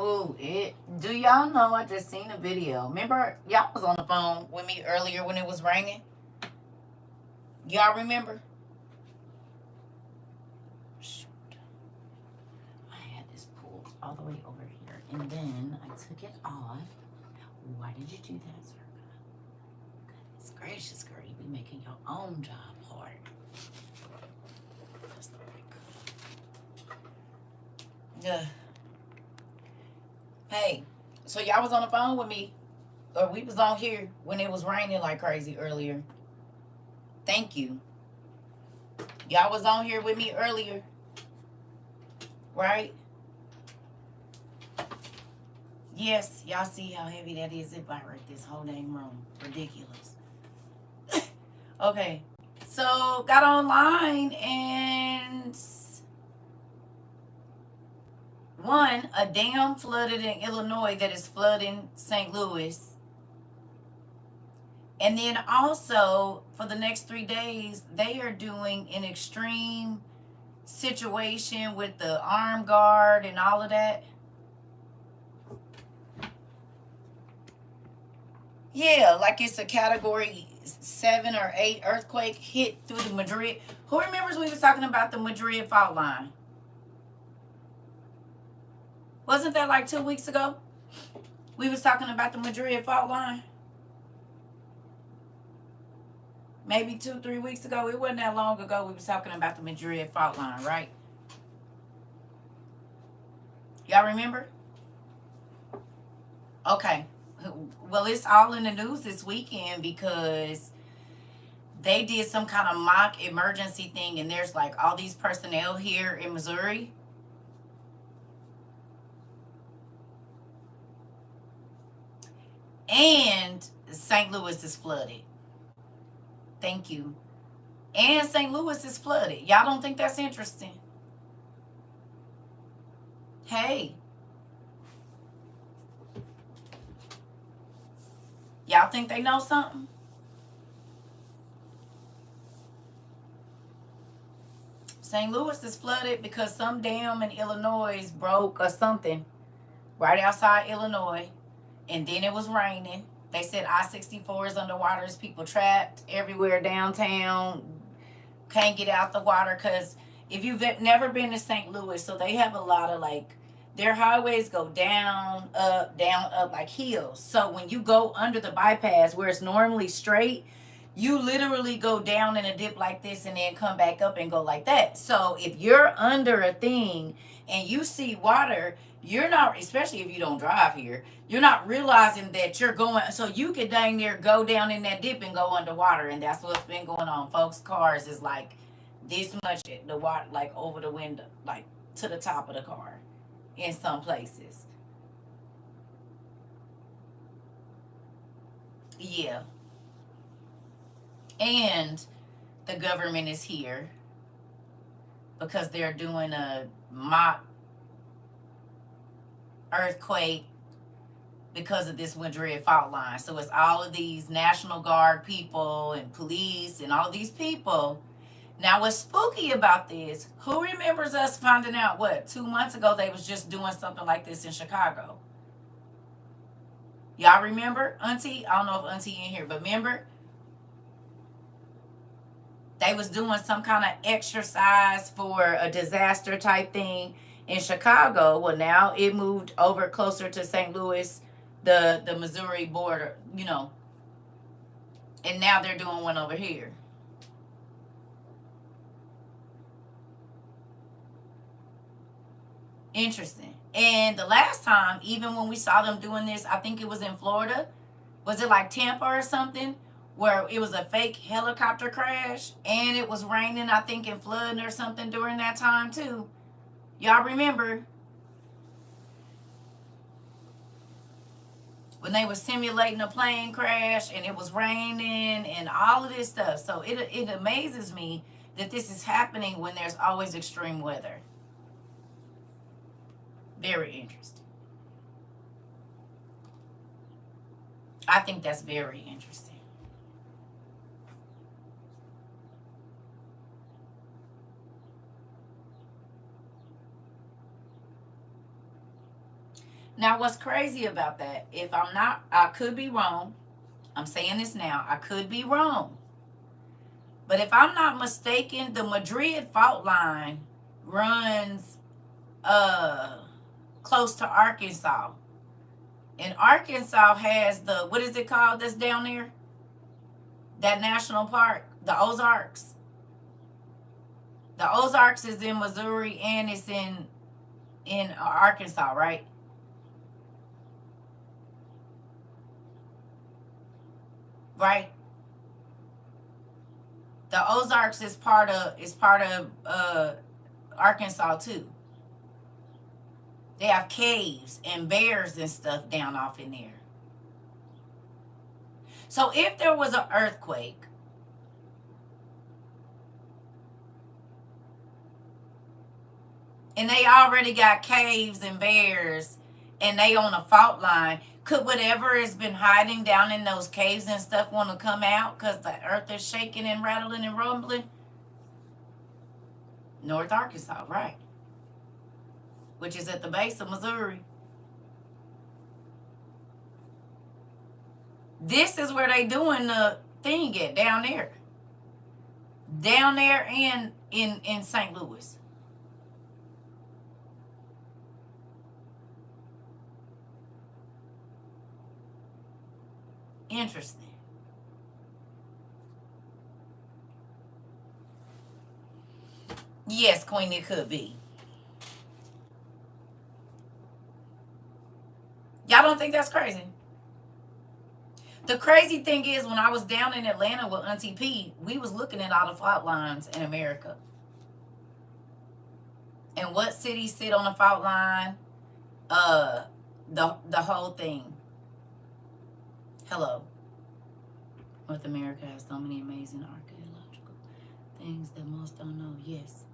Oh, do y'all know I just seen a video? Remember, y'all was on the phone with me earlier when it was raining? Y'all remember? Shoot. I had this pulled all the way over here, and then I took it off. Why did you do that, sir? Goodness gracious, girl, you be making your own job hard. That's the right color. Hey, so y'all was on the phone with me, or we was on here when it was raining like crazy earlier. Thank you. Y'all was on here with me earlier, right? Yes, y'all see how heavy that is? It vibrates this whole dang room. Ridiculous. Okay, so got online and one, a dam flooded in Illinois that is flooding St. Louis. And then also for the next 3 days, they are doing an extreme situation with the armed guard and all of that. Yeah, like it's a category 7 or 8 earthquake hit through the Madrid. Who remembers we was talking about the Madrid fault line? Wasn't that like 2 weeks ago? We was talking about the Madrid fault line. Maybe 2-3 weeks ago. It wasn't that long ago we was talking about the Madrid fault line, right? Y'all remember? Okay. Well, it's all in the news this weekend because they did some kind of mock emergency thing, and there's like all these personnel here in Missouri. And St. Louis is flooded. Thank you. And St. Louis is flooded. Y'all don't think that's interesting? Hey. Y'all think they know something? St. Louis is flooded because some dam in Illinois broke or something right outside Illinois. And then it was raining. They said I-64 is underwater. There's people trapped everywhere downtown. Can't get out the water because if you've never been to St. Louis, so they have a lot of like, their highways go down, up like hills. So when you go under the bypass where it's normally straight, you literally go down in a dip like this and then come back up and go like that. So if you're under a thing and you see water, you're not, especially if you don't drive here, you're not realizing that you're going, so you could dang near go down in that dip and go underwater. And that's what's been going on. Folks' cars is like this much, the water, like over the window, like to the top of the car in some places. Yeah. And the government is here because they're doing a mock earthquake because of this Madrid fault line. So it's all of these National Guard people and police and all of these people. Now what's spooky about this, who remembers us finding out 2 months ago they was just doing something like this in Chicago? Y'all remember? Auntie? I don't know if Auntie in here, but remember? They was doing some kind of exercise for a disaster type thing in Chicago. Well, now it moved over closer to St. Louis, the Missouri border, and now they're doing one over here. Interesting. And the last time, even when we saw them doing this, I think it was in Florida. Was it like Tampa or something? Where it was a fake helicopter crash and it was raining, I think, and flooding or something during that time too. Y'all remember? When they were simulating a plane crash and it was raining and all of this stuff. So it amazes me that this is happening when there's always extreme weather. Very interesting. I think that's very interesting. Now, what's crazy about that, if I'm not, I could be wrong. I'm saying this now, I could be wrong. But if I'm not mistaken, the Madrid fault line runs close to Arkansas. And Arkansas has the, what is it called that's down there? That national park, the Ozarks. The Ozarks is in Missouri and it's in Arkansas, right? Right. The Ozarks is part of Arkansas too. They have caves and bears and stuff down off in there. So if there was an earthquake, and they already got caves and bears, and they on a fault line, could whatever has been hiding down in those caves and stuff want to come out because the earth is shaking and rattling and rumbling? North Arkansas, right. Which is at the base of Missouri. This is where they doing the thing at, down there. Down there and in St. Louis. Interesting. Yes, Queen, it could be. Y'all don't think that's crazy? The crazy thing is, when I was down in Atlanta with Auntie P, we was looking at all the fault lines in America. And what cities sit on the fault line? The whole thing. Hello. North America has so many amazing archaeological things that most don't know. Yes.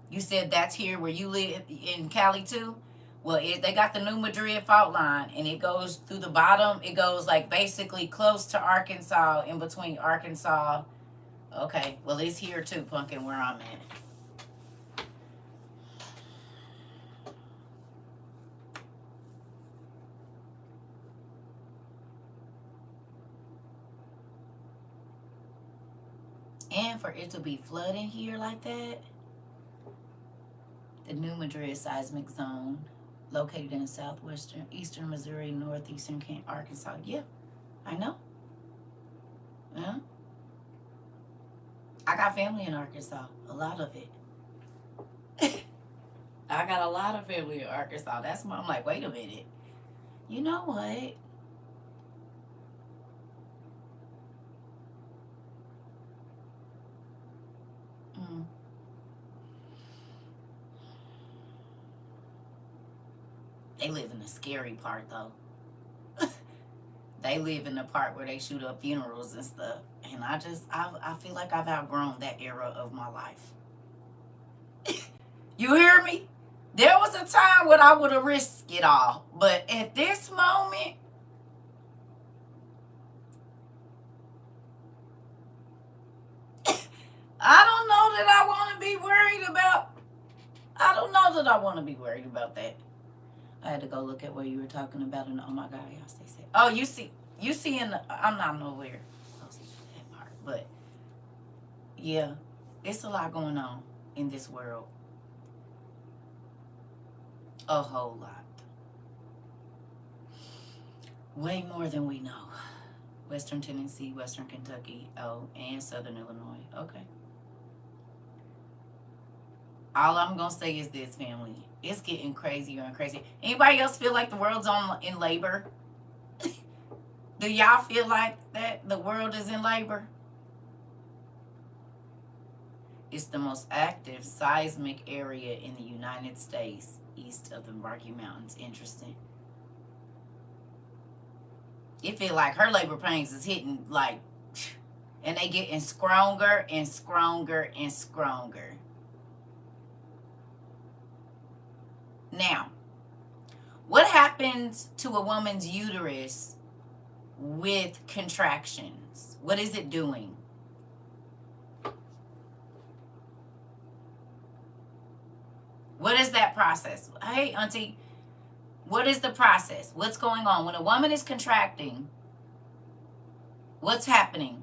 You said that's here where you live in Cali too? Well, they got the New Madrid fault line, and it goes through the bottom. It goes like basically close to Arkansas, in between Arkansas. Okay, well, it's here too, Pumpkin, where I'm at. And for it to be flooding here like that, the New Madrid seismic zone, located in southwestern, eastern Missouri, northeastern Arkansas. Yeah, I know. Yeah. I got family in Arkansas, a lot of it. I got a lot of family in Arkansas. That's why I'm like, wait a minute. You know what? They live in the scary part, though. They live in the part where they shoot up funerals and stuff. And I feel like I've outgrown that era of my life. You hear me? There was a time when I would have risked it all. But at this moment, I don't know that I want to be worried about. I don't know that I want to be worried about that. I had to go look at what you were talking about, and oh my God, y'all stay safe. Oh, you see in the, I'm not nowhere close to that part, but yeah, it's a lot going on in this world. A whole lot. Way more than we know. Western Tennessee, Western Kentucky, and Southern Illinois. Okay. All I'm going to say is this, family. It's getting crazier and crazier. Anybody else feel like the world's in labor? Do y'all feel like that the world is in labor? It's the most active seismic area in the United States, east of the Rocky Mountains. Interesting. It feel like her labor pains is hitting like, and they getting stronger and stronger and stronger. Now, what happens to a woman's uterus with contractions? What is it doing? What is that process? Hey, auntie, what is the process? What's going on? When a woman is contracting, what's happening?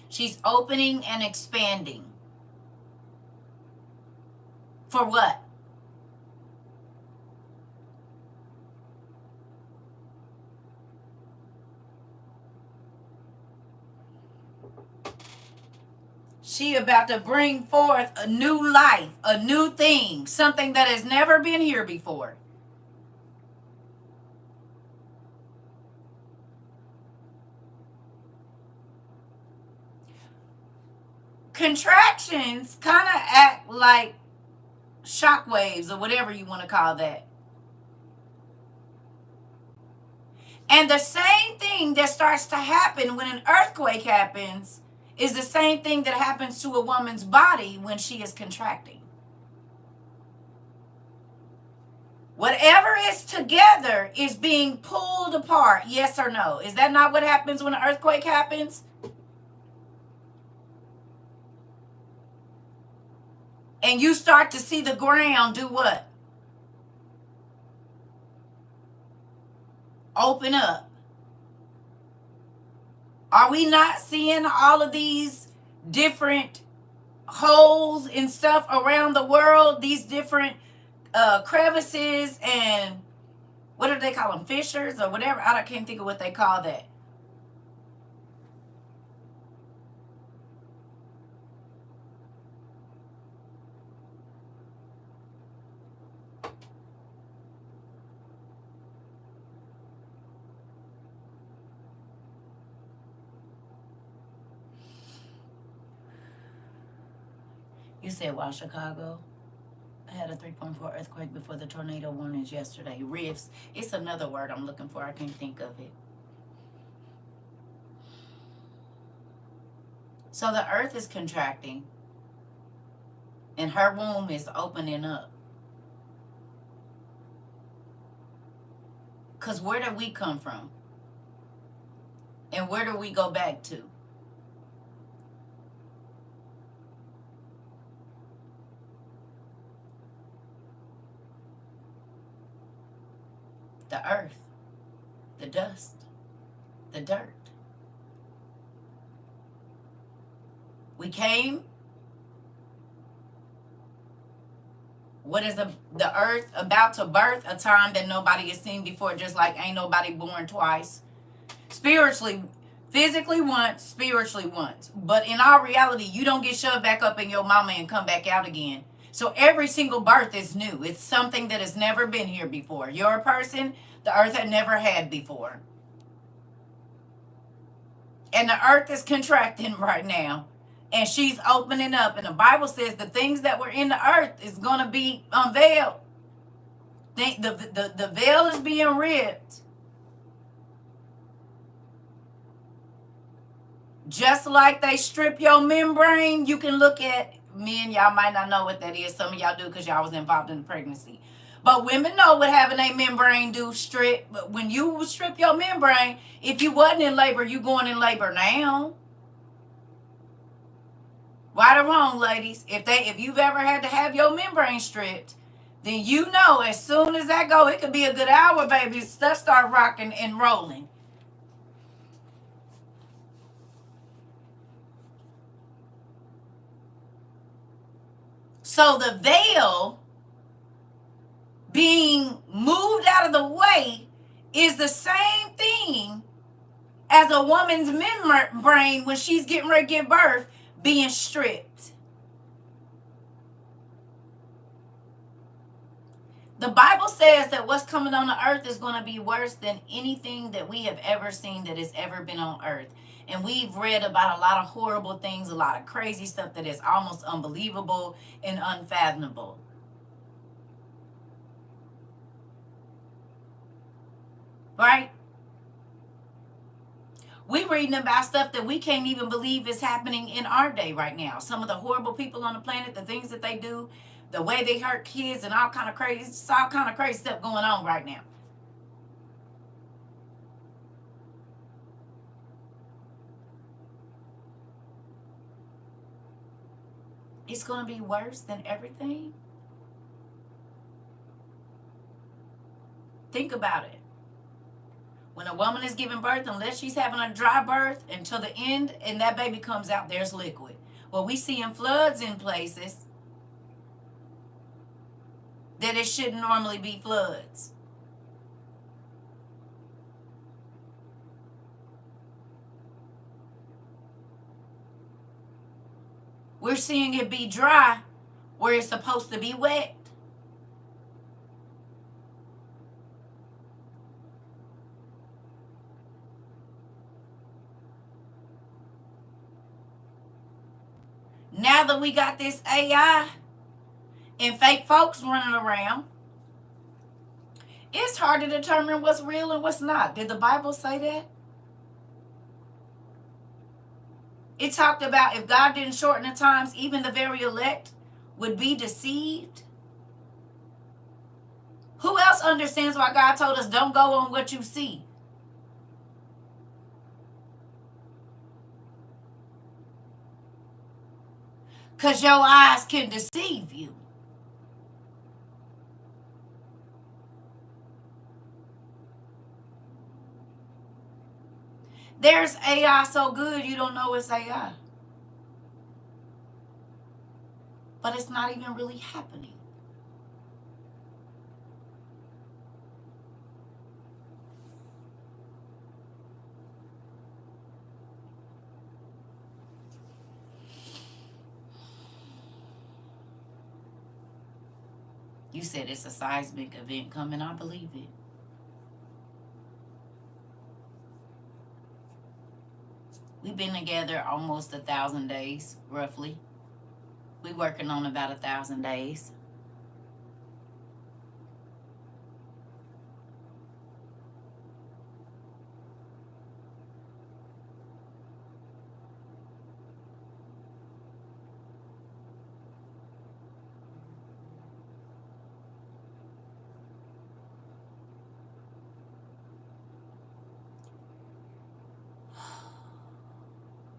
She's opening and expanding. For what? She about to bring forth a new life, a new thing, something that has never been here before. Contractions kind of act like shock waves or whatever you want to call that. And the same thing that starts to happen when an earthquake happens is the same thing that happens to a woman's body when she is contracting. Whatever is together is being pulled apart, yes or no? Is that not what happens when an earthquake happens? And you start to see the ground do what? Open up. Are we not seeing all of these different holes and stuff around the world? These different crevices and what do they call them? Fissures or whatever. I can't think of what they call that. You said, wow, Chicago had a 3.4 earthquake before the tornado warnings yesterday. Rifts. It's another word I'm looking for. I can't think of it. So the earth is contracting and her womb is opening up. Because where do we come from? And where do we go back to? The earth, the dust, the dirt. We came. What is the earth about to birth? A time that nobody has seen before, just like ain't nobody born twice. Spiritually, physically once, spiritually once. But in all reality, you don't get shoved back up in your mama and come back out again. So every single birth is new. It's something that has never been here before. You're a person the earth had never had before. And the earth is contracting right now. And she's opening up. And the Bible says the things that were in the earth is going to be unveiled. The veil is being ripped. Just like they strip your membrane, you can look at men. Y'all might not know what that is. Some of y'all do because y'all was involved in the pregnancy. But women know what having a membrane do strip. But when you strip your membrane, if you wasn't in labor, you going in labor now. Right or wrong, ladies? If you've ever had to have your membrane stripped, then you know as soon as that go, it could be a good hour, baby. Stuff start rocking and rolling. So the veil being moved out of the way is the same thing as a woman's membrane when she's getting ready to give birth being stripped. The Bible says that what's coming on the earth is going to be worse than anything that we have ever seen that has ever been on earth. And we've read about a lot of horrible things, a lot of crazy stuff that is almost unbelievable and unfathomable. Right? We're reading about stuff that we can't even believe is happening in our day right now. Some of the horrible people on the planet, the things that they do, the way they hurt kids, and all kind of crazy stuff going on right now. it's going to be worse than everything? Think about it. When a woman is giving birth, unless she's having a dry birth until the end and that baby comes out, there's liquid. Well, we see in floods in places that it shouldn't normally be floods. We're seeing it be dry where it's supposed to be wet. Now that we got this AI and fake folks running around, it's hard to determine what's real and what's not. Did the Bible say that? It talked about if God didn't shorten the times, even the very elect would be deceived. Who else understands why God told us don't go on what you see? Because your eyes can deceive you. There's AI so good you don't know it's AI. But it's not even really happening. You said it's a seismic event coming. I believe it. We've been together almost 1,000 days, roughly. We working on about 1,000 days.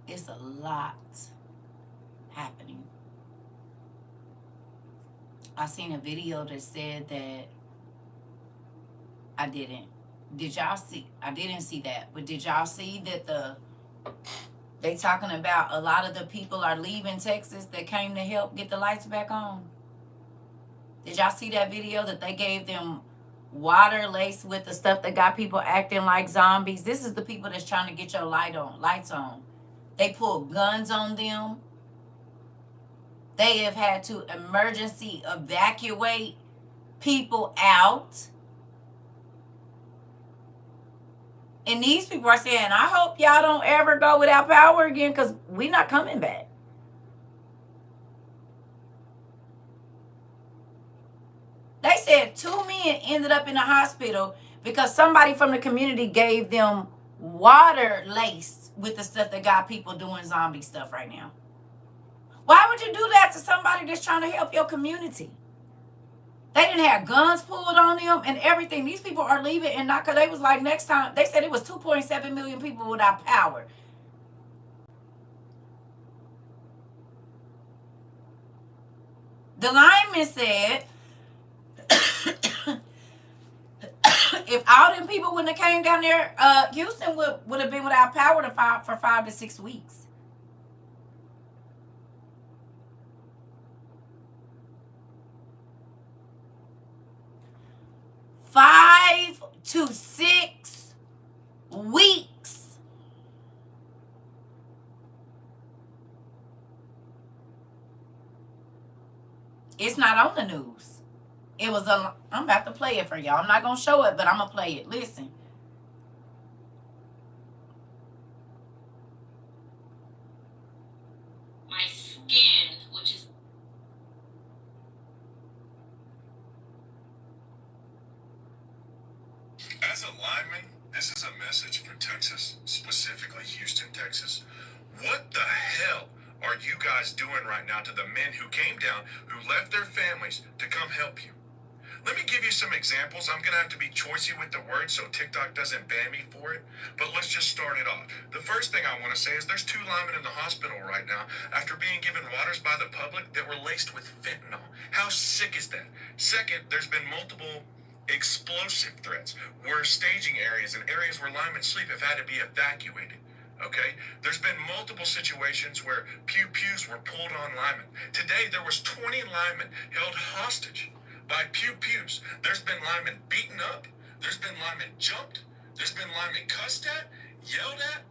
It's a lot happening. I seen a video that said that I didn't. Did y'all see? I didn't see that. But did y'all see that they talking about a lot of the people are leaving Texas that came to help get the lights back on? Did y'all see that video that they gave them water laced with the stuff that got people acting like zombies? This is the people that's trying to get your lights on. They pulled guns on them. They have had to emergency evacuate people out. And these people are saying, I hope y'all don't ever go without power again because we're not coming back. They said 2 men ended up in the hospital because somebody from the community gave them water laced with the stuff that got people doing zombie stuff right now. Why would you do that to somebody that's trying to help your community? They didn't have guns pulled on them and everything. These people are leaving and not because they was like next time. They said it was 2.7 million people without power. The linemen said if all them people wouldn't have came down there, Houston would have been without power for 5 to 6 weeks. Five to 6 weeks. It's not on the news. It was I'm about to play it for y'all. I'm not going to show it, but I'm going to play it. Listen. My skin, which is... As a lineman, this is a message for Texas, specifically Houston, Texas. What the hell are you guys doing right now to the men who came down, who left their families to come help you? Let me give you some examples. I'm going to have to be choicey with the words so TikTok doesn't ban me for it. But let's just start it off. The first thing I want to say is there's 2 linemen in the hospital right now after being given waters by the public that were laced with fentanyl. How sick is that? Second, there's been multiple explosive threats where staging areas and areas where linemen sleep have had to be evacuated. Okay? There's been multiple situations where pews were pulled on linemen. Today, there was 20 linemen held hostage by pews. There's been linemen beaten up. There's been linemen jumped. There's been linemen cussed at, yelled at.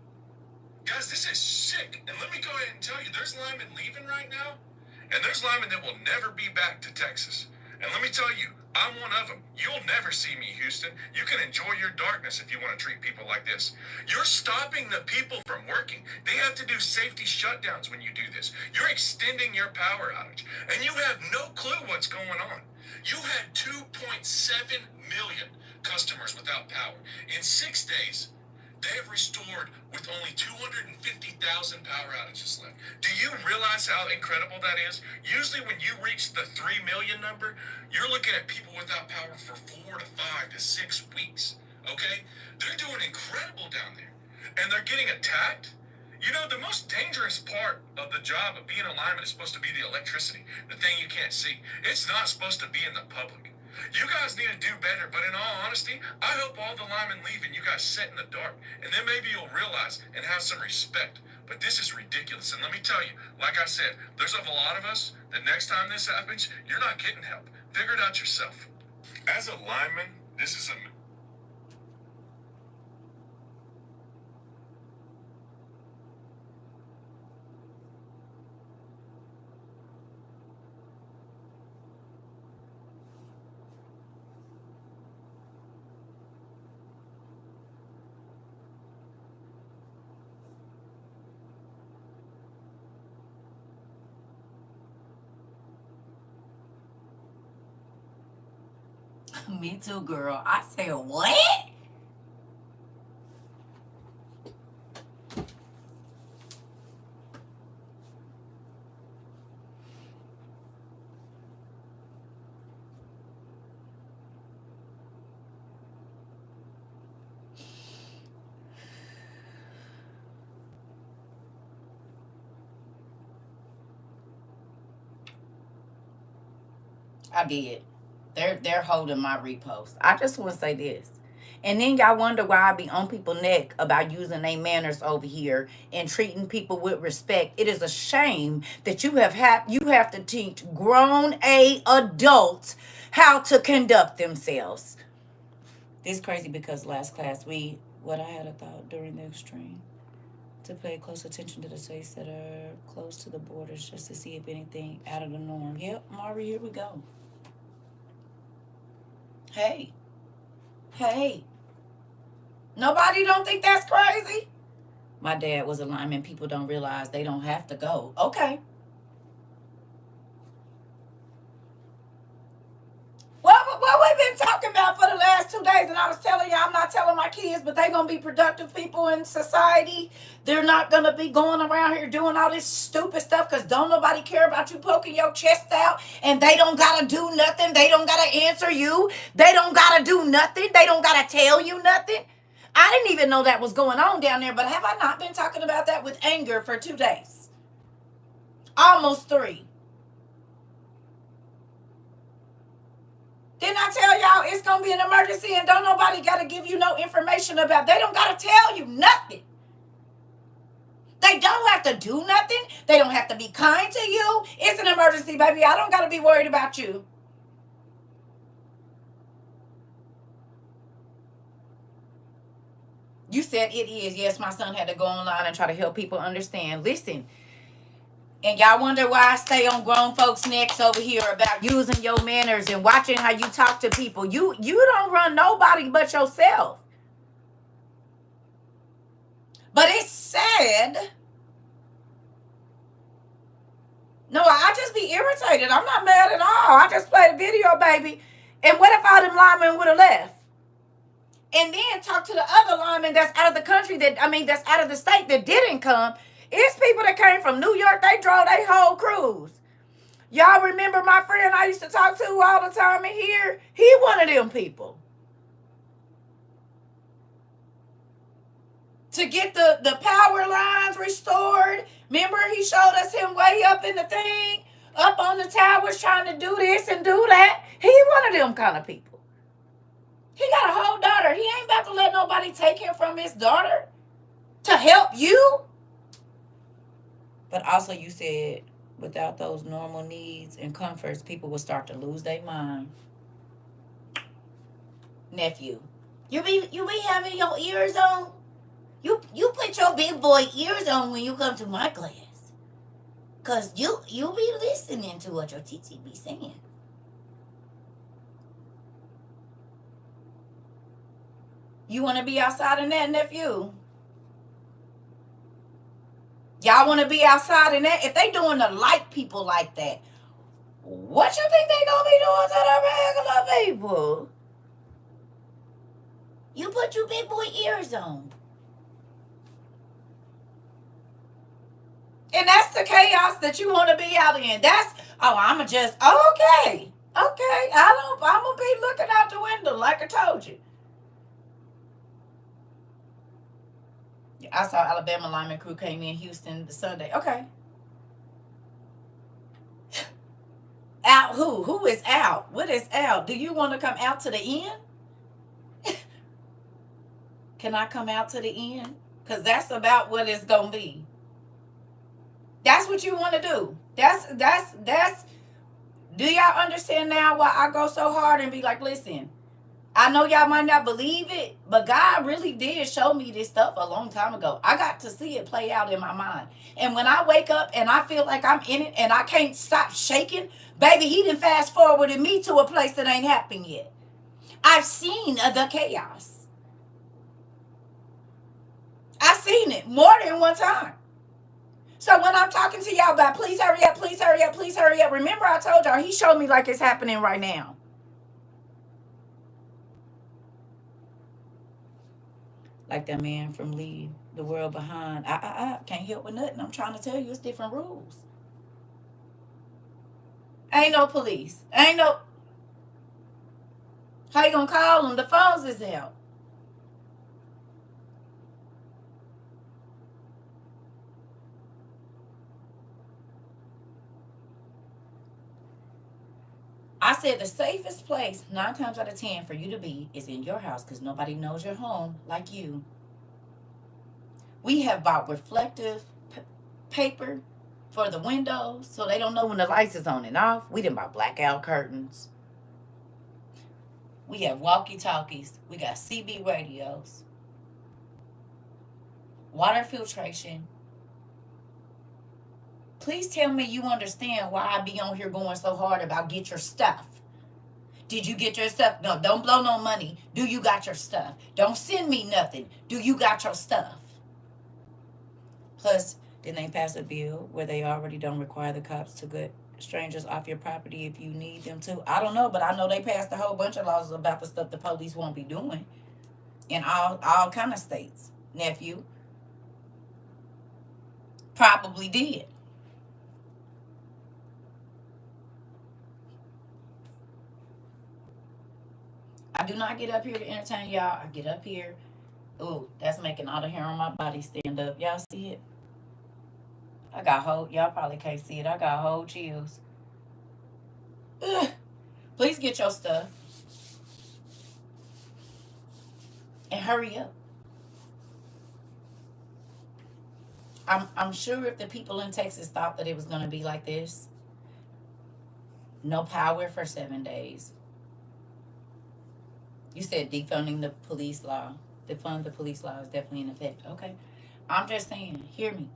Guys, this is sick. And let me go ahead and tell you, there's linemen leaving right now, and there's linemen that will never be back to Texas. And let me tell you, I'm one of them. You'll never see me, Houston. You can enjoy your darkness if you want to treat people like this. You're stopping the people from working. They have to do safety shutdowns when you do this. You're extending your power outage, and you have no clue what's going on. You had 2.7 million customers without power. In 6 days, they have restored with only 250,000 power outages left. Do you realize how incredible that is? Usually when you reach the 3 million number, you're looking at people without power for 4 to 5 to 6 weeks. Okay? They're doing incredible down there. And they're getting attacked. You know, the most dangerous part of the job of being a lineman is supposed to be the electricity, the thing you can't see. It's not supposed to be in the public. You guys need to do better, but in all honesty, I hope all the linemen leave and you guys sit in the dark, and then maybe you'll realize and have some respect. But this is ridiculous, and let me tell you, like I said, there's a lot of us that next time this happens, you're not getting help. Figure it out yourself. As a lineman, this is a... Me too, girl. I said, what? I did. They're holding my repost. I just want to say this. And then y'all wonder why I be on people's neck about using their manners over here and treating people with respect. It is a shame that you have to teach grown adults how to conduct themselves. This is crazy because last class I had a thought during the extreme to pay close attention to the states that are close to the borders just to see if anything out of the norm. Yep, Mari, here we go. Hey. Nobody don't think that's crazy? My dad was a lineman. People don't realize they don't have to go. Okay. What we've been talking about for the last 2 days, and I was telling you, I'm not telling my kids, but they're going to be productive people in society. They're not going to be going around here doing all this stupid stuff because don't nobody care about you poking your chest out, and they don't got to do nothing. They don't got to answer you. They don't got to do nothing. They don't got to tell you nothing. I didn't even know that was going on down there, but have I not been talking about that with anger for 2 days? Almost 3. Didn't I tell y'all it's going to be an emergency and don't nobody got to give you no information about it? They don't got to tell you nothing. They don't have to do nothing. They don't have to be kind to you. It's an emergency, baby. I don't got to be worried about you. You said it is. Yes, my son had to go online and try to help people understand. Listen. And y'all wonder why I stay on grown folks' necks over here about using your manners and watching how you talk to people. You don't run nobody but yourself. But it's sad. No, I just be irritated. I'm not mad at all. I just played a video, baby. And what if all them linemen would have left? And then talk to the other linemen that's out of the country, that's out of the state that didn't come. It's people that came from New York. They drove their whole cruise. Y'all remember my friend I used to talk to all the time in here? He one of them people. To get the power lines restored. Remember he showed us him way up in the thing, up on the towers trying to do this and do that. He one of them kind of people. He got a whole daughter. He ain't about to let nobody take him from his daughter to help you. But also you said without those normal needs and comforts, people will start to lose their mind. Nephew, you be having your ears on? You put your big boy ears on when you come to my class. Cause you be listening to what your TT be saying. You want to be outside in that, nephew? Y'all want to be outside in that? If they doing the light people like that, what you think they gonna be doing to the regular people? You put your big boy ears on. And that's the chaos that you want to be out in. That's, I'ma just, okay. I'm gonna be looking out the window like I told you. I saw Alabama lineman crew came in Houston the Sunday. Okay. Out who? Who is out? What is out? Do you want to come out to the end? Can I come out to the end? Because that's about what it's going to be. That's what you want to do. That's. Do y'all understand now why I go so hard and be like, listen, I know y'all might not believe it, but God really did show me this stuff a long time ago. I got to see it play out in my mind. And when I wake up and I feel like I'm in it and I can't stop shaking, baby, he done fast forwarded me to a place that ain't happened yet. I've seen the chaos. I've seen it more than one time. So when I'm talking to y'all about please hurry up, please hurry up, please hurry up, remember I told y'all he showed me like it's happening right now. Like that man from Leave the World Behind. I can't help with nothing. I'm trying to tell you it's different rules. Ain't no police. Ain't no. How you gonna call them? The phones is out. I said the safest place 9 times out of 10 for you to be is in your house because nobody knows your home like you. We have bought reflective paper for the windows so they don't know when the lights is on and off. We didn't buy blackout curtains. We have walkie-talkies. We got CB radios. Water filtration. Please tell me you understand why I be on here going so hard about get your stuff. Did you get your stuff? No, don't blow no money. Do you got your stuff? Don't send me nothing. Do you got your stuff? Plus, didn't they pass a bill where they already don't require the cops to get strangers off your property if you need them to? I don't know, but I know they passed a whole bunch of laws about the stuff the police won't be doing in all kind of states. Nephew probably did. I do not get up here to entertain y'all. I get up here. Ooh, that's making all the hair on my body stand up. Y'all see it? I got y'all probably can't see it. I got whole chills. Ugh. Please get your stuff. And hurry up. I'm sure if the people in Texas thought that it was going to be like this, no power for 7 days. You said defunding the police law. Defund the police law is definitely in effect. Okay. I'm just saying, hear me.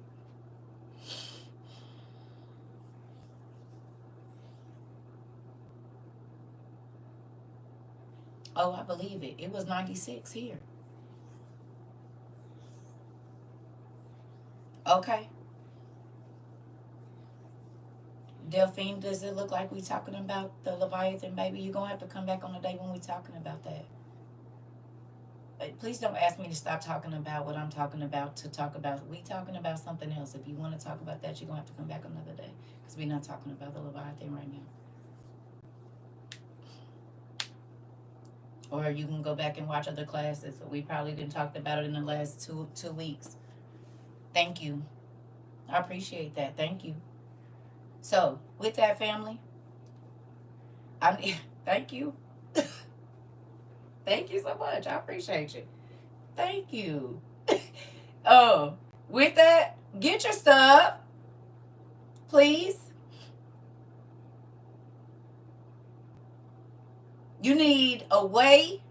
Oh, I believe it. It was 96 here. Okay. Delphine, does it look like we talking about the Leviathan, baby? You're going to have to come back on the day when we talking about that. Please don't ask me to stop talking about what I'm talking about to talk about. We talking about something else. If you want to talk about that, you're going to have to come back another day. Because we're not talking about the Leviathan right now. Or you can go back and watch other classes. We probably didn't talk about it in the last two weeks. Thank you. I appreciate that. Thank you. So, with that, family, thank you. Thank you so much. I appreciate you. Thank you. With that, get your stuff, please. You need a way.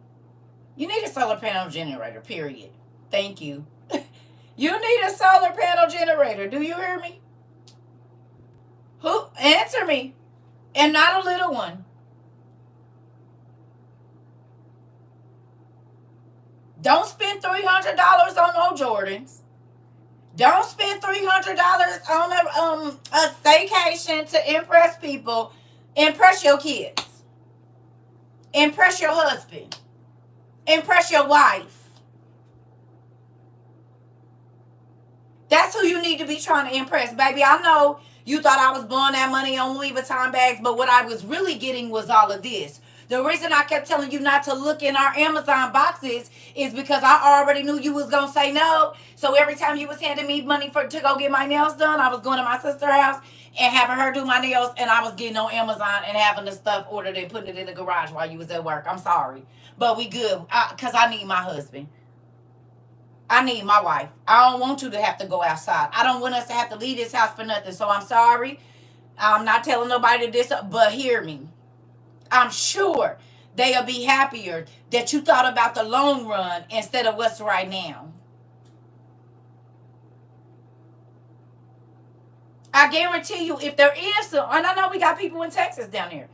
You need a solar panel generator, period. Thank you. You need a solar panel generator. Do you hear me? Who? Answer me. And not a little one. Don't spend $300 on no Jordans. Don't spend $300 on a staycation to impress people. Impress your kids. Impress your husband. Impress your wife. That's who you need to be trying to impress, baby. I know you thought I was blowing that money on Louis Vuitton bags, but what I was really getting was all of this. The reason I kept telling you not to look in our Amazon boxes is because I already knew you was going to say no. So every time you was handing me money to go get my nails done, I was going to my sister's house and having her do my nails, and I was getting on Amazon and having the stuff ordered and putting it in the garage while you was at work. I'm sorry. But we good, because I need my husband. I need my wife. I don't want you to have to go outside. I don't want us to have to leave this house for nothing. So I'm sorry. I'm not telling nobody this, but hear me. I'm sure they'll be happier that you thought about the long run instead of what's right now. I guarantee you, if there is some, and I know we got people in Texas down here,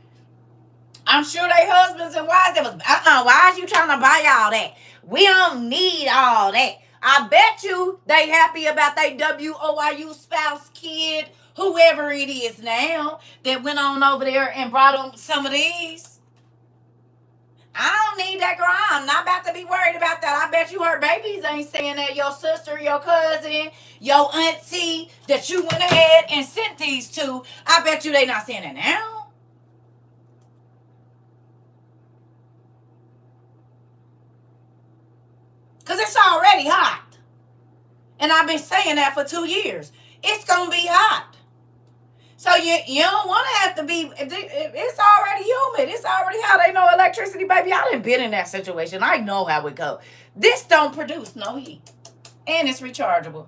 I'm sure they husbands and wives that was, why is you trying to buy all that? We don't need all that. I bet you they happy about their WOIU spouse, kid, whoever it is now that went on over there and brought them some of these. I don't need that, girl. I'm not about to be worried about that. I bet you her babies ain't saying that. Your sister, your cousin, your auntie that you went ahead and sent these to, I bet you they not saying that now. Because it's already hot. And I've been saying that for 2 years. It's going to be hot. So you don't want to have to be, it's already humid. It's already hot. Ain't no electricity, baby. I done been in that situation. I know how it go. This don't produce no heat. And it's rechargeable.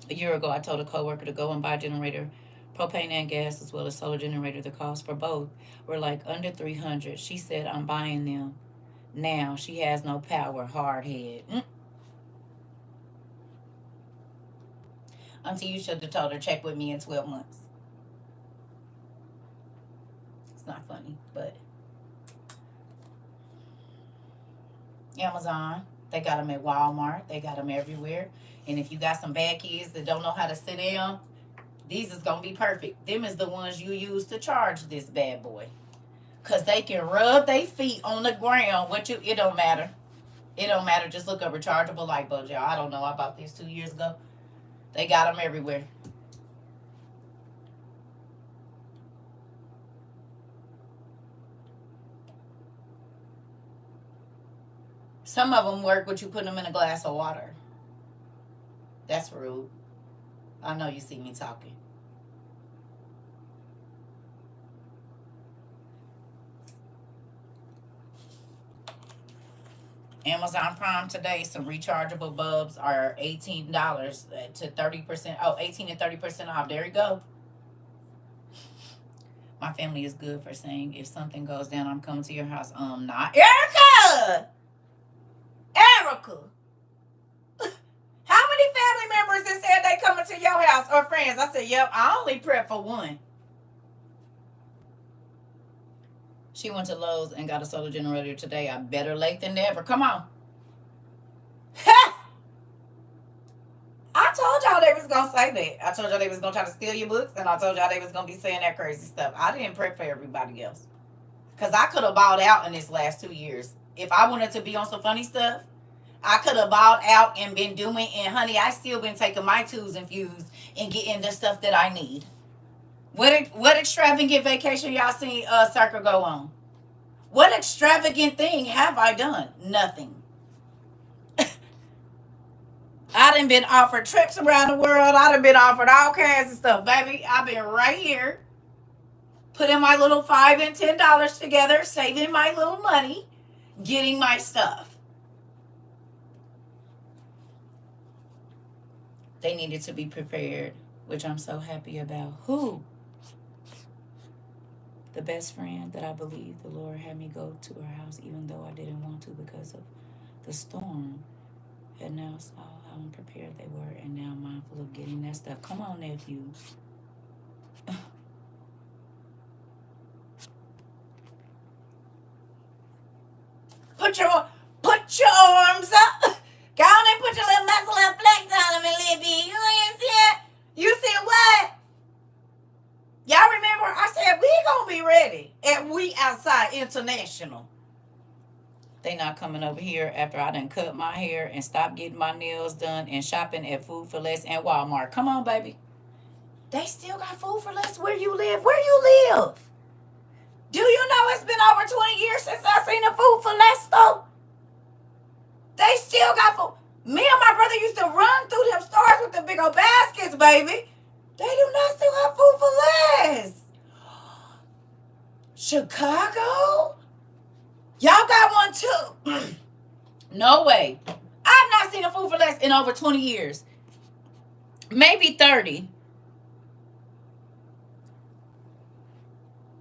A year ago, I told a coworker to go and buy a generator, propane and gas, as well as solar generator. The cost for both were like under $300. She said, I'm buying them now. She has no power. Hard head. Until you should have told her, check with me in 12 months. It's not funny, but Amazon, they got them at Walmart. They got them everywhere. And if you got some bad kids that don't know how to sit down, these is going to be perfect. Them is the ones you use to charge this bad boy. Because they can rub their feet on the ground. It don't matter. It don't matter. Just look up rechargeable light bulbs, y'all. I don't know. I bought these 2 years ago. They got them everywhere. Some of them work with you putting them in a glass of water. That's rude. I know you see me talking. Amazon Prime today, some rechargeable bulbs are $18 to 30%. Oh, 18 and 30% off. There you go. My family is good for saying, if something goes down, I'm coming to your house. Not Erica. How many family members that said they coming to your house or friends? I said, yep, I only prep for one. She went to Lowe's and got a solar generator today. I better late than never. Come on. I told y'all they was going to say that. I told y'all they was going to try to steal your books, and I told y'all they was going to be saying that crazy stuff. I didn't prep for everybody else. Because I could have bought out in this last 2 years. If I wanted to be on some funny stuff, I could have bought out and been doing, and honey, I still been taking my tools infused and getting the stuff that I need. What extravagant vacation y'all seen CERCA go on? What extravagant thing have I done? Nothing. I done been offered trips around the world. I done been offered all kinds of stuff, baby. I've been right here, putting my little $5 and $10 together, saving my little money, getting my stuff. They needed to be prepared, which I'm so happy about. Who? The best friend that I believe the Lord had me go to her house, even though I didn't want to because of the storm, and now saw how unprepared they were, and now mindful of getting that stuff. Come on, nephew. Put your arms up. Go on and put your little muscle up, flex on them a little bit. You know what I'm saying? You see what? Y'all remember I said we gonna be ready at We Outside International. They not coming over here after I done cut my hair and stopped getting my nails done and shopping at Food for Less and Walmart. Come on, baby. They still got Food for Less where you live. Where you live? Do you know it's been over 20 years since I seen a Food for Less store? They still got food. Me and my brother used to run through them stores with the big old baskets, baby. They do not still have Food for Less. Chicago? Y'all got one too. No way. I've not seen a Food for Less in over 20 years. Maybe 30.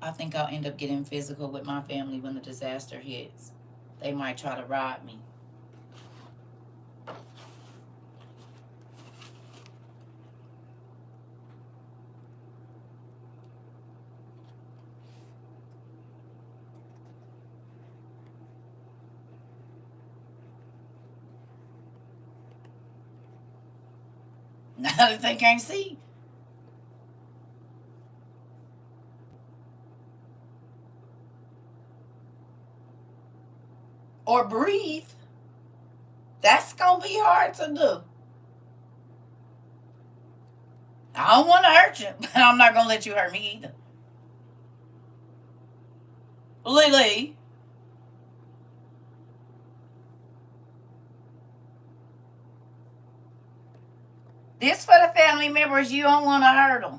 I think I'll end up getting physical with my family when the disaster hits. They might try to rob me. Now that they can't see. Or breathe. That's going to be hard to do. I don't want to hurt you, but I'm not going to let you hurt me either. Lily. This for the family members, you don't want to hurt them.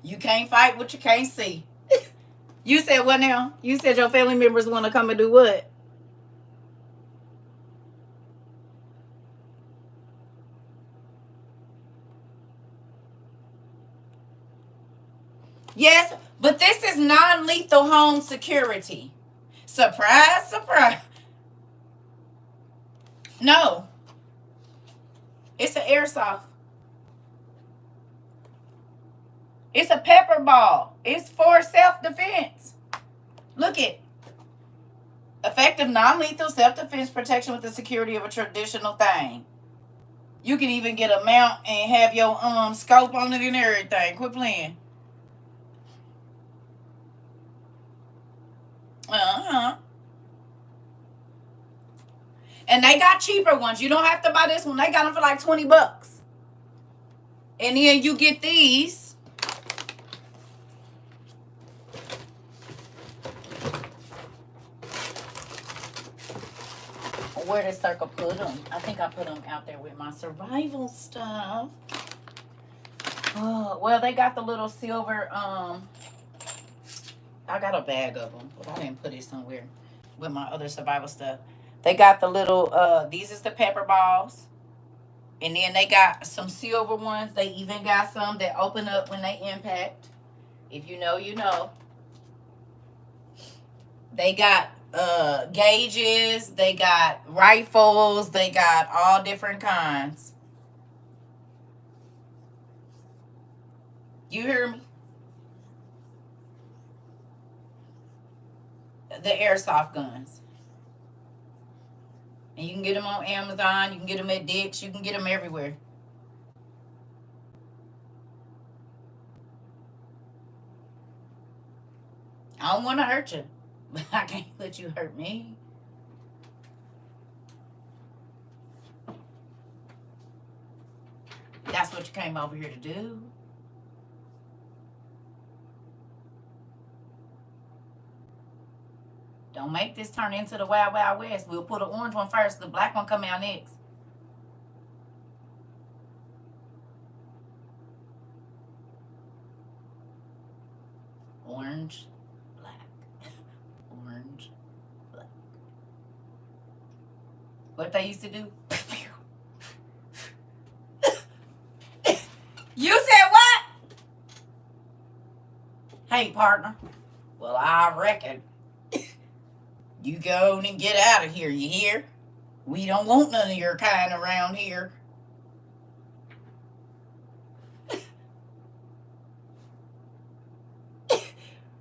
You can't fight what you can't see. You said what now? You said your family members want to come and do what? Yes, but this is non-lethal home security. Surprise, surprise. No. It's an airsoft. It's a pepper ball. It's for self-defense. Look it. Effective non-lethal self-defense protection with the security of a traditional thing. You can even get a mount and have your scope on it and everything. Quit playing. Uh-huh. And they got cheaper ones. You don't have to buy this one. They got them for like $20. And then you get these. Where did CERCA put them? I think I put them out there with my survival stuff. Oh, well, they got the little silver, I got a bag of them, but I didn't put it somewhere with my other survival stuff. They got the little, these is the pepper balls. And then they got some silver ones. They even got some that open up when they impact. If you know, you know. They got gauges, they got rifles, they got all different kinds. You hear me? The airsoft guns. And you can get them on Amazon, you can get them at Dick's, you can get them everywhere. I don't want to hurt you, but I can't let you hurt me. That's what you came over here to do. Don't make this turn into the Wild Wild West. We'll put an orange one first. The black one come out next. Orange, black. Orange, black. What they used to do? You said what? Hey, partner. Well, I reckon you go on and get out of here, you hear? We don't want none of your kind around here.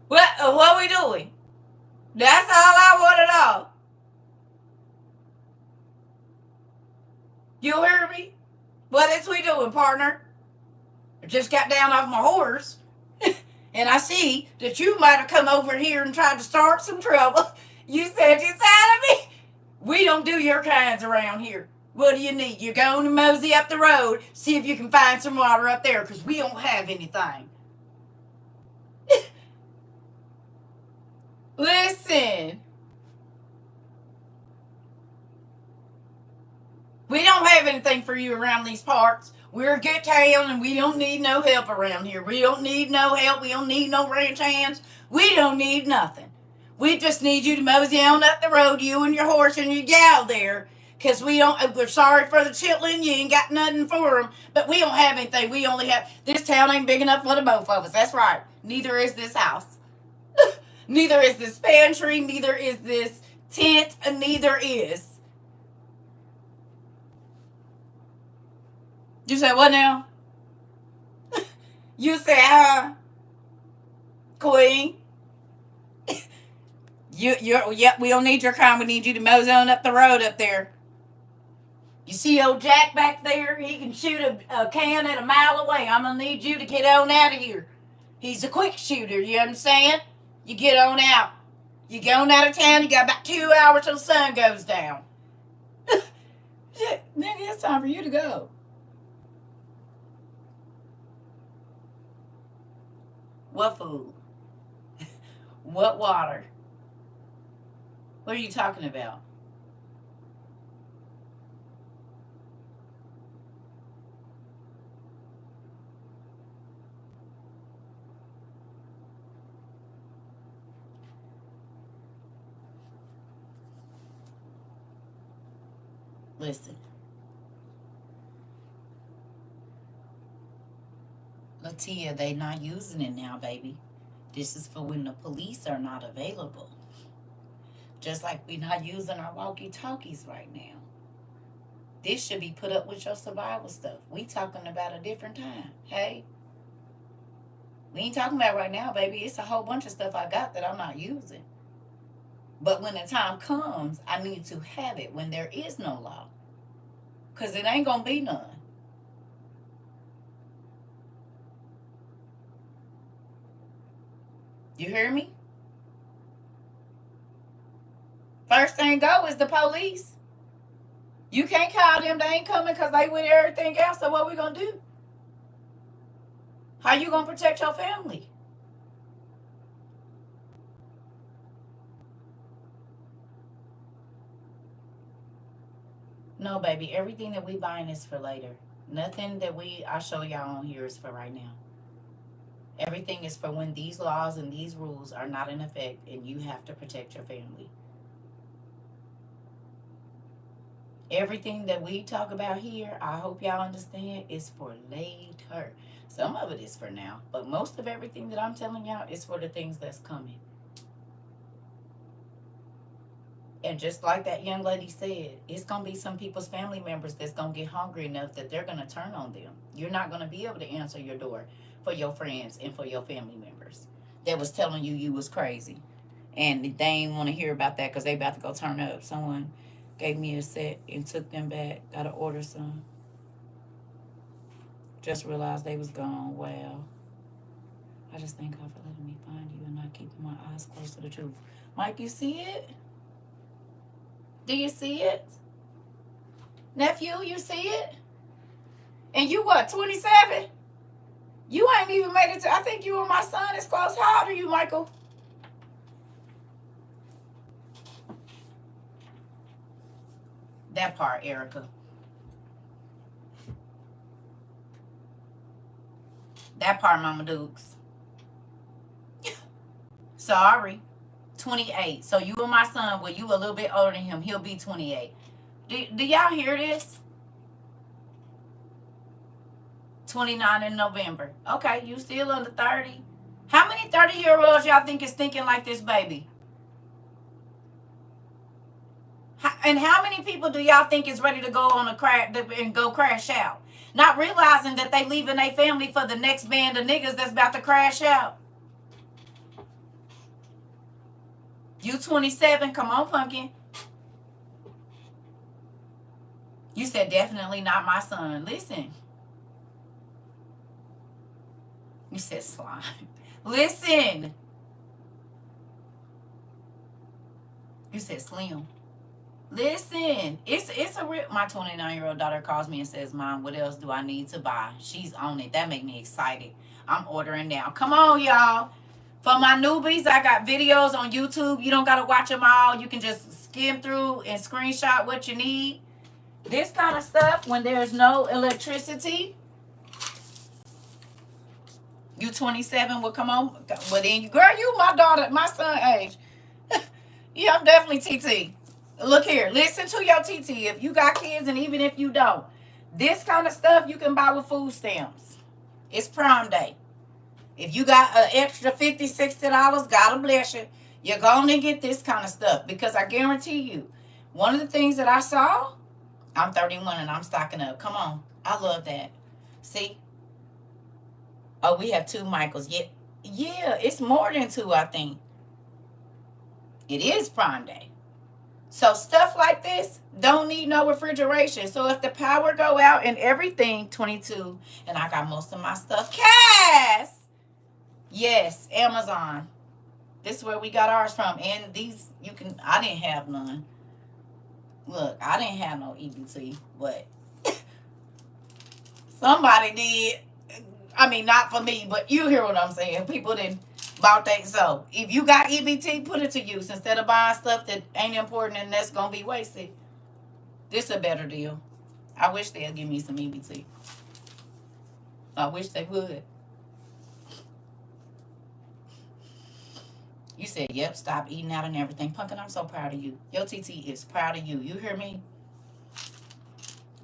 What are we doing? That's all I want to know. You hear me? What is we doing, partner? I just got down off my horse, and I see that you might have come over here and tried to start some trouble. You said you tired of me? We don't do your kinds around here. What do you need? You're going to mosey up the road, see if you can find some water up there, because we don't have anything. Listen. We don't have anything for you around these parts. We're a good town, and we don't need no help around here. We don't need no help. We don't need no ranch hands. We don't need nothing. We just need you to mosey on up the road, you and your horse and your gal there, because we're sorry for the children. You ain't got nothing for them, but we don't have anything. We only have, this town ain't big enough for the both of us. That's right. Neither is this house. Neither is this pantry. Neither is this tent. And neither is. You said what now? You said, Queen? Yep, we don't need your kind. We need you to mosey on up the road up there. You see old Jack back there? He can shoot a can at a mile away. I'm going to need you to get on out of here. He's a quick shooter, you understand? You get on out. You get on out of town, you got about 2 hours till the sun goes down. Nigga, it's time for you to go. What food? What water? What are you talking about? Listen. Latia, they not using it now, baby. This is for when the police are not available. Just like we not using our walkie-talkies right now. This should be put up with your survival stuff. We talking about a different time, hey? We ain't talking about right now, baby. It's a whole bunch of stuff I got that I'm not using. But when the time comes, I need to have it when there is no law. Because it ain't going to be none. You hear me? First thing go is the police. You can't call them. They ain't coming because they with everything else. So what we going to do? How you going to protect your family? No, baby. Everything that we buying is for later. Nothing that I show y'all on here is for right now. Everything is for when these laws and these rules are not in effect and you have to protect your family. Everything that we talk about here, I hope y'all understand, is for later. Some of it is for now, but most of everything that I'm telling y'all is for the things that's coming. And just like that young lady said, it's going to be some people's family members that's going to get hungry enough that they're going to turn on them. You're not going to be able to answer your door for your friends and for your family members that was telling you was crazy. And they ain't want to hear about that because they about to go turn up. Someone gave me a set and took them back. Got to order some. Just realized they was gone. Wow. I just thank God for letting me find you and not keeping my eyes close to the truth. Mike, you see it? Do you see it? Nephew, you see it? And you what, 27? You ain't even made it to, I think you and my son is close. How old are you, Michael? That part, Erica. That part, Mama Dukes. Sorry. 28. So you and my son, well, you a little bit older than him. He'll be 28. Do y'all hear this? 29 in November. Okay, you still under 30. How many 30-year-olds y'all think is thinking like this baby? And how many people do y'all think is ready to go on a crash and go crash out? Not realizing that they leaving their family for the next band of niggas that's about to crash out. You 27, come on, pumpkin. You said definitely not my son. Listen. You said slime. Listen. You said slim. Listen. It's a real. My 29-year-old daughter calls me and says, Mom, what else do I need to buy? She's on it. That make me excited. I'm ordering now. Come on, y'all. For my newbies, I got videos on YouTube. You don't got to watch them all. You can just skim through and screenshot what you need. This kind of stuff, when there's no electricity, you 27 will come on. Well, then, girl, you my daughter, my son age. Yeah, I'm definitely TT. Look here, listen to your TT. If you got kids and even if you don't, this kind of stuff you can buy with food stamps. It's Prime Day. If you got an extra $50, $60, God bless you. You're going to get this kind of stuff because I guarantee you, one of the things that I saw, I'm 31 and I'm stocking up. Come on. I love that. See? Oh, we have 2 Michaels. Yeah, it's more than 2, I think. It is Prime Day. So stuff like this don't need no refrigeration. So if the power go out and everything, 22, and I got most of my stuff. Cass! Yes, Amazon. This is where we got ours from. And these, I didn't have none. Look, I didn't have no EBT, but somebody did. I mean, not for me, but you hear what I'm saying. People didn't bought that. So if you got EBT, put it to use instead of buying stuff that ain't important and that's going to be wasted. This is a better deal. I wish they'd give me some EBT. I wish they would. You said, yep, stop eating out and everything. Pumpkin, I'm so proud of you. Your TT is proud of you. You hear me?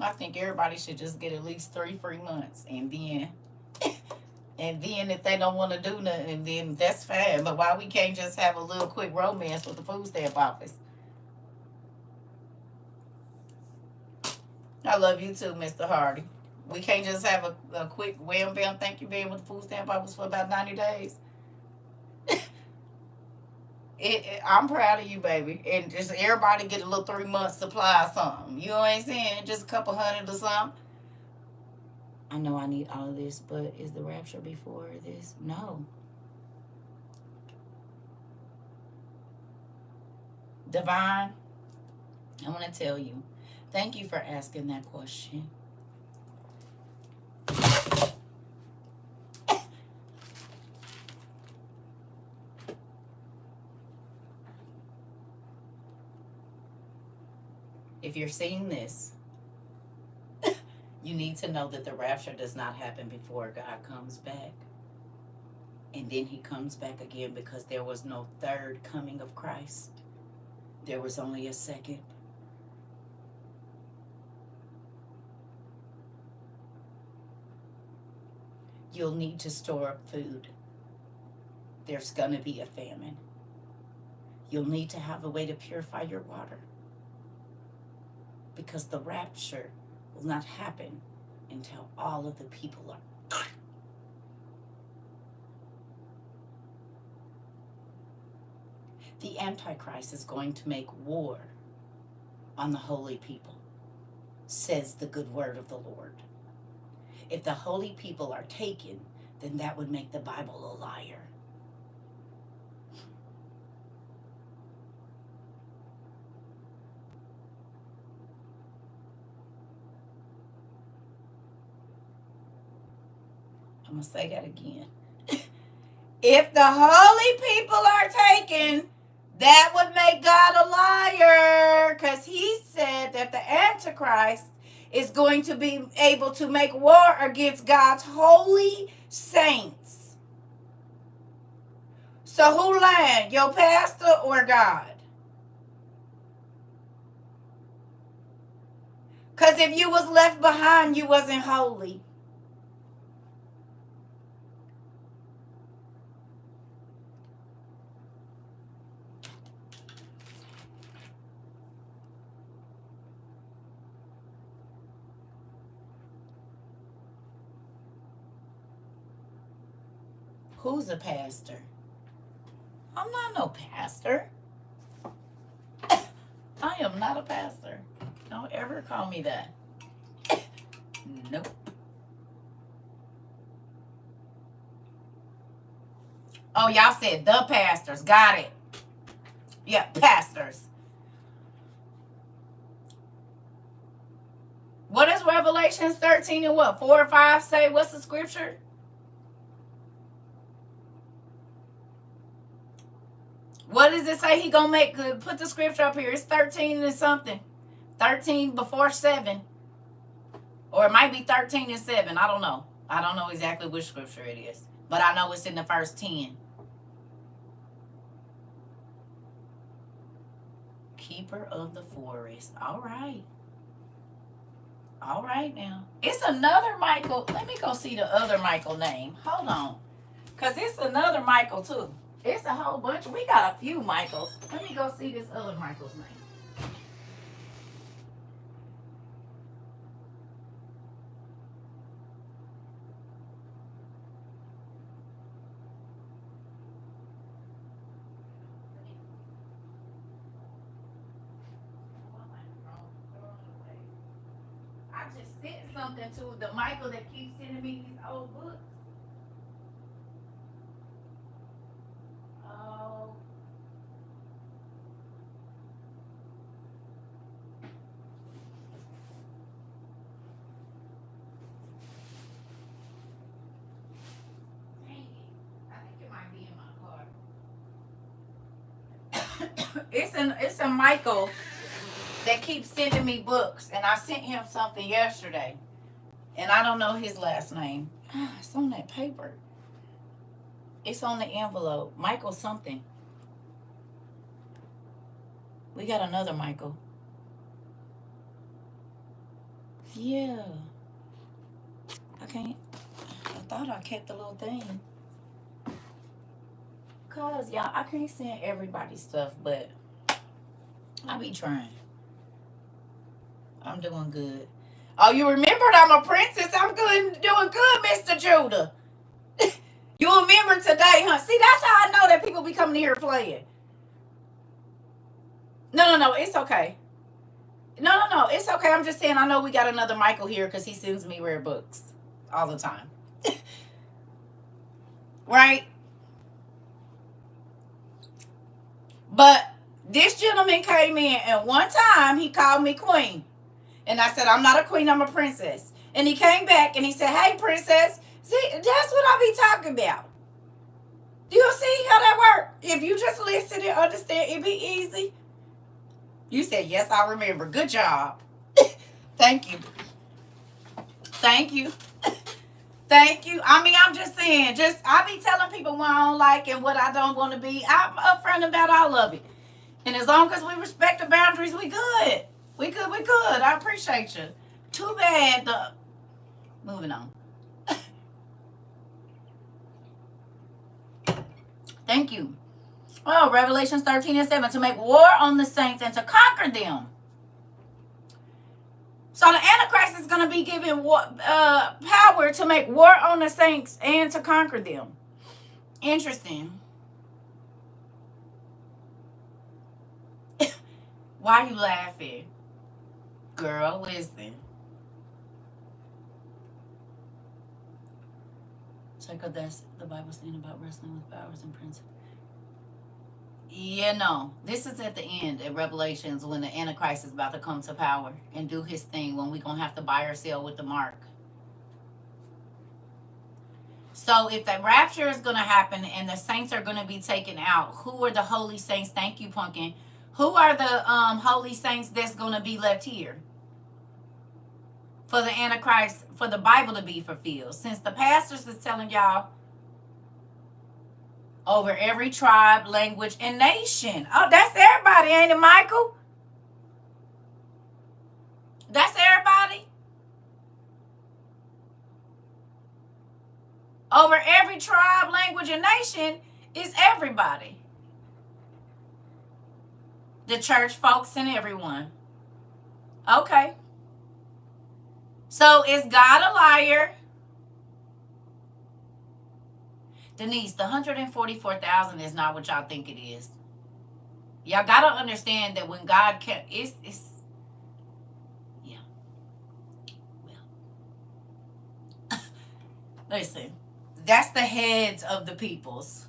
I think everybody should just get at least 3 free months. And then if they don't want to do nothing, then that's fine. But why we can't just have a little quick romance with the food stamp office? I love you too, Mr. Hardy. We can't just have a quick wham bam thank you being with the food stamp office for about 90 days. I'm proud of you, baby. And just everybody get a little 3 months supply or something. You know what I'm saying? Just a couple hundred or something. I know I need all of this, but is the rapture before this? No. Divine, I want to tell you, thank you for asking that question. If you're seeing this, you need to know that the rapture does not happen before God comes back. And then he comes back again because there was no third coming of Christ. There was only a second. You'll need to store up food. There's going to be a famine. You'll need to have a way to purify your water. Because the rapture will not happen until all of the people are. The Antichrist is going to make war on the holy people, says the good word of the Lord. If the holy people are taken, then that would make the Bible a liar. I'm going to say that again. If the holy people are taken, that would make God a liar, because he said that the Antichrist is going to be able to make war against God's holy saints. So who lying, your pastor or God? Because if you was left behind, you wasn't holy. Who's a pastor? I'm not no pastor. I am not a pastor. Don't ever call me that. Nope. Oh, y'all said the pastors. Got it. Yeah, pastors. What does Revelations 13 and what? 4 or 5 say? What's the scripture? What does it say he gonna make? Put the scripture up here. It's 13 and something. 13 before 7. Or it might be 13 and 7. I don't know. I don't know exactly which scripture it is. But I know it's in the first 10. Keeper of the forest. All right. All right now. It's another Michael. Let me go see the other Michael name. Hold on. Because it's another Michael too. It's a whole bunch. We got a few Michaels. Let me go see this other Michael's name. I just sent something to the Michael that keeps sending me these old books. Oh. Dang it. I think it might be in my car. It's a Michael that keeps sending me books, and I sent him something yesterday, and I don't know his last name. It's on that paper. It's on the envelope. Michael something. We got another Michael. Yeah. I can't. I thought I kept the little thing. Cause y'all, I can't send everybody stuff, but I be trying. I'm doing good. Oh, you remembered I'm a princess. I'm good, doing good, Mr. Judah. You remember today, huh? See, that's how I know that people be coming here playing. No, it's okay. No, it's okay. I'm just saying I know we got another Michael here because he sends me rare books all the time. Right? But this gentleman came in, and one time he called me queen. And I said, I'm not a queen, I'm a princess. And he came back and he said, hey, princess. See, that's what I be talking about. Do you see how that works? If you just listen and understand, it be easy. You said, yes, I remember. Good job. Thank you. Thank you. Thank you. I mean, I'm just saying, I be telling people what I don't like and what I don't want to be. I'm upfront about all of it. And as long as we respect the boundaries, we good. We good. I appreciate you. Too bad. Moving on. Thank you. Oh, Revelations 13 and 7. To make war on the saints and to conquer them. So the Antichrist is going to be given power to make war on the saints and to conquer them. Interesting. Why are you laughing? Girl, listen. Check out that's the Bible saying about wrestling with powers and principles. Yeah, no. This is at the end in Revelations when the Antichrist is about to come to power and do his thing, when we're going to have to buy or sell with the mark. So if the rapture is going to happen and the saints are going to be taken out, who are the holy saints? Thank you, Pumpkin. Who are the holy saints that's going to be left here for the Antichrist, for the Bible to be fulfilled? Since the pastors is telling y'all over every tribe, language, and nation. Oh, that's everybody, ain't it, Michael? That's everybody. Over every tribe, language, and nation is everybody. The church folks and everyone. Okay. So is God a liar? Denise, the 144,000 is not what y'all think it is. Y'all got to understand that when God can, it's yeah. Well. Listen, that's the heads of the peoples.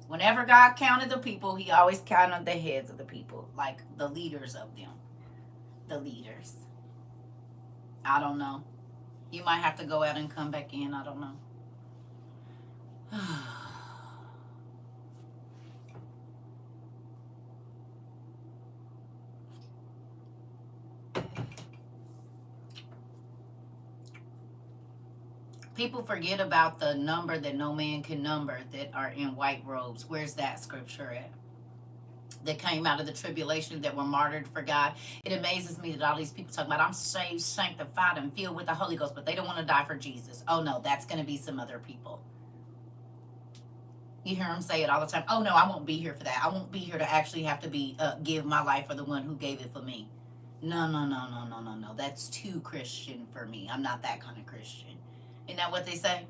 Whenever God counted the people, he always counted the heads of the people, like the leaders of them. The leaders. I don't know. You might have to go out and come back in. I don't know. People forget about the number that no man can number that are in white robes. Where's that scripture at? That came out of the tribulation, that were martyred for God. It amazes me that all these people talk about, I'm saved, sanctified, and filled with the Holy Ghost, but they don't want to die for Jesus. Oh no, that's going to be some other people. You hear them say it all the time. Oh no, I won't be here for that. I won't be here to actually have to be give my life for the one who gave it for me. No. That's too Christian for me. I'm not that kind of Christian. Isn't that what they say?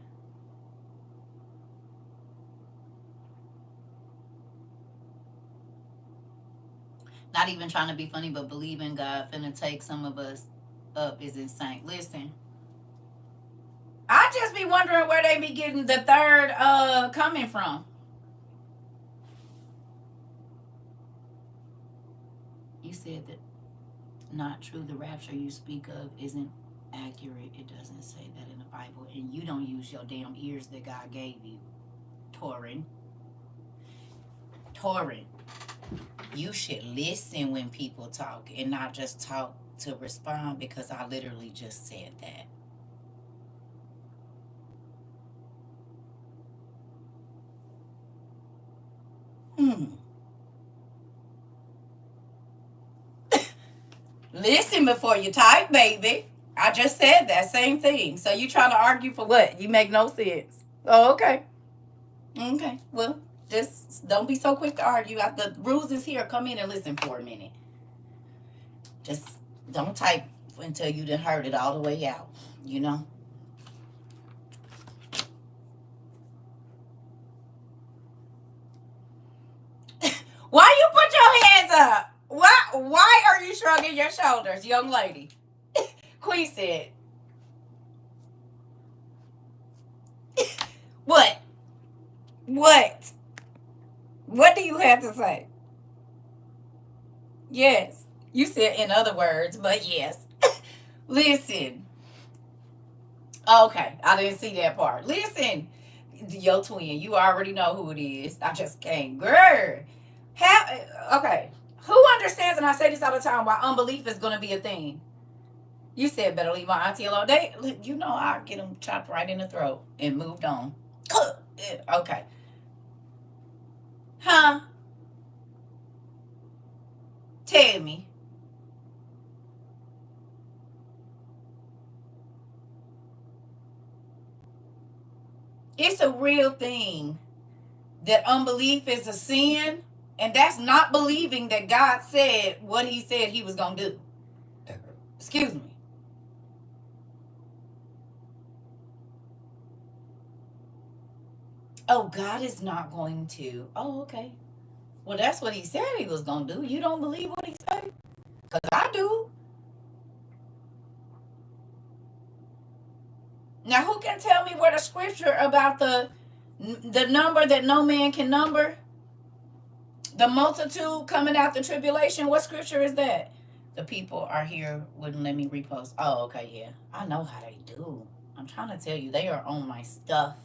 Not even trying to be funny, but believing God finna take some of us up is insane. Listen, I just be wondering where they be getting the third coming from. You said that not true. The rapture you speak of isn't accurate. It doesn't say that in the Bible, and you don't use your damn ears that God gave you. Torin, you should listen when people talk and not just talk to respond, because I literally just said that. Listen before you type, baby. I just said that same thing. So you trying to argue for what? You make no sense. Oh, okay. Okay. Well, just don't be so quick to argue. The rules is here. Come in and listen for a minute. Just don't type until you done heard it all the way out. You know? Why you put your hands up? Why are you shrugging your shoulders, young lady? Queen said. What? What do you have to say? Yes. You said in other words, but yes. Listen. Okay, I didn't see that part. Listen, your twin, you already know who it is. I just can't. Girl. Okay. Who understands, and I say this all the time, why unbelief is going to be a thing? You said better leave my auntie alone. You know, I'll get them chopped right in the throat and moved on. Okay. Huh? Tell me. It's a real thing that unbelief is a sin, and that's not believing that God said what he said he was going to do. Excuse me. Oh, God is not going to. Oh, okay. Well, that's what he said he was going to do. You don't believe what he said? Because I do. Now, who who can tell me where the scripture about the number that no man can number? The multitude coming out the tribulation. What scripture is that? The people are here wouldn't let me repost. Oh, okay, yeah. I know how they do. I'm trying to tell you, they are on my stuff.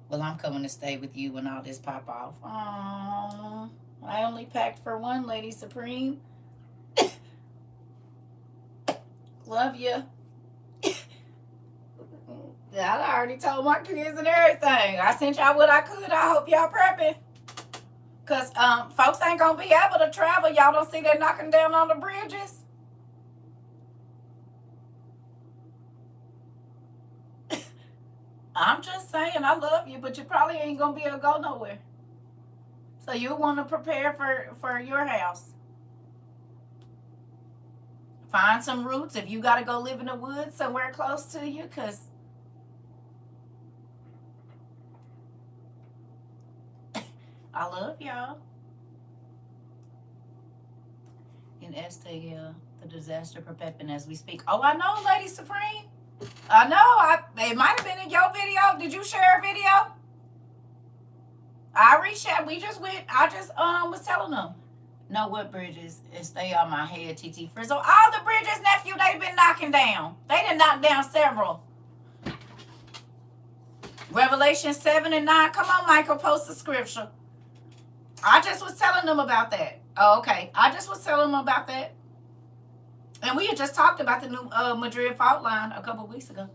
Well, I'm coming to stay with you when all this pop off. Aww. I only packed for one, Lady Supreme. Love you. I already told my kids and everything. I sent y'all what I could. I hope y'all prepping. Because folks ain't going to be able to travel. Y'all don't see they knocking down on the bridges? I'm just saying, I love you, but you probably ain't going to be able to go nowhere. So you want to prepare for your house. Find some roots if you got to go live in the woods somewhere close to you, because I love y'all. In STL, the disaster prepping as we speak. Oh, I know, Lady Supreme. I know. It might have been in your video. Did you share a video? I reshared. I just was telling them. Know what bridges? And stay on my head, TT Frizzle. All the bridges, nephew, they've been knocking down. They done knocked down several. Revelation 7 and 9. Come on, Michael, post the scripture. I just was telling them about that. Oh, okay. I just was telling them about that. And we had just talked about the new Madrid fault line a couple weeks ago.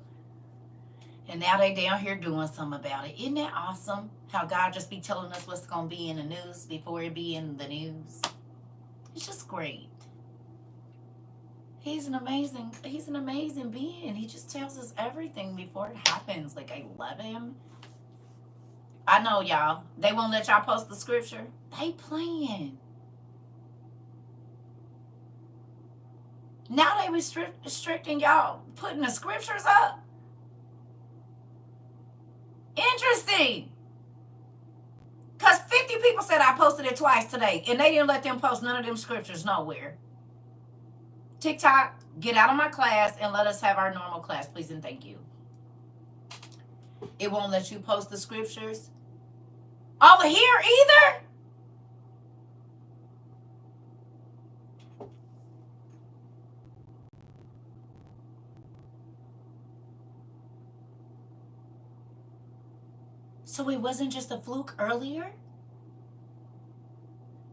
And now they down here doing something about it. Isn't that awesome? How God just be telling us what's going to be in the news before it be in the news. It's just great. He's an amazing being. He just tells us everything before it happens. Like, I love him. I know, y'all. They won't let y'all post the scripture. They playing. Now they restricting y'all putting the scriptures up. Interesting. Because 50 people said I posted it twice today, and they didn't let them post none of them scriptures nowhere. TikTok, get out of my class and let us have our normal class, please and thank you. It won't let you post the scriptures over here either. So it wasn't just a fluke earlier?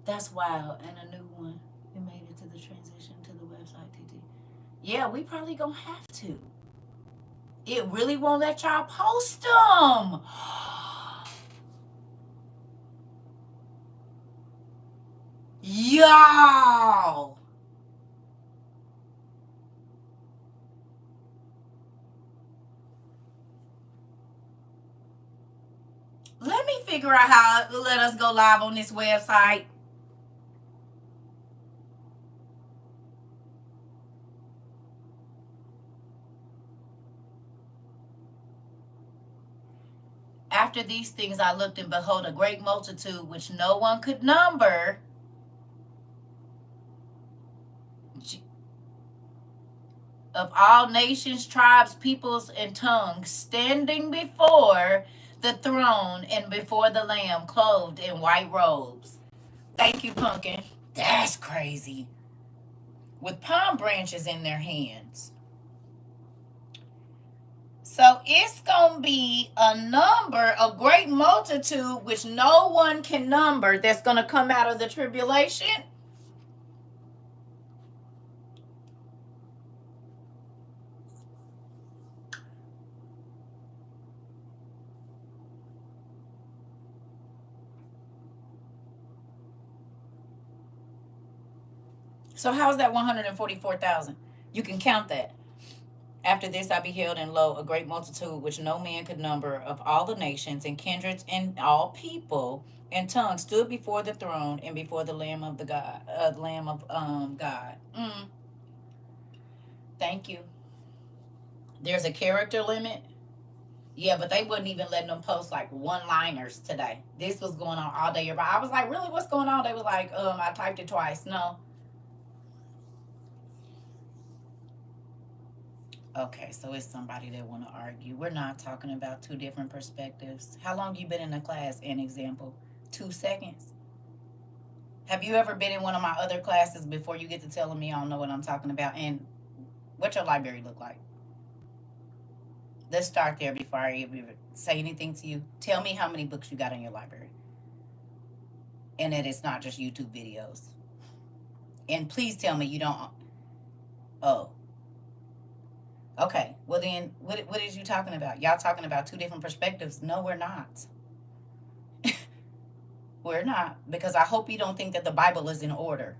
That's wild. And a new one. We made it to the transition to the website, TT. Yeah, we probably gonna have to. It really won't let y'all post them. Y'all. Let me figure out how to let us go live on this website. After these things I looked, and behold, a great multitude which no one could number, of all nations, tribes, peoples, and tongues, standing before the throne and before the Lamb, clothed in white robes. Thank you, Pumpkin. That's crazy. With palm branches in their hands. So it's going to be a number, a great multitude, which no one can number, that's going to come out of the tribulation. So how is that 144,000? You can count that. After this I beheld, and lo, a great multitude which no man could number, of all the nations and kindreds and all people and tongues, stood before the throne and before the Lamb of God. God. Thank you. There's a character limit. Yeah, but they wouldn't even let them post like one-liners today. This was going on all day. But I was like, really, what's going on? They was like, I typed it twice. No. Okay, so it's somebody that want to argue. We're not talking about two different perspectives. How long you been in the class? An example, 2 seconds. Have you ever been in one of my other classes before you get to telling me I don't know what I'm talking about? And what your library look like? Let's start there before I even say anything to you. Tell me how many books you got in your library, and that it's not just YouTube videos. And please tell me you don't. Oh, okay. Well then, what is you talking about? Y'all talking about two different perspectives? No, we're not. We're not, because I hope you don't think that the Bible is in order.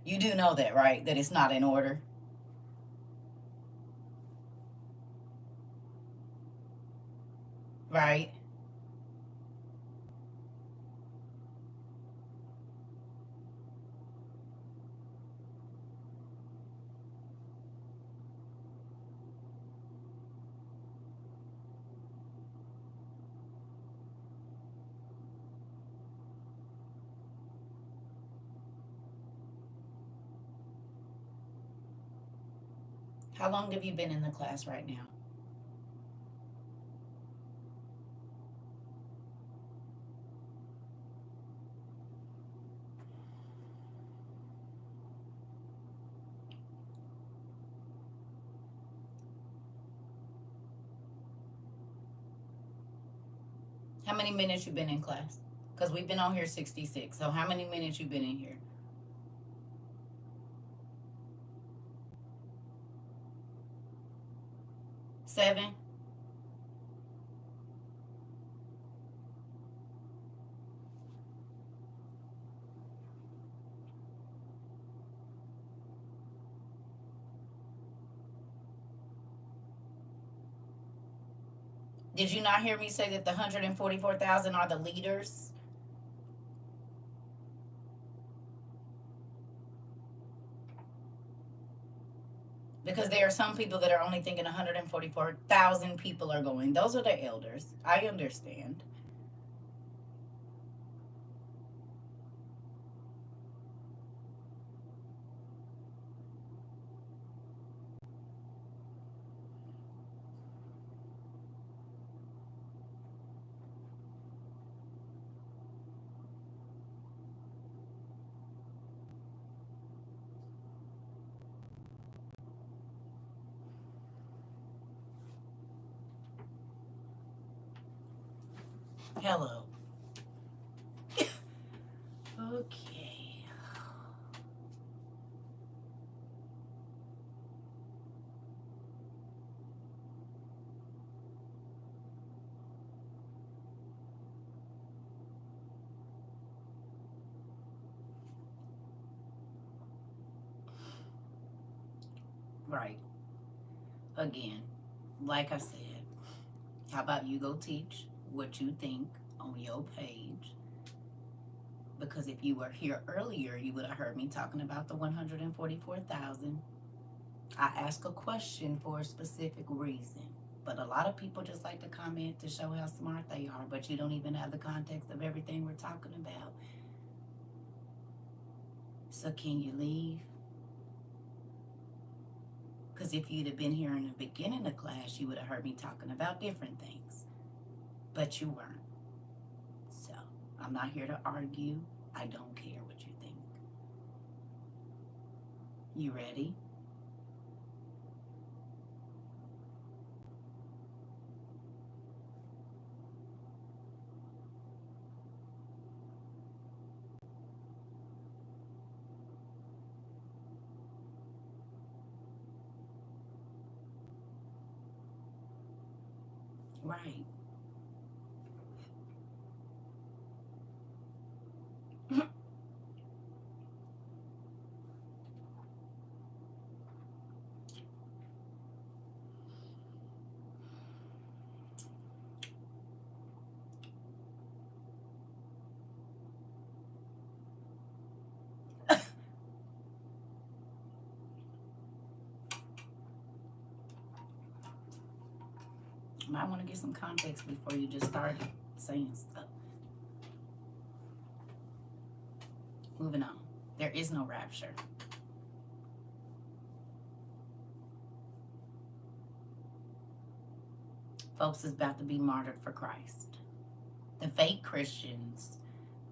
You do know that, right? That it's not in order. Right? How long have you been in the class right now? How many minutes you been in class? Because we've been on here 66. So how many minutes you been in here? 7? Did you not hear me say that the 144,000 are the leaders? Because there are some people that are only thinking 144,000 people are going. Those are the elders. I understand. Hello. Okay. Right. Again, like I said, how about you go teach what you think on your page? Because if you were here earlier, you would have heard me talking about the 144,000. I ask a question for a specific reason. But a lot of people just like to comment to show how smart they are, but you don't even have the context of everything we're talking about. So can you leave? Because if you'd have been here in the beginning of class, you would have heard me talking about different things. But you weren't. So I'm not here to argue. I don't care what you think. You ready? Right. Might want to get some context before you just start saying stuff. Moving on. There is no rapture. Folks is about to be martyred for Christ. The fake Christians,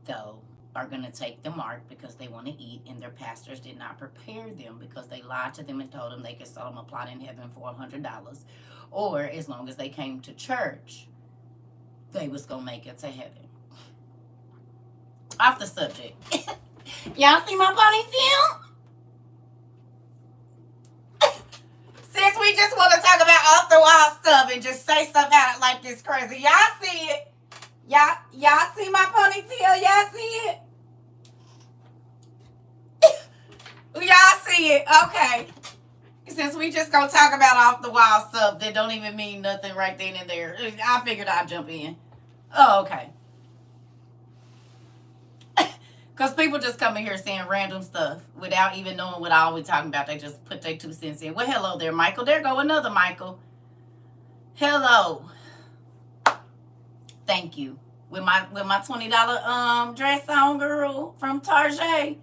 though, are going to take the mark because they want to eat, and their pastors did not prepare them because they lied to them and told them they could sell them a plot in heaven for $100, or as long as they came to church, they was going to make it to heaven. Off the subject. Y'all see my ponytail? Since we just want to talk about off the wall stuff and just say stuff out like this crazy, y'all see it? Y'all see my ponytail? Y'all see it? Y'all see it? Okay. Since we just gonna talk about off the wall stuff that don't even mean nothing right then and there, I figured I'd jump in. Oh, okay. Because people just come in here saying random stuff without even knowing what all we talking about. They just put their 2 cents in. Well, hello there, Michael. There go another Michael. Hello. Thank you. With my $20 dress on, girl, from Target.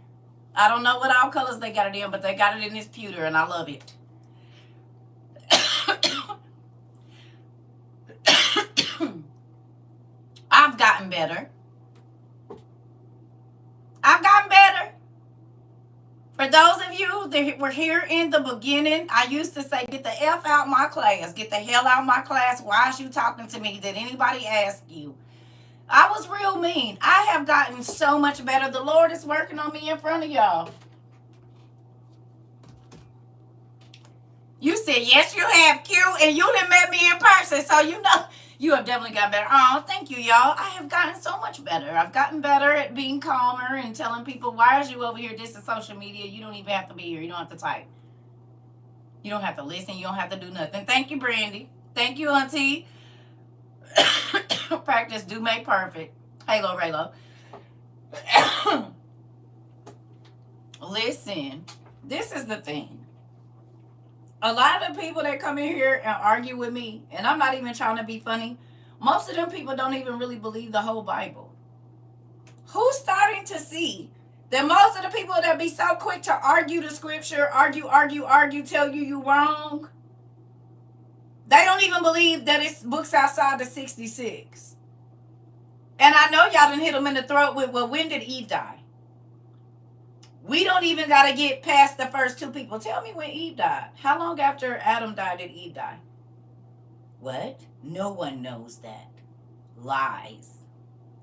I don't know what all colors they got it in, but they got it in this pewter, and I love it. I've gotten better. For those of you that were here in the beginning, I used to say, get the F out my class. Get the hell out my class. Why is you talking to me? Did anybody ask you? I was real mean. I have gotten so much better. The Lord is working on me in front of y'all. You said, yes, you have, Q, and you done met me in person, so you know you have definitely gotten better. Oh, thank you, y'all. I have gotten so much better. I've gotten better at being calmer and telling people, why is you over here? This is social media. You don't even have to be here. You don't have to type. You don't have to listen. You don't have to do nothing. Thank you, Brandy. Thank you, Auntie. Practice do make perfect. Halo, Raylo. Listen, this is the thing. A lot of the people that come in here and argue with me, and I'm not even trying to be funny, most of them people don't even really believe the whole Bible. Who's starting to see that most of the people that be so quick to argue the scripture, argue, tell you wrong, they don't even believe that it's books outside the 66. And I know y'all done hit them in the throat with, well, when did Eve die? We don't even got to get past the first 2 people. Tell me when Eve died. How long after Adam died did Eve die? What? No one knows that. Lies.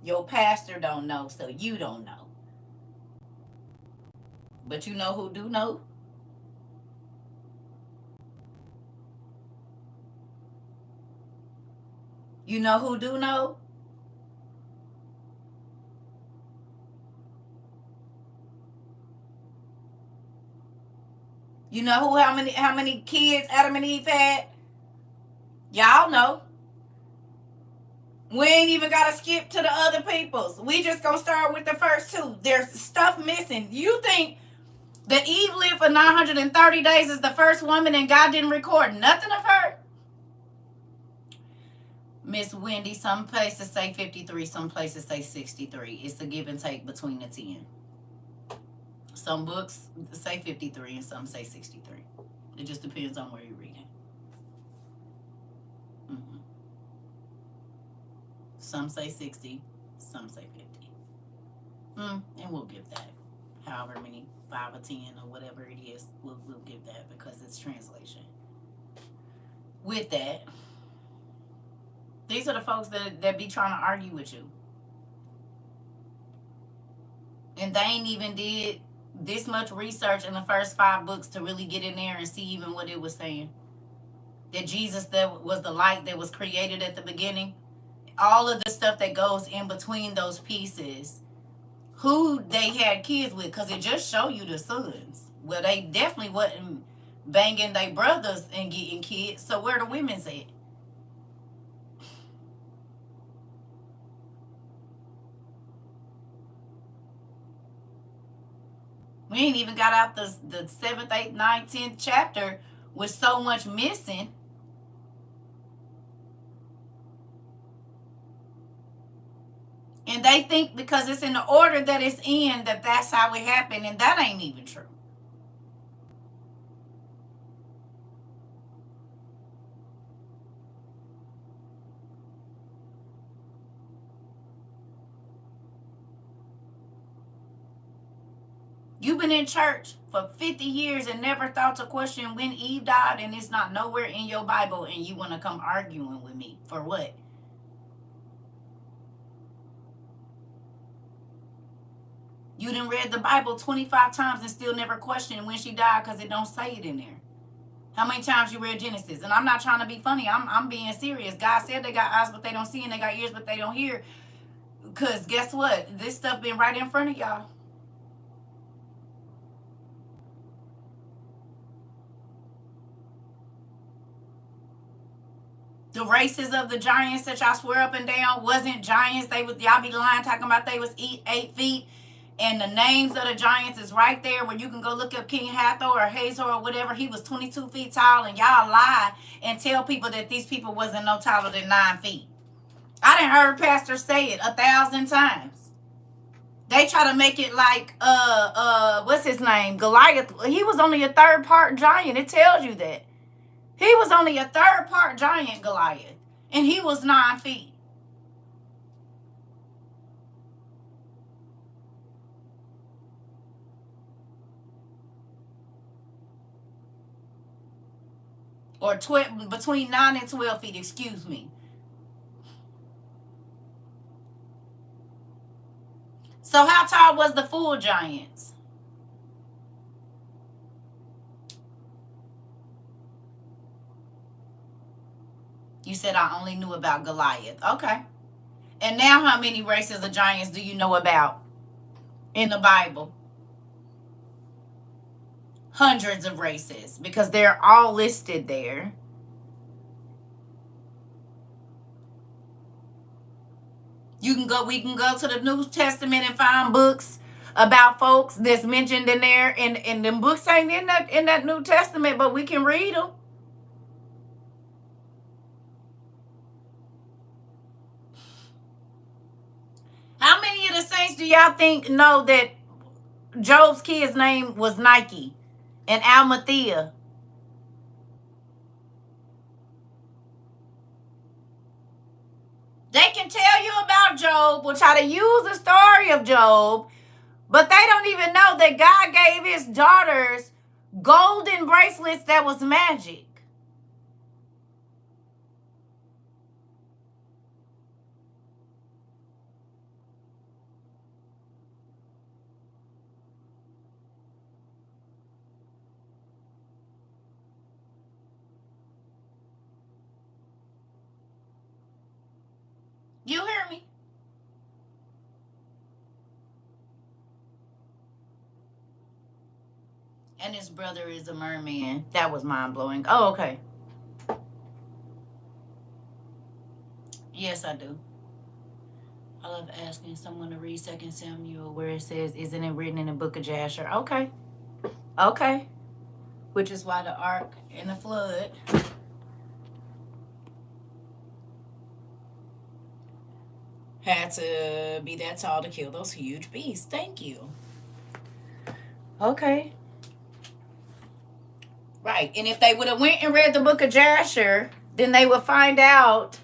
Your pastor don't know, so you don't know. But you know who do know? You know who do know? You know who? How many kids Adam and Eve had? Y'all know. We ain't even got to skip to the other peoples. We just going to start with the first 2. There's stuff missing. You think that Eve lived for 930 days as the first woman and God didn't record nothing of her? Miss Wendy, some places say 53, some places say 63. It's a give and take between the 10. Some books say 53 and some say 63. It just depends on where you're reading. Mm-hmm. Some say 60, some say 50. And we'll give that. However many, 5 or 10 or whatever it is, we'll give that because it's translation. With that, these are the folks that be trying to argue with you. And they ain't even did this much research in the first 5 books to really get in there and see even what it was saying. That Jesus that was the light that was created at the beginning. All of the stuff that goes in between those pieces. Who they had kids with, because it just show you the sons. Well, they definitely wasn't banging their brothers and getting kids. So where the women's at? We ain't even got out the 7th, 8th, 9th, 10th chapter with so much missing. And they think because it's in the order that it's in that that's how it happened, and that ain't even true. You've been in church for 50 years and never thought to question when Eve died, and it's not nowhere in your Bible, and you want to come arguing with me for what? You done read the Bible 25 times and still never questioned when she died because it don't say it in there. How many times you read Genesis? And I'm not trying to be funny. I'm being serious. God said they got eyes but they don't see, and they got ears but they don't hear. Because guess what? This stuff been right in front of y'all. The races of the giants that y'all swear up and down wasn't giants. Y'all be lying talking about they was 8 feet. And the names of the giants is right there where you can go look up King Hathor or Hazor or whatever. He was 22 feet tall, and y'all lie and tell people that these people wasn't no taller than 9 feet. I done heard pastors say it 1,000 times. They try to make it like, what's his name? Goliath. He was only a third part giant. It tells you that. He was only a third part giant, Goliath. And he was 9 feet. Or between 9 and 12 feet, excuse me. So how tall was the full giants? You said I only knew about Goliath. Okay. And now how many races of giants do you know about in the Bible? Hundreds of races, because they're all listed there. We can go to the New Testament and find books about folks that's mentioned in there, and them books ain't in that New Testament, but we can read them. How many of the saints do y'all think know that Job's kid's name was Nike and Almathea? They can tell you about Job, will try to use the story of Job, but they don't even know that God gave his daughters golden bracelets that was magic. You hear me? And his brother is a merman. That was mind-blowing. Oh, okay. Yes, I do. I love asking someone to read 2 Samuel where it says, isn't it written in the book of Jasher? Okay. Okay. Which is why the ark and the flood had to be that tall to kill those huge beasts. Thank you. Okay. Right. And if they would have went and read the book of Jasher, then they would find out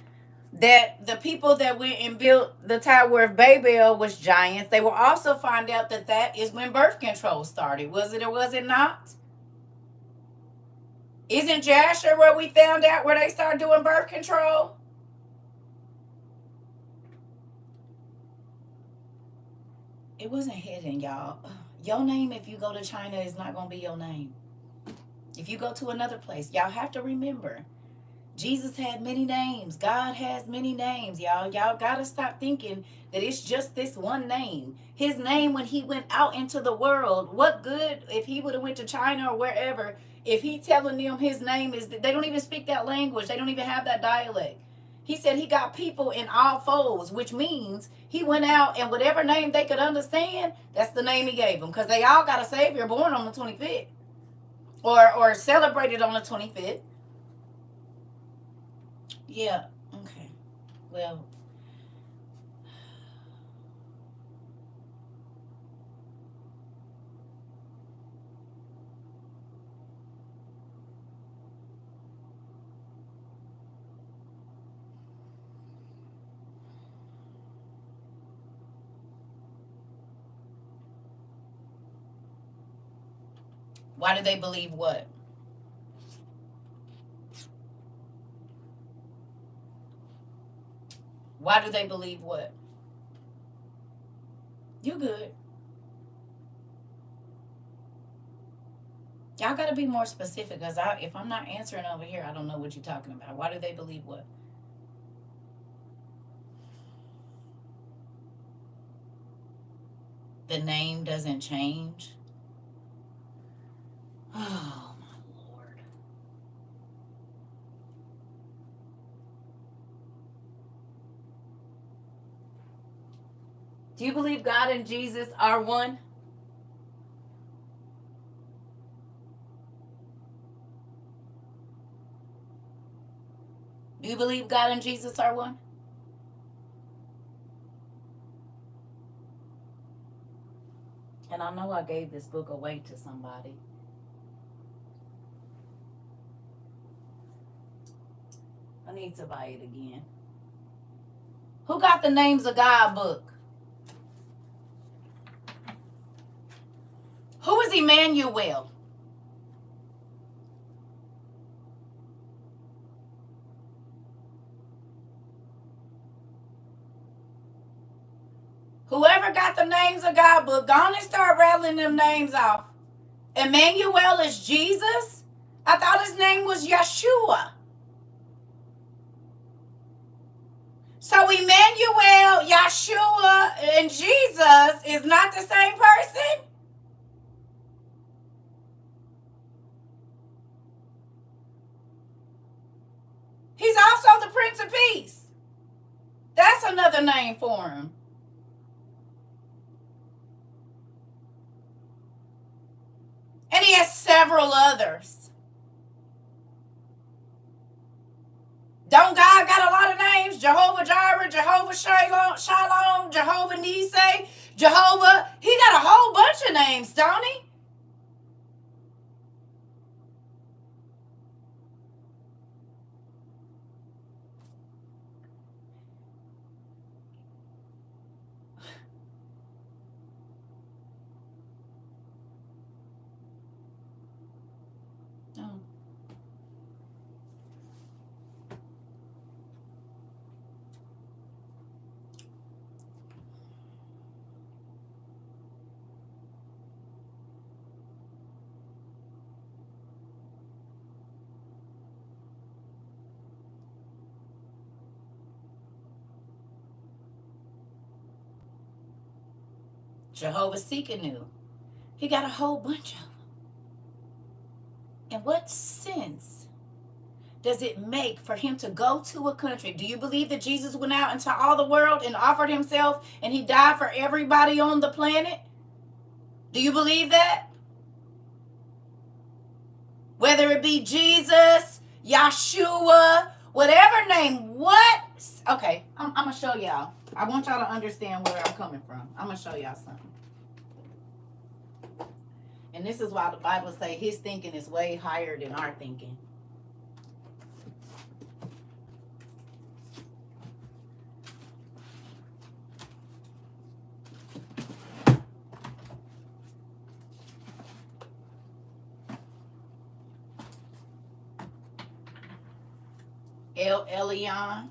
that the people that went and built the Tower of Babel was giants. They will also find out that that is when birth control started. Was it or was it not? Isn't Jasher where we found out where they started doing birth control? It wasn't hidden, y'all. Your name, if you go to China, is not going to be your name. If you go to another place, y'all have to remember, Jesus had many names. God has many names, y'all. Y'all got to stop thinking that it's just this one name. His name when he went out into the world, what good if he would have went to China or wherever, if he telling them his name is, they don't even speak that language. They don't even have that dialect. He said he got people in all folds, which means he went out and whatever name they could understand, that's the name he gave them. Because they all got a Savior born on the 25th. Or celebrated on the 25th. Yeah, okay. Well, Why do they believe what? Why do they believe what? You good. Y'all got to be more specific, because if I'm not answering over here, I don't know what you're talking about. Why do they believe what? The name doesn't change. Oh, my Lord. Do you believe God and Jesus are one? Do you believe God and Jesus are one? And I know I gave this book away to somebody. I need to buy it again. Who got the Names of God book? Who is Emmanuel? Whoever got the Names of God book, go on and start rattling them names off. Emmanuel is Jesus? I thought his name was Yeshua. So Emmanuel, Yeshua, and Jesus is not the same person? He's also the Prince of Peace. That's another name for him. And he has several others. Don't God got a lot of names? Jehovah Jireh, Jehovah Shalom, Jehovah Nissi, Jehovah. He got a whole bunch of names, don't he? No. Jehovah Seekanu. He got a whole bunch of them. And what sense does it make for him to go to a country? Do you believe that Jesus went out into all the world and offered himself and he died for everybody on the planet? Do you believe that? Whether it be Jesus, Yeshua, whatever name, what? Okay, I'm going to show y'all. I want y'all to understand where I'm coming from. I'm going to show y'all something. And this is why the Bible says his thinking is way higher than our thinking. El Elyon.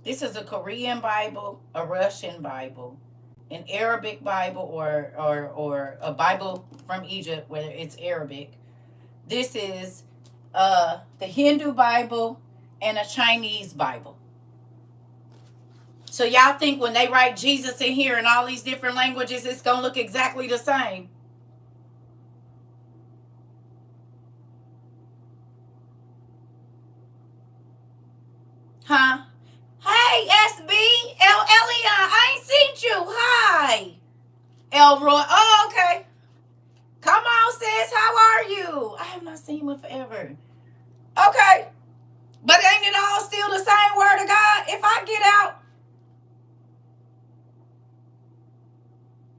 This is a Korean Bible, a Russian Bible, an Arabic Bible, or a Bible from Egypt, whether it's Arabic. This is the Hindu Bible and a Chinese Bible. So y'all think when they write Jesus in here in all these different languages, it's going to look exactly the same? Huh? Hey, SB, El Elyon, I ain't seen you. Hi. Elroy. Oh, okay. Come on, sis. How are you? I have not seen you in forever. Okay. But ain't it all still the same word of God? If I get out,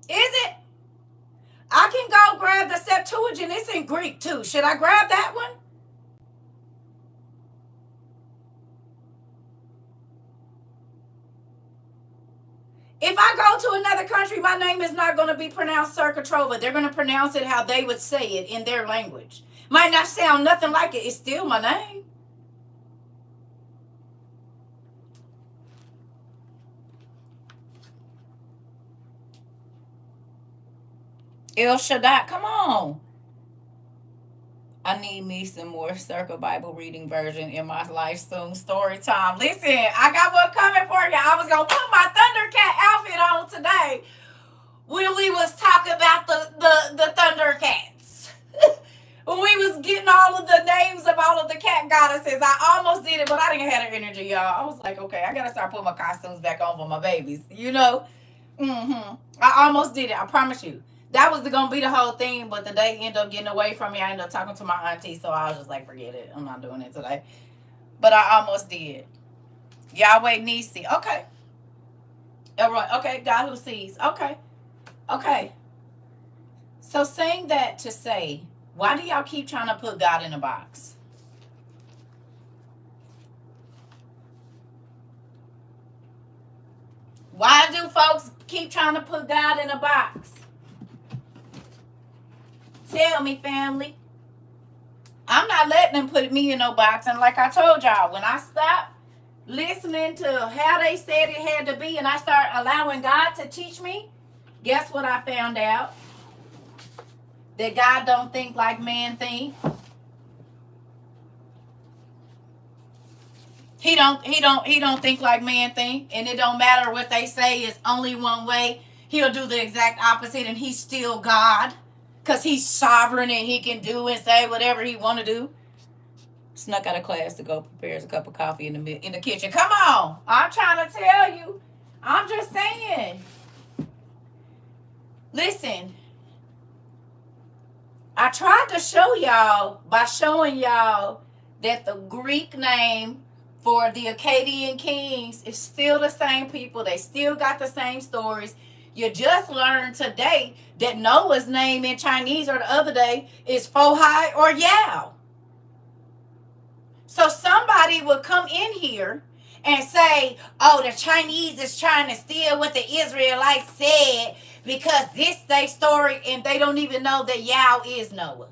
is it? I can go grab the Septuagint. It's in Greek too. Should I grab that one? my name is not going to be pronounced CERCA TROVA. They're going to pronounce it how they would say it in their language. Might not sound nothing like it. It's still my name. El Shaddai, come on. I need me some more CERCA Bible reading version in my life soon. Story time. Listen, I got one coming for you. I was going to put my Thundercat outfit on today when we was talking about the Thundercats. When we was getting all of the names of all of the cat goddesses. I almost did it, but I didn't have the energy, y'all. I was like, okay, I got to start putting my costumes back on for my babies. You know? I almost did it. I promise you. That was going to be the whole thing, but the day ended up getting away from me. I ended up talking to my auntie, so I was just like, forget it. I'm not doing it today. But I almost did. Yahweh Nisi. Okay. Elroy. Okay. God who sees. Okay. Okay. So saying that to say, why do y'all keep trying to put God in a box? Why do folks keep trying to put God in a box? Tell me, family. I'm not letting them put me in no box. And like I told y'all, when I stopped listening to how they said it had to be and I start allowing God to teach me, guess what I found out? That God don't think like man think. He don't think like man think. And it don't matter what they say, it's only one way. He'll do the exact opposite and he's still God. Because he's sovereign and he can do and say whatever he want to do. Snuck out of class to go prepare a cup of coffee in the kitchen. Come on. I'm trying to tell you. I'm just saying. Listen. I tried to show y'all by showing y'all that the Greek name for the Akkadian kings is still the same people. They still got the same stories. You just learned today that Noah's name in Chinese or the other day is Fohai or Yao. So somebody will come in here and say, oh, the Chinese is trying to steal what the Israelites said because this their story and they don't even know that Yao is Noah.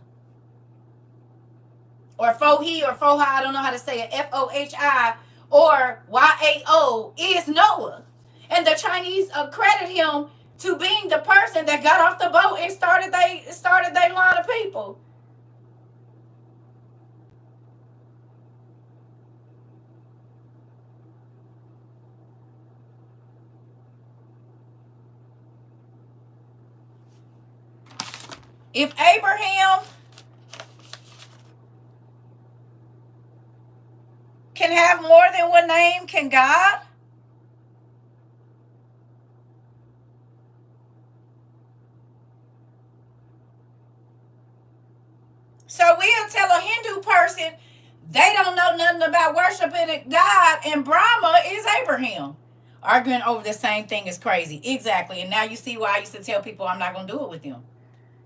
Or Fohi or Fohai, I don't know how to say it, Fohi or Yao is Noah. And the Chinese accredit him to being the person that got off the boat and started their line of people. If Abraham can have more than one name, can God? So we'll tell a Hindu person they don't know nothing about worshiping God and Brahma is Abraham. Arguing over the same thing is crazy. Exactly. And now you see why I used to tell people I'm not going to do it with them.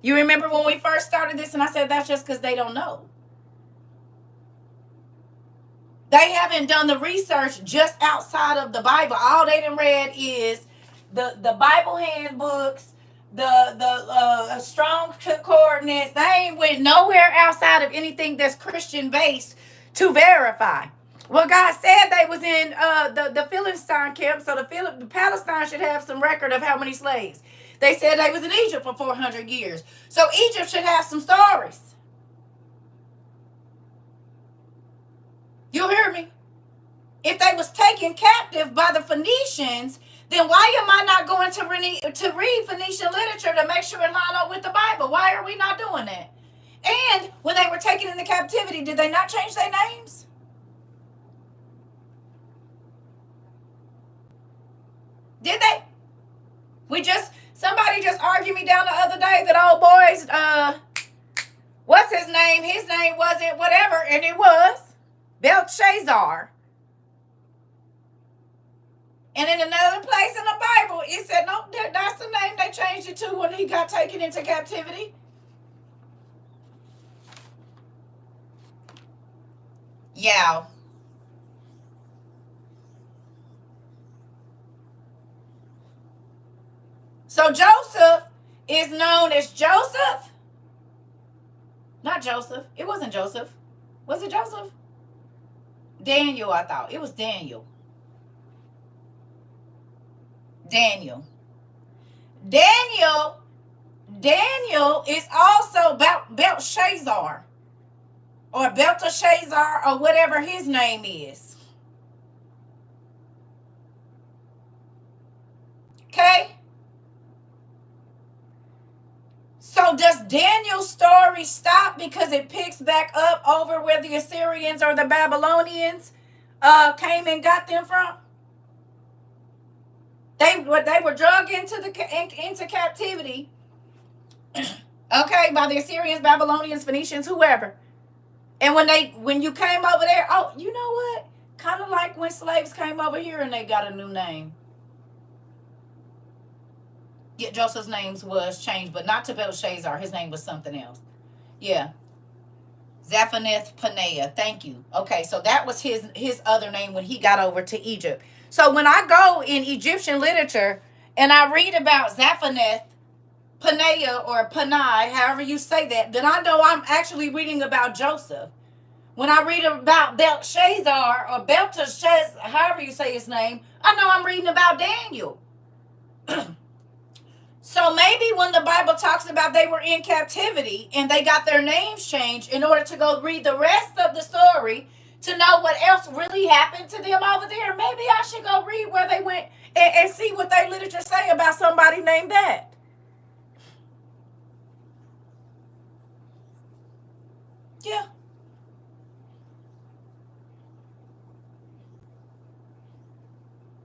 You remember when we first started this and I said that's just because they don't know. They haven't done the research just outside of the Bible. All they done read is the Bible handbooks, the strong coordinates. They ain't went nowhere outside of anything that's Christian based to verify. Well, God said they was in the Philistine camp, so the Palestine should have some record of how many slaves. They said they was in Egypt for 400 years. So Egypt should have some stories. You hear me? If they was taken captive by the Phoenicians, then why am I not going to read Phoenician literature to make sure it line up with the Bible? Why are we not doing that? And when they were taken into captivity, did they not change their names? Did they? Somebody just argued me down the other day that old boy's, what's his name? His name wasn't whatever, and it was Belshazzar. And in another place in the Bible, it said, no, that's the name they changed it to when he got taken into captivity. Yeah. So Joseph is known as Joseph. Not Joseph. It wasn't Joseph. Was it Joseph? Daniel, I thought. It was Daniel. Daniel is also Belshazzar or Belteshazzar or whatever his name is. Okay? So does Daniel's story stop because it picks back up over where the Assyrians or the Babylonians came and got them from? They were drug into captivity, okay, by the Assyrians, Babylonians, Phoenicians, whoever. And when you came over there, oh, you know what? Kind of like when slaves came over here and they got a new name. Yeah, Joseph's name was changed, but not to Belshazzar. His name was something else. Yeah. Zaphaneth Paneah. Thank you. Okay, so that was his other name when he got over to Egypt. So when I go in Egyptian literature and I read about Zaphaneth Paneah or Panai, however you say that, then I know I'm actually reading about Joseph. When I read about Belshazzar or Belteshazzar, however you say his name, I know I'm reading about Daniel. So maybe when the Bible talks about they were in captivity and they got their names changed in order to go read the rest of the story to know what else really happened to them over there, maybe I should go read where they went and see what their literature say about somebody named that. Yeah.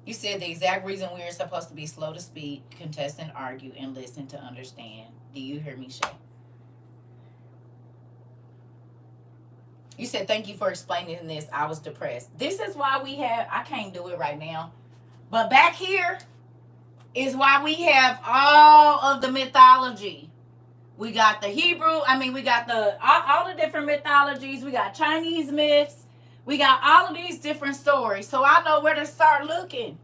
You said the exact reason we are supposed to be slow to speak, contest and argue, and listen to understand. Do you hear me, Shay? You said, thank you for explaining this. I was depressed. This is why I can't do it right now. But back here is why we have all of the mythology. We got the Hebrew, we got all the different mythologies. We got Chinese myths. We got all of these different stories. So I know where to start looking.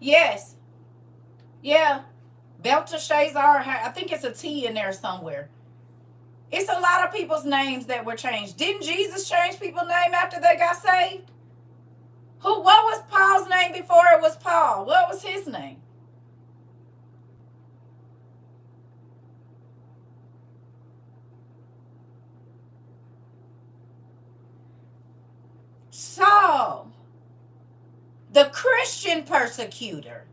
Yes. Yeah. Belteshazzar, I think it's a T in there somewhere. It's a lot of people's names that were changed. Didn't Jesus change people's name after they got saved? What was Paul's name before it was Paul? What was his name? Saul, the Christian persecutor.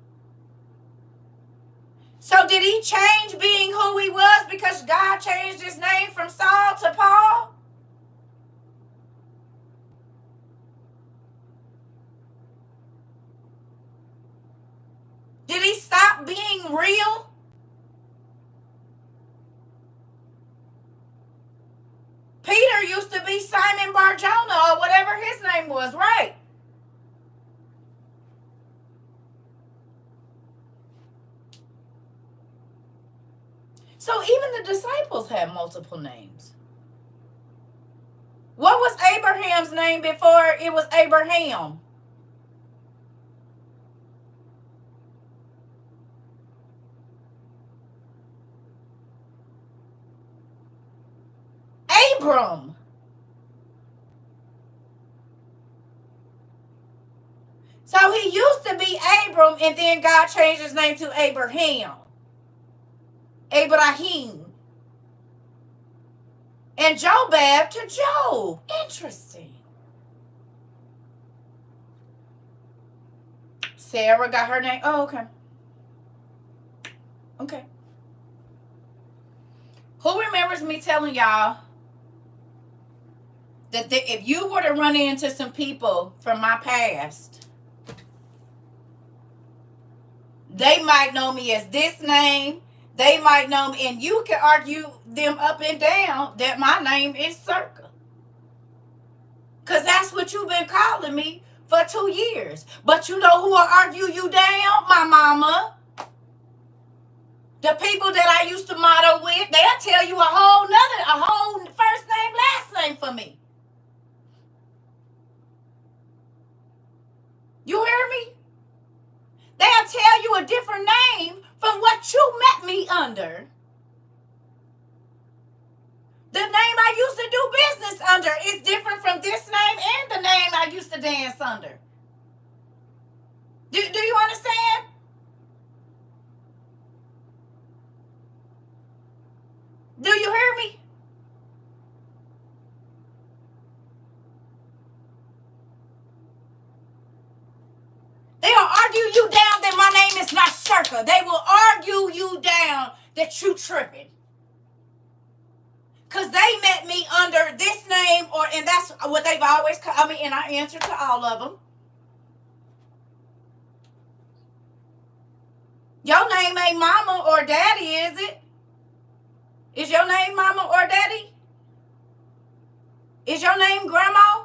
So did he change being who he was because God changed his name from Saul to Paul? Did he stop being real? Peter used to be Simon Bar-Jonah or whatever his name was, right? So even the disciples had multiple names. What was Abraham's name before it was Abraham? Abram. So he used to be Abram, and then God changed his name to Abraham. Abraham. And Jobab to Job. Interesting. Sarah got her name. Oh, okay. Okay. Who remembers me telling y'all that if you were to run into some people from my past, they might know me as this name. They might know me, and you can argue them up and down that my name is CERCA. Because that's what you've been calling me for 2 years. But you know who will argue you down? My mama. The people that I used to model with, they'll tell you a whole first name, last name for me. You hear me? They'll tell you a different name from what you met me under. The name I used to do business under is different from this name and the name I used to dance under. Do you understand? Do you hear me? They'll argue you down that my name is not CERCA. They will argue you down that you tripping. Because they met me under this name, and that's what they've always called me, and I answer to all of them. Your name ain't mama or daddy, is it? Is your name mama or daddy? Is your name grandma?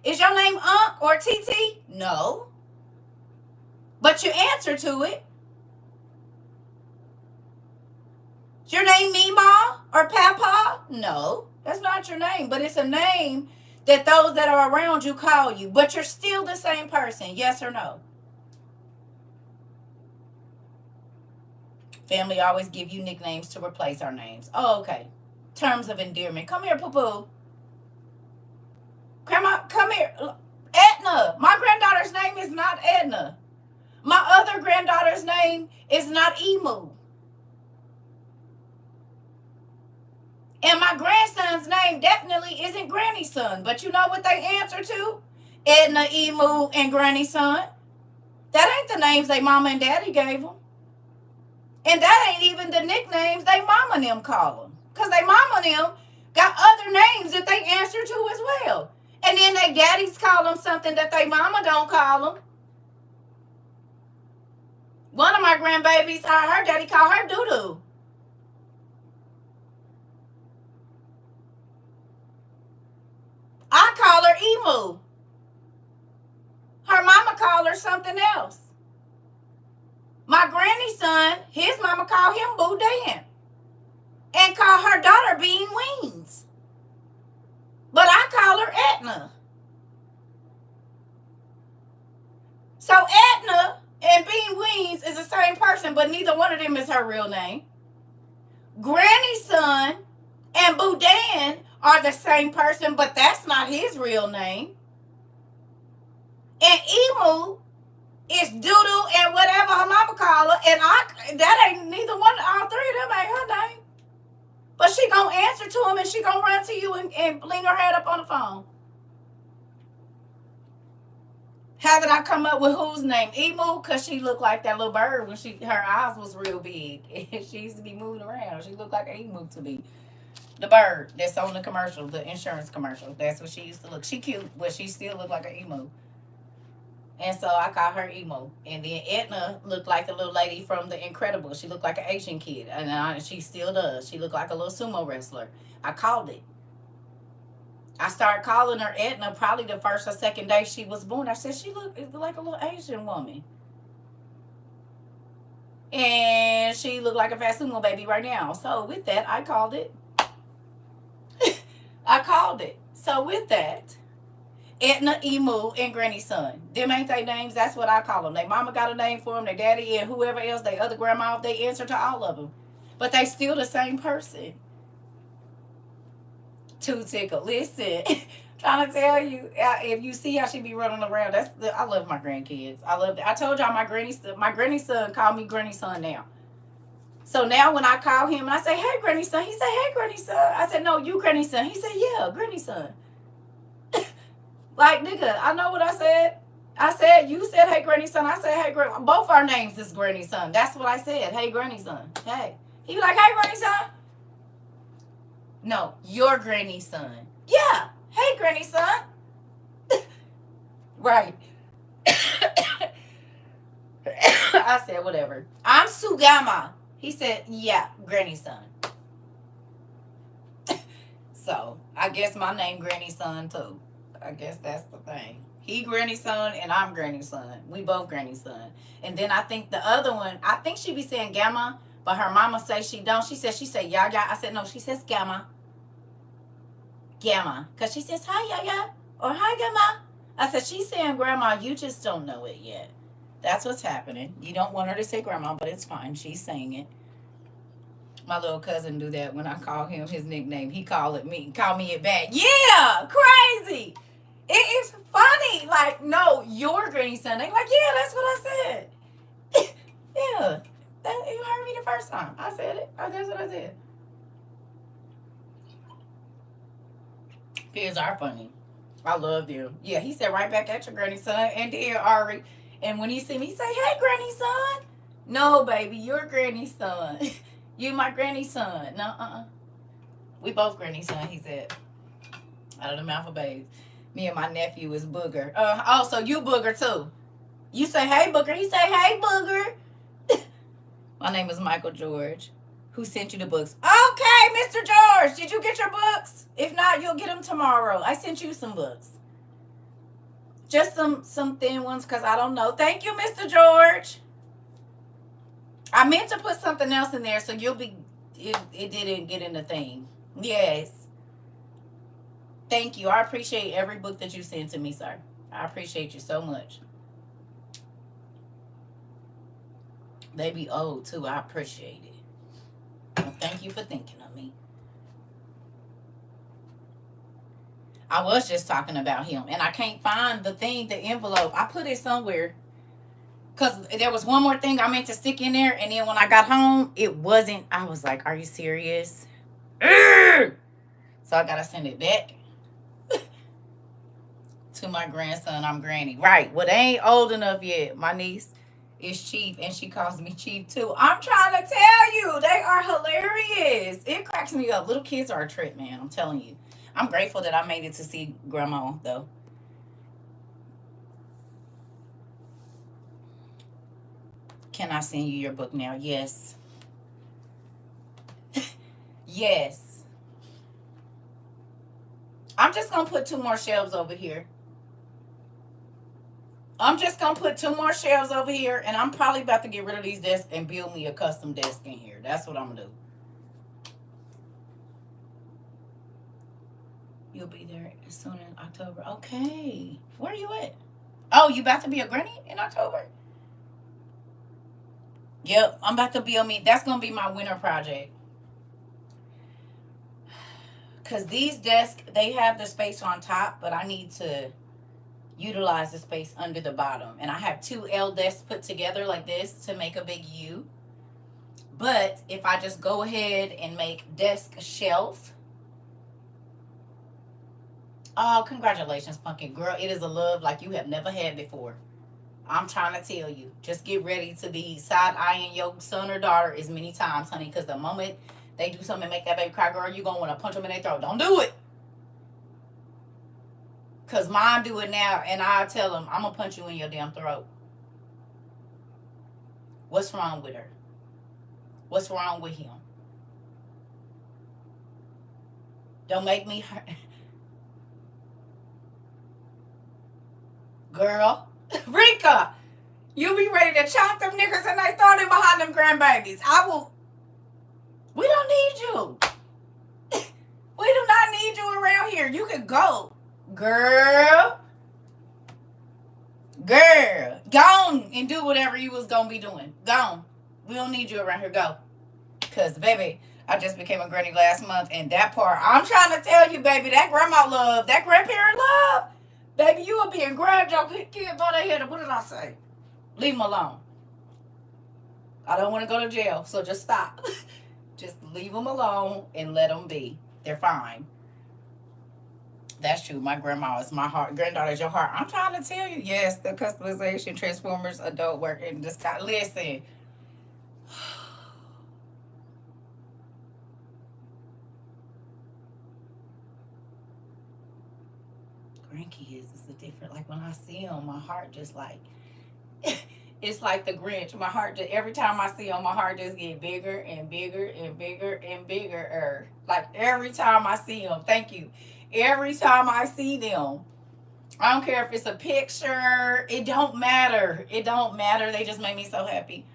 Is your name Unc or TT? No. But you answer to it. Is your name Meemaw or Papa? No, that's not your name. But it's a name that those that are around you call you. But you're still the same person, yes or no? Family always give you nicknames to replace our names. Oh, okay. Terms of endearment. Come here, poo-poo. Grandma, come here. Edna. My granddaughter's name is not Edna. My other granddaughter's name is not Emu. And my grandson's name definitely isn't Granny's son. But you know what they answer to? Edna, Emu, and Granny's son. That ain't the names they mama and daddy gave them. And that ain't even the nicknames they mama and them call them. Because they mama and them got other names that they answer to as well. And then they daddies call them something that they mama don't call them. One of my grandbabies, her daddy called her doo-doo. I call her Emu. Her mama called her something else. My granny's son, his mama called him Boudin. And called her daughter Bean Wings. But I call her Edna. So Edna and Bean Wings is the same person, but neither one of them is her real name. Granny's son and Boudin are the same person, but that's not his real name. And Emu is Doodoo and whatever her mama call her, and that ain't neither one, all three of them ain't her name. But she gonna answer to him and she gonna run to you and lean her head up on the phone. How did I come up with whose name? Emu, because she looked like that little bird when her eyes was real big. And she used to be moving around. She looked like an emu to me. The bird that's on the commercial, the insurance commercial. That's what she used to look. She cute, but she still looked like an emu. And so I called her Emo. And then Edna looked like the little lady from The Incredibles. She looked like an Asian kid. And she still does. She looked like a little sumo wrestler. I called it. I started calling her Edna probably the first or second day she was born. I said, she looked like a little Asian woman. And she looked like a fat sumo baby right now. So with that, I called it. I called it. So with that, Edna, Emu, and Granny's son. Them ain't they names. That's what I call them. They mama got a name for them. Their daddy and whoever else, their other grandma, they answer to all of them. But they still the same person. Too tickled. Listen, trying to tell you, if you see how she be running around, I love my grandkids. I told y'all my granny's son called me Granny's son now. So now when I call him and I say, hey, Granny's son, he said, hey, Granny's son. I said, no, you Granny's son. He said, yeah, Granny's son. Like, nigga, I know what I said. I said, you said, hey, Granny's son. I said, hey, Granny. Both our names is Granny's son. That's what I said. Hey, Granny's son. Hey. He be like, hey, Granny's son. No, your Granny's son. Yeah. Hey, Granny's son. Right. I said, whatever. I'm Sugama. He said, yeah, Granny's son. So, I guess my name Granny's son, too. I guess that's the thing. He Granny's son and I'm Granny's son. We both Granny's son. And then I think the other one, I think she be saying Gamma, But her mama say she don't. She said, Yaya. I said, no, she says Gamma. Gamma. Because she says, hi, Yaya. Or hi, Gamma. I said, she's saying Grandma, you just don't know it yet. That's what's happening. You don't want her to say Grandma, but it's fine. She's saying it. My little cousin do that when I call him his nickname. He call it back. Yeah, crazy. It is funny. Like, no, your granny son. They like, yeah, that's what I said. Yeah, you heard me the first time. I said it. That's what I said. Kids are funny. I love them. Yeah, he said right back at your granny son. And then Ari. And when he see me, he say, hey, granny son. No, baby, your granny son. You my granny son. No, we both granny son, he said. Out of the mouth of babes. Me and my nephew is Booger. So you Booger too. You say, hey, Booger. He say, hey, Booger. My name is Michael George. Who sent you the books? Okay, Mr. George. Did you get your books? If not, you'll get them tomorrow. I sent you some books. Just some thin ones because I don't know. Thank you, Mr. George. I meant to put something else in there so you'll be... It didn't get in the thing. Yes. Thank you. I appreciate every book that you send to me, sir. I appreciate you so much. They be old, too. I appreciate it. Well, thank you for thinking of me. I was just talking about him, and I can't find the envelope. I put it somewhere. Because there was one more thing I meant to stick in there, and then when I got home, it wasn't. I was like, are you serious? Urgh! So I got to send it back to my grandson. I'm Granny. Right. Well, they ain't old enough yet. My niece is Chief, and she calls me Chief, too. I'm trying to tell you, they are hilarious. It cracks me up. Little kids are a trip, man. I'm telling you. I'm grateful that I made it to see Grandma, though. Can I send you your book now? Yes. Yes. I'm just going to put 2 more shelves over here. And I'm probably about to get rid of these desks and build me a custom desk in here. That's what I'm going to do. You'll be there as soon as October. Okay. Where are you at? Oh, you about to be a granny in October? Yep, I'm about to build me. That's going to be my winter project. Because these desks, they have the space on top, but I need to utilize the space under the bottom. And I have 2 L desks put together like this to make a big U. But if I just go ahead and make desk shelf. Oh, congratulations, Pumpkin Girl. It is a love like you have never had before. I'm trying to tell you. Just get ready to be side-eyeing your son or daughter as many times, honey. Because the moment they do something and make that baby cry, girl, you're going to want to punch them in their throat. Don't do it. Because mine do it now, and I tell them, I'm going to punch you in your damn throat. What's wrong with her? What's wrong with him? Don't make me hurt. Girl. Rika, you be ready to chop them niggas and they throw them behind them grandbabies. We don't need you. We do not need you around here. You can go. Girl. Go on and do whatever you was going to be doing. Go on. We don't need you around here. Go. Because, baby, I just became a granny last month. And that part, I'm trying to tell you, baby, that grandma love, that grandparent love. Baby, you will be in grabbed your kid by their head. What did I say? Leave them alone. I don't want to go to jail, so just stop. Just leave them alone and let them be. They're fine. That's true. My grandma is my heart. Granddaughter is your heart. I'm trying to tell you. Yes, the customization, Transformers, adult work, and just got... Listen. Grandkids is a different, like when I see them, my heart just like, it's like the Grinch. My heart just, every time I see them, my heart just get bigger and bigger and bigger and bigger. Like every time I see them, thank you. Every time I see them, I don't care if it's a picture, it don't matter. It don't matter. They just make me so happy.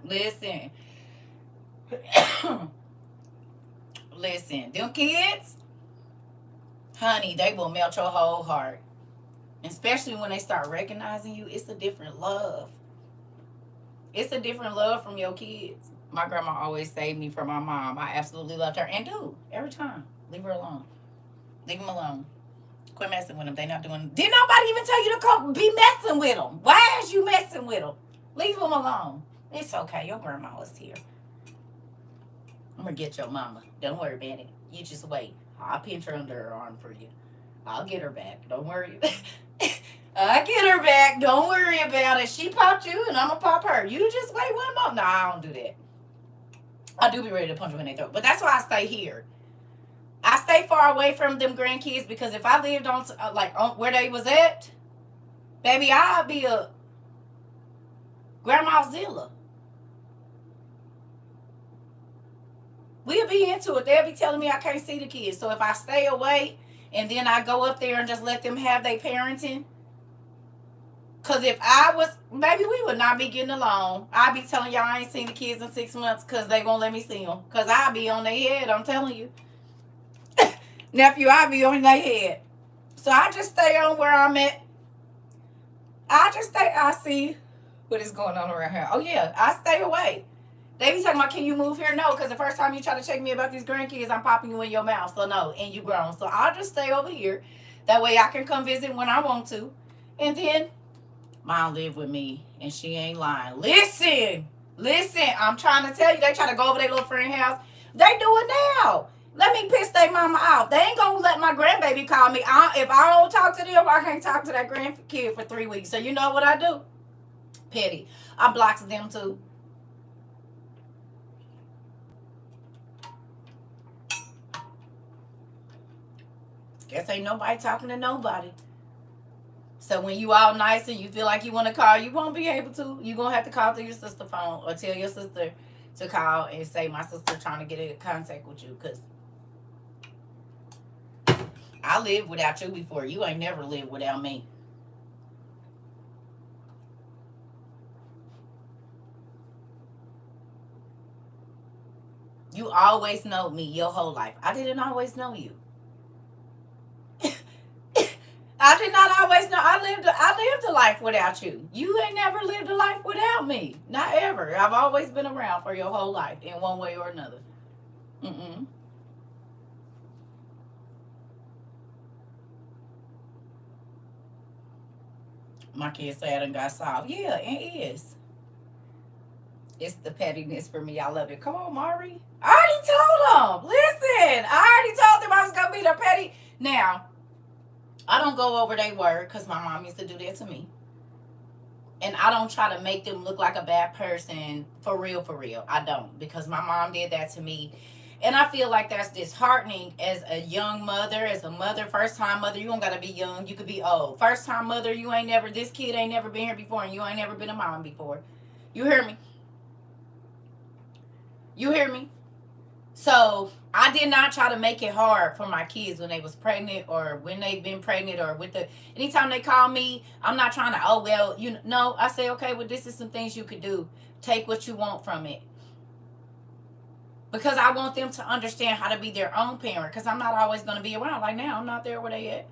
Listen. Listen, them kids, honey, they will melt your whole heart. Especially when they start recognizing you, it's a different love. It's a different love from your kids. My grandma always saved me from my mom. I absolutely loved her and do every time. Leave her alone. Leave them alone. Quit messing with them. They not doing. Did nobody even tell you to go be messing with them? Why is you messing with them? Leave them alone. It's okay. Your grandma was here. I'm gonna get your mama. Don't worry about it. You just wait. I'll pinch her under her arm for you. I'll get her back. Don't worry. I'll get her back. Don't worry about it. She popped you and I'm gonna pop her. You just wait 1 month. No, I don't do that. I do be ready to punch them in their throat. But that's why I stay here. I stay far away from them grandkids because if I lived on where they was at, baby, I'd be a Grandma Zilla. We'll be into it. They'll be telling me I can't see the kids. So if I stay away and then I go up there and just let them have their parenting, because if I was, maybe we would not be getting along. I'd be telling y'all I ain't seen the kids in 6 months because they won't let me see them. Because I'd be on their head, I'm telling you. Nephew, I'd be on their head. So I just stay on where I'm at. I see what is going on around here. Oh, yeah, I stay away. They be talking about, can you move here? No, because the first time you try to check me about these grandkids, I'm popping you in your mouth. So no, and you grown. So I'll just stay over here. That way I can come visit when I want to. And then Mom live with me, and she ain't lying. Listen, I'm trying to tell you, they try to go over their little friend house. They do it now. Let me piss their mama out. They ain't gonna let my grandbaby call me. If I don't talk to them, I can't talk to that grandkid for 3 weeks. So you know what I do? Petty. I blocks them too. Guess ain't nobody talking to nobody. So when you all nice and you feel like you want to call, you won't be able to. You're going to have to call through your sister's phone or tell your sister to call and say, my sister trying to get in contact with you. Because I lived without you before. You ain't never lived without me. You always know me your whole life. I didn't always know you. I did not always know. I lived a life without you. You ain't never lived a life without me. Not ever. I've always been around for your whole life in one way or another. My kids say I done got soft. Yeah, it is. It's the pettiness for me. I love it. Come on, Mari. I already told them. Listen, I already told them I was going to be the petty. Now, I don't go over their word because my mom used to do that to me. And I don't try to make them look like a bad person for real. I don't. Because my mom did that to me. And I feel like that's disheartening as a young mother, as a mother, first-time mother. You don't got to be young. You could be old. First-time mother, this kid ain't never been here before and you ain't never been a mom before. You hear me? You hear me? So I did not try to make it hard for my kids when they was pregnant or when they've been pregnant or anytime they call me, I'm not trying to, no, I say, okay, well, this is some things you could do. Take what you want from it. Because I want them to understand how to be their own parent because I'm not always going to be around. Like now, I'm not there where they at.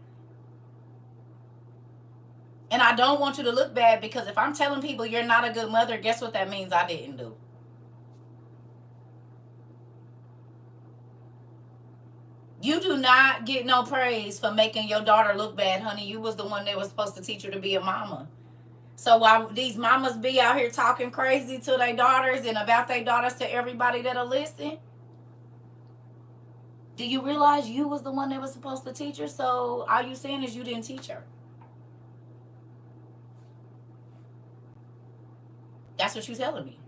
And I don't want you to look bad because if I'm telling people you're not a good mother, guess what that means I didn't do? You do not get no praise for making your daughter look bad, honey. You was the one that was supposed to teach her to be a mama. So while these mamas be out here talking crazy to their daughters and about their daughters to everybody that'll listen, do you realize you was the one that was supposed to teach her? So all you saying is you didn't teach her. That's what you're telling me.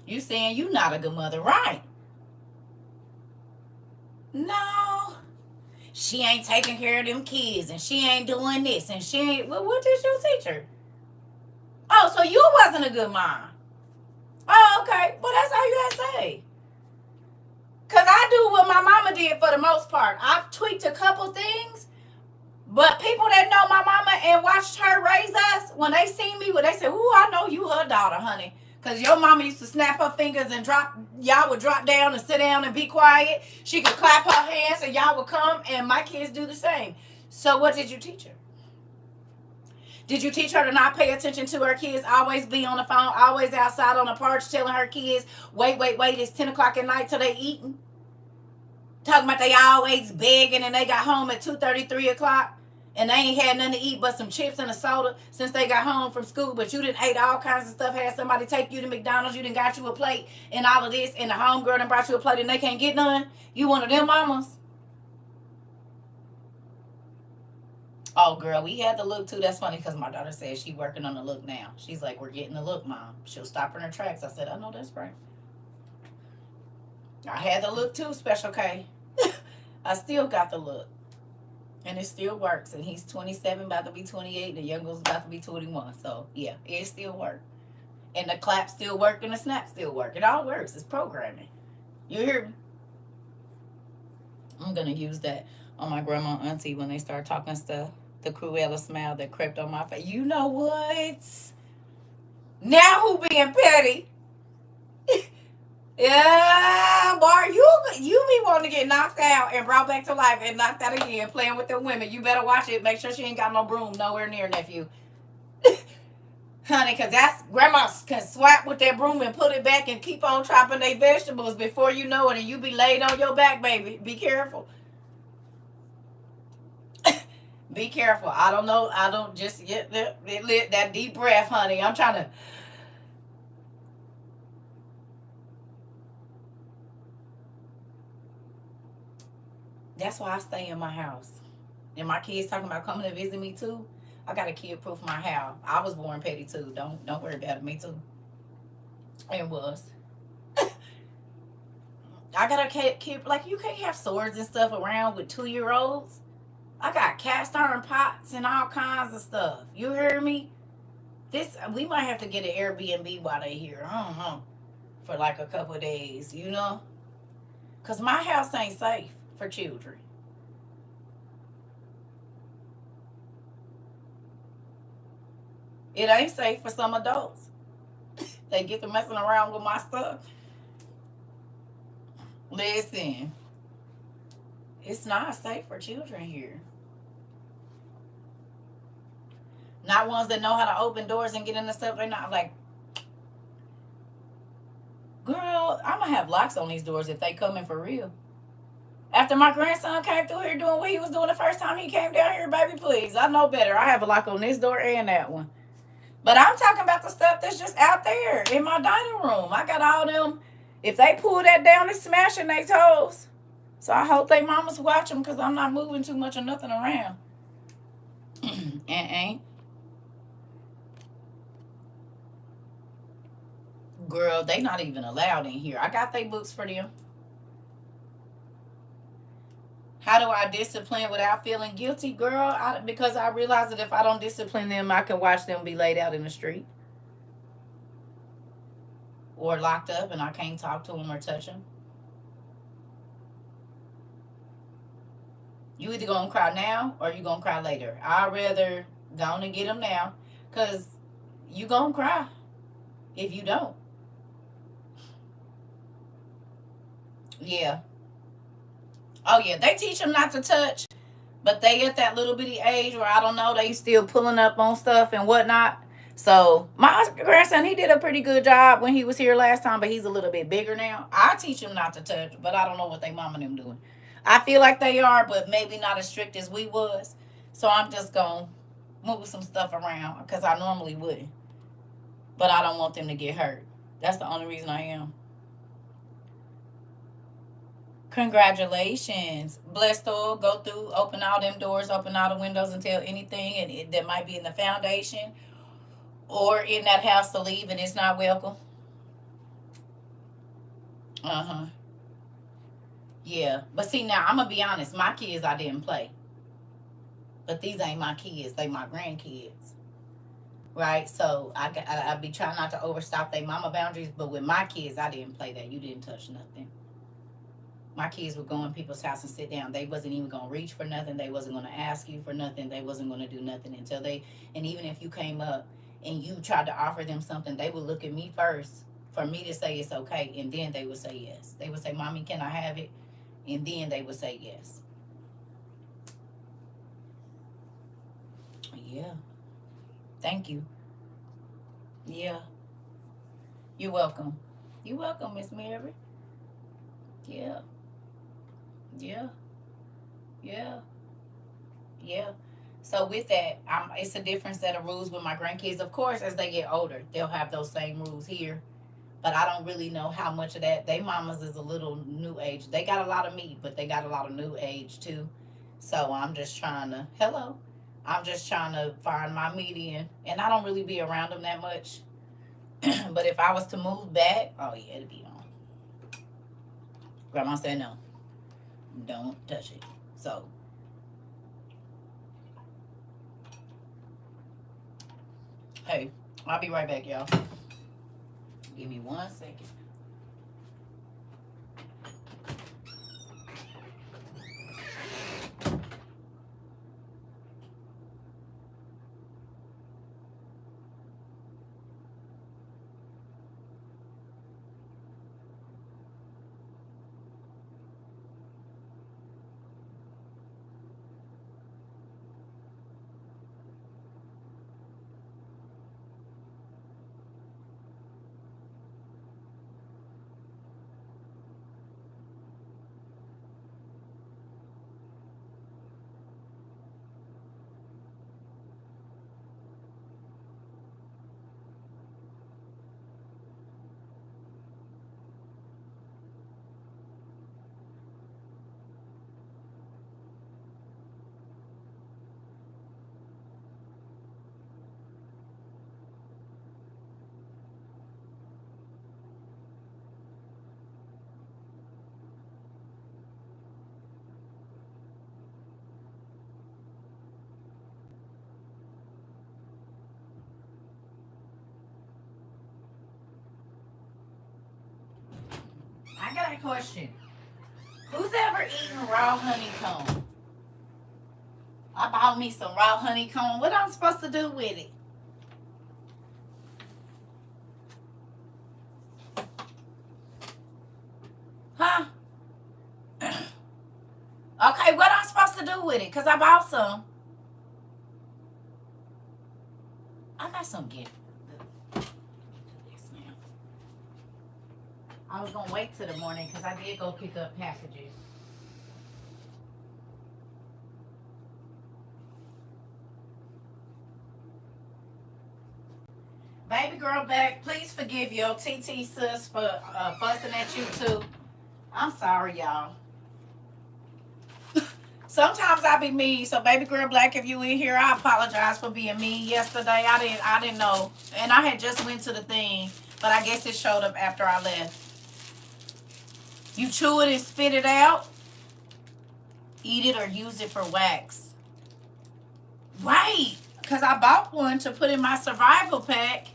You saying you not a good mother, right? No. She ain't taking care of them kids and she ain't doing this and she ain't... Well, what did you teach her? Oh, so you wasn't a good mom. Oh, okay. Well, that's all you gotta say. Because I do what my mama did for the most part. I've tweaked a couple things, But people that know my mama and watched her raise us, when they see me, when they say, "Ooh, I know you her daughter, honey." Because your mama used to snap her fingers and drop, y'all would drop down and sit down and be quiet. She could clap her hands and y'all would come, and my kids do the same. So what did you teach her? Did you teach her to not pay attention to her kids, always be on the phone, always outside on the porch telling her kids, wait, it's 10 o'clock at night till they eating? Talking about they always begging and they got home at 2:30, 3 o'clock and they ain't had nothing to eat but some chips and a soda since they got home from school, but you didn't ate all kinds of stuff, had somebody take you to McDonald's, you didn't got you a plate and all of this, and the homegirl done brought you a plate and they can't get none? You one of them mamas? Oh, girl, we had the look too. That's funny because my daughter said she working on the look now. She's like, we're getting the look, Mom. She'll stop in her tracks. I said, I know that's right. I had the look too, Special K. I still got the look. And it still works. And he's 27, about to be 28. And the young girl's about to be 21. So, yeah, it still works. And the clap still work and the snap still work. It all works. It's programming. You hear me? I'm going to use that on my grandma and auntie when they start talking stuff. The Cruella smile that crept on my face. You know what? Now who being petty? Yeah, boy, you be wanting to get knocked out and brought back to life and knocked out again playing with the women. You better watch it. Make sure she ain't got no broom nowhere near, nephew. Honey, because that's grandma can swap with that broom and put it back and keep on chopping their vegetables before you know it, and you be laid on your back, baby. Be careful. Be careful. I don't know. I don't just get that deep breath, honey. I'm trying to. That's why I stay in my house. And my kids talking about coming to visit me too. I got a kid-proof my house. I was born petty too. Don't worry about it. Me too. It was. I got a kid. Like, you can't have swords and stuff around with 2-year-olds. I got cast iron pots and all kinds of stuff. You hear me? We might have to get an Airbnb while they here. I don't know. For like a couple of days, you know? Because my house ain't safe for children. It ain't safe for some adults. They get to messing around with my stuff. Listen. It's not safe for children here. Not ones that know how to open doors and get in the stuff. They're not like, girl, I'm going to have locks on these doors if they come in for real. After my grandson came through here doing what he was doing the first time he came down here, baby, please. I know better. I have a lock on this door and that one. But I'm talking about the stuff that's just out there in my dining room. I got all them. If they pull that down, it's smashing their toes. So I hope they mamas watch them because I'm not moving too much or nothing around. Girl, they not even allowed in here. I got they books for them. How do I discipline without feeling guilty, girl? Because I realize that if I don't discipline them, I can watch them be laid out in the street. Or locked up and I can't talk to them or touch them. You either going to cry now or you going to cry later. I'd rather go on and get them now because you going to cry if you don't. Yeah. Oh, yeah, they teach them not to touch, but they at that little bitty age where, I don't know, they still pulling up on stuff and whatnot. So my grandson, he did a pretty good job when he was here last time, but he's a little bit bigger now. I teach him not to touch, but I don't know what they mama and them doing. I feel like they are, but maybe not as strict as we was. So I'm just going to move some stuff around because I normally wouldn't. But I don't want them to get hurt. That's the only reason I am. Congratulations. Blessed oil, go through, open all them doors, open all the windows and tell anything that might be in the foundation or in that house to leave and it's not welcome. Yeah. But see, now, I'm going to be honest. My kids, I didn't play. But these ain't my kids. They my grandkids. Right? So I be trying not to overstop their mama boundaries. But with my kids, I didn't play that. You didn't touch nothing. My kids would go in people's house and sit down. They wasn't even going to reach for nothing. They wasn't going to ask you for nothing. They wasn't going to do nothing until they, and even if you came up and you tried to offer them something, they would look at me first for me to say it's okay, and then they would say yes. They would say, Mommy, can I have it? And then they would say yes. Yeah. Thank you. Yeah. You're welcome. You're welcome, Miss Mary. Yeah. Yeah. Yeah. Yeah. So with that, it's a different set of rules with my grandkids. Of course, as they get older, they'll have those same rules here. But I don't really know how much of that. They mamas is a little new age. They got a lot of meat, but they got a lot of new age too. So I'm just trying to, hello. I'm just trying to find my median. And I don't really be around them that much. But if I was to move back, oh yeah, it'd be on. Grandma said no. Don't touch it. So hey, I'll be right back, y'all. Give me 1 second. I got a question. Who's ever eaten raw honeycomb? I bought me some raw honeycomb. What I'm supposed to do with it? Huh? Okay, what I'm supposed to do with it? Because I bought some. I got some gift. I was going to wait till the morning because I did go pick up packages. Baby girl back, please forgive your TT sis for fussing at you too. I'm sorry, y'all. Sometimes I be mean, so baby girl black, if you in here, I apologize for being mean yesterday. I didn't know, and I had just went to the thing, but I guess it showed up after I left. You chew it and spit it out, eat it or use it for wax. Right, because I bought one to put in my survival pack.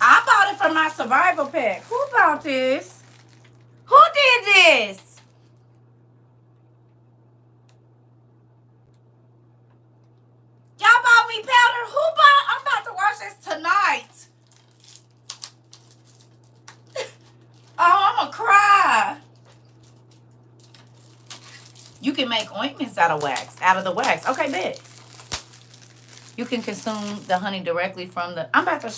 I bought it for my survival pack. Who bought this? Who did this? Y'all bought me powder? Who bought? I'm about to watch this tonight. Oh, I'm gonna cry. You can make ointments out of the wax. Okay, bet. You can consume the honey directly from the. I'm about to.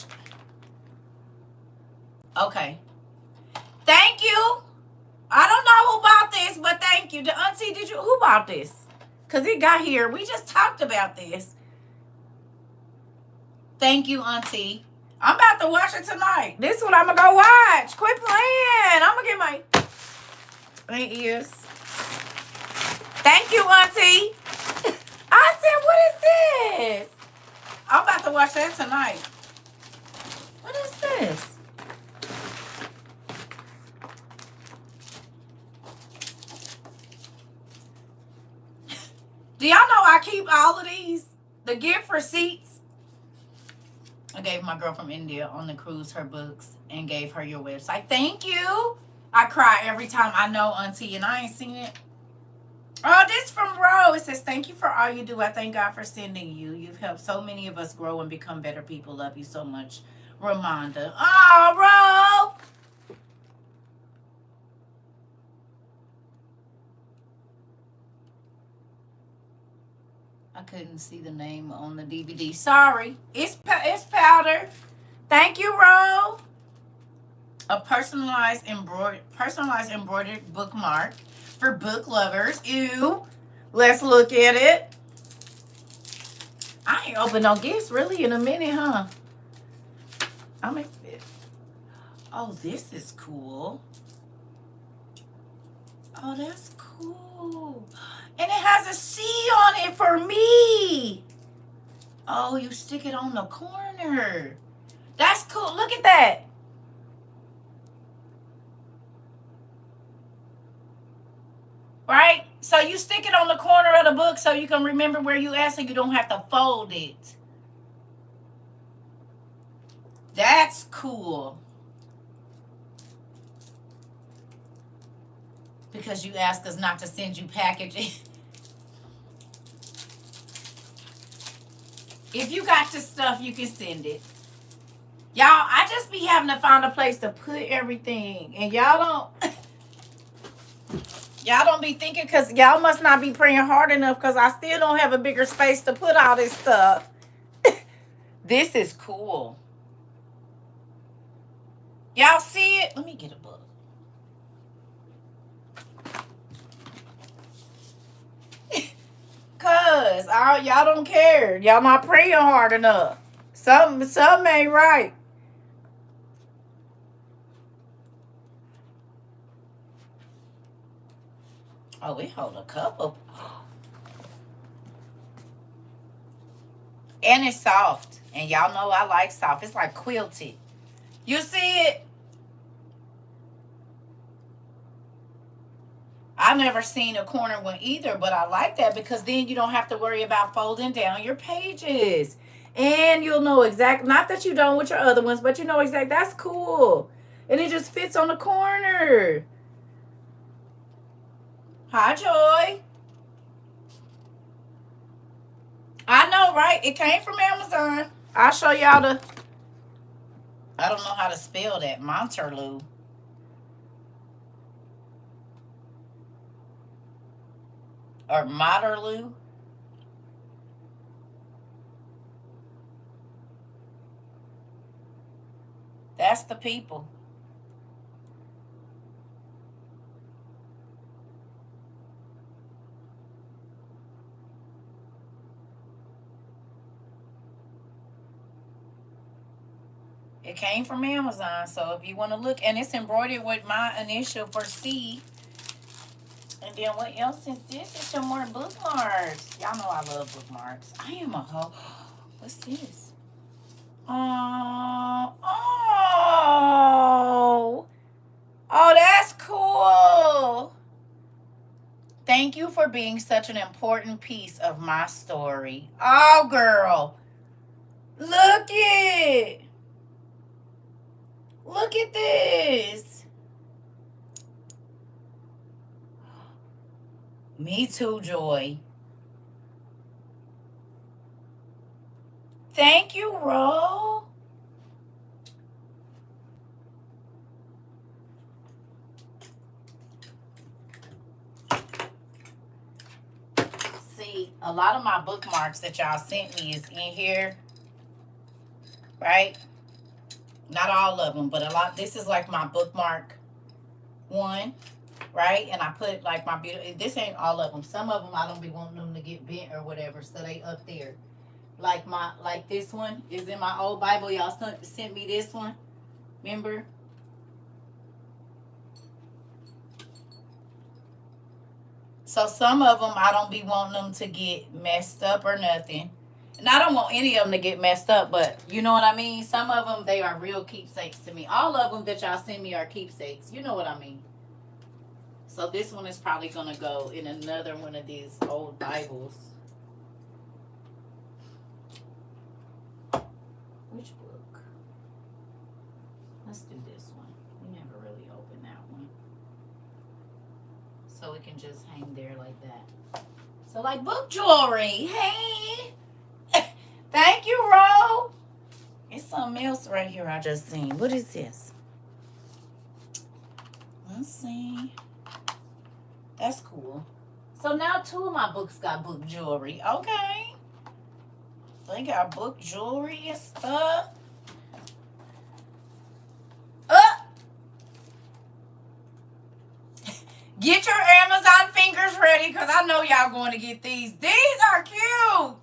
Okay. Thank you. I don't know who bought this, but thank you. The auntie, who bought this? Because it got here. We just talked about this. Thank you, auntie. I'm about to watch it tonight. This is what I'm going to go watch. Quit playing. I'm going to get my ears. Thank you, auntie. I said, what is this? I'm about to watch that tonight. What is this? Do y'all know I keep all of these? The gift receipts. I gave my girl from India on the cruise her books and gave her your website. Thank you. I cry every time. I know, Auntie, and I ain't seen it. Oh, this from Ro. It says, thank you for all you do. I thank God for sending you. You've helped so many of us grow and become better people. Love you so much, Ramonda. Oh, Ro. I couldn't see the name on the DVD. Sorry. It's powder. Thank you, Ro. A personalized embroidered bookmark for book lovers. Ew. Let's look at it. I ain't opened no gifts really in a minute, huh? I'm excited. Oh, this is cool. Oh, that's cool. And it has a C on it for me. Oh, you stick it on the corner. That's cool. Look at that. Right? So you stick it on the corner of the book so you can remember where you at so you don't have to fold it. That's cool. Because you asked us not to send you packages. If you got your stuff, you can send it. Y'all, I just be having to find a place to put everything. And y'all don't be thinking, because y'all must not be praying hard enough, because I still don't have a bigger space to put all this stuff. This is cool. Y'all see it? Let me get a book. Cause y'all don't care. Y'all not praying hard enough. Something ain't right. Oh, we hold a couple. And it's soft. And y'all know I like soft. It's like quilted. You see it? I've never seen a corner one either, but I like that because then you don't have to worry about folding down your pages. And you'll know exactly, not that you don't with your other ones, but you know exactly, that's cool. And it just fits on the corner. Hi, Joy. I know, right? It came from Amazon. I'll show y'all I don't know how to spell that. Monterloo. Or Materloo. That's the people. It came from Amazon, so if you want to look, and it's embroidered with my initial for C. And then what else is this? It's some more bookmarks. Y'all know I love bookmarks. I am a hoe. What's this? Oh, that's cool. Thank you for being such an important piece of my story. Oh, girl. Look it. Look at this. Me too, Joy. Thank you, Ro. See, a lot of my bookmarks that y'all sent me is in here, right? Not all of them, but a lot. This is like my bookmark one, right? And I put like my beautiful. This ain't all of them. Some of them I don't be wanting them to get bent or whatever, so they up there. Like this one is in my old Bible. Y'all sent me this one. Remember? So some of them I don't be wanting them to get messed up or nothing. And I don't want any of them to get messed up, but you know what I mean? Some of them, they are real keepsakes to me. All of them that y'all send me are keepsakes. You know what I mean? So this one is probably going to go in another one of these old Bibles. Which book? Let's do this one. We never really opened that one. So it can just hang there like that. So like book jewelry. Hey. Thank you, Ro. It's something else right here I just seen. What is this? Let's see. That's cool. So now 2 of my books got book jewelry. Okay. They got book jewelry and stuff. Get your Amazon fingers ready because I know y'all going to get these. These are cute.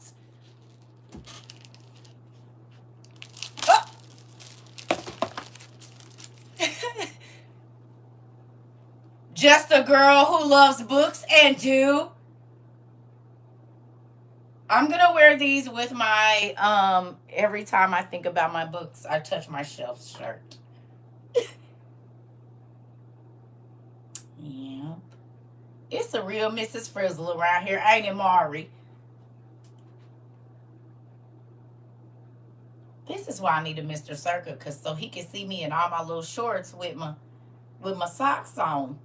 Just a girl who loves books and do. I'm going to wear these with my, every time I think about my books, I touch my shelf shirt. Yep. It's a real Mrs. Frizzle around here, ain't it, Maury? This is why I need a Mr. CERCA, cause so he can see me in all my little shorts with my socks on.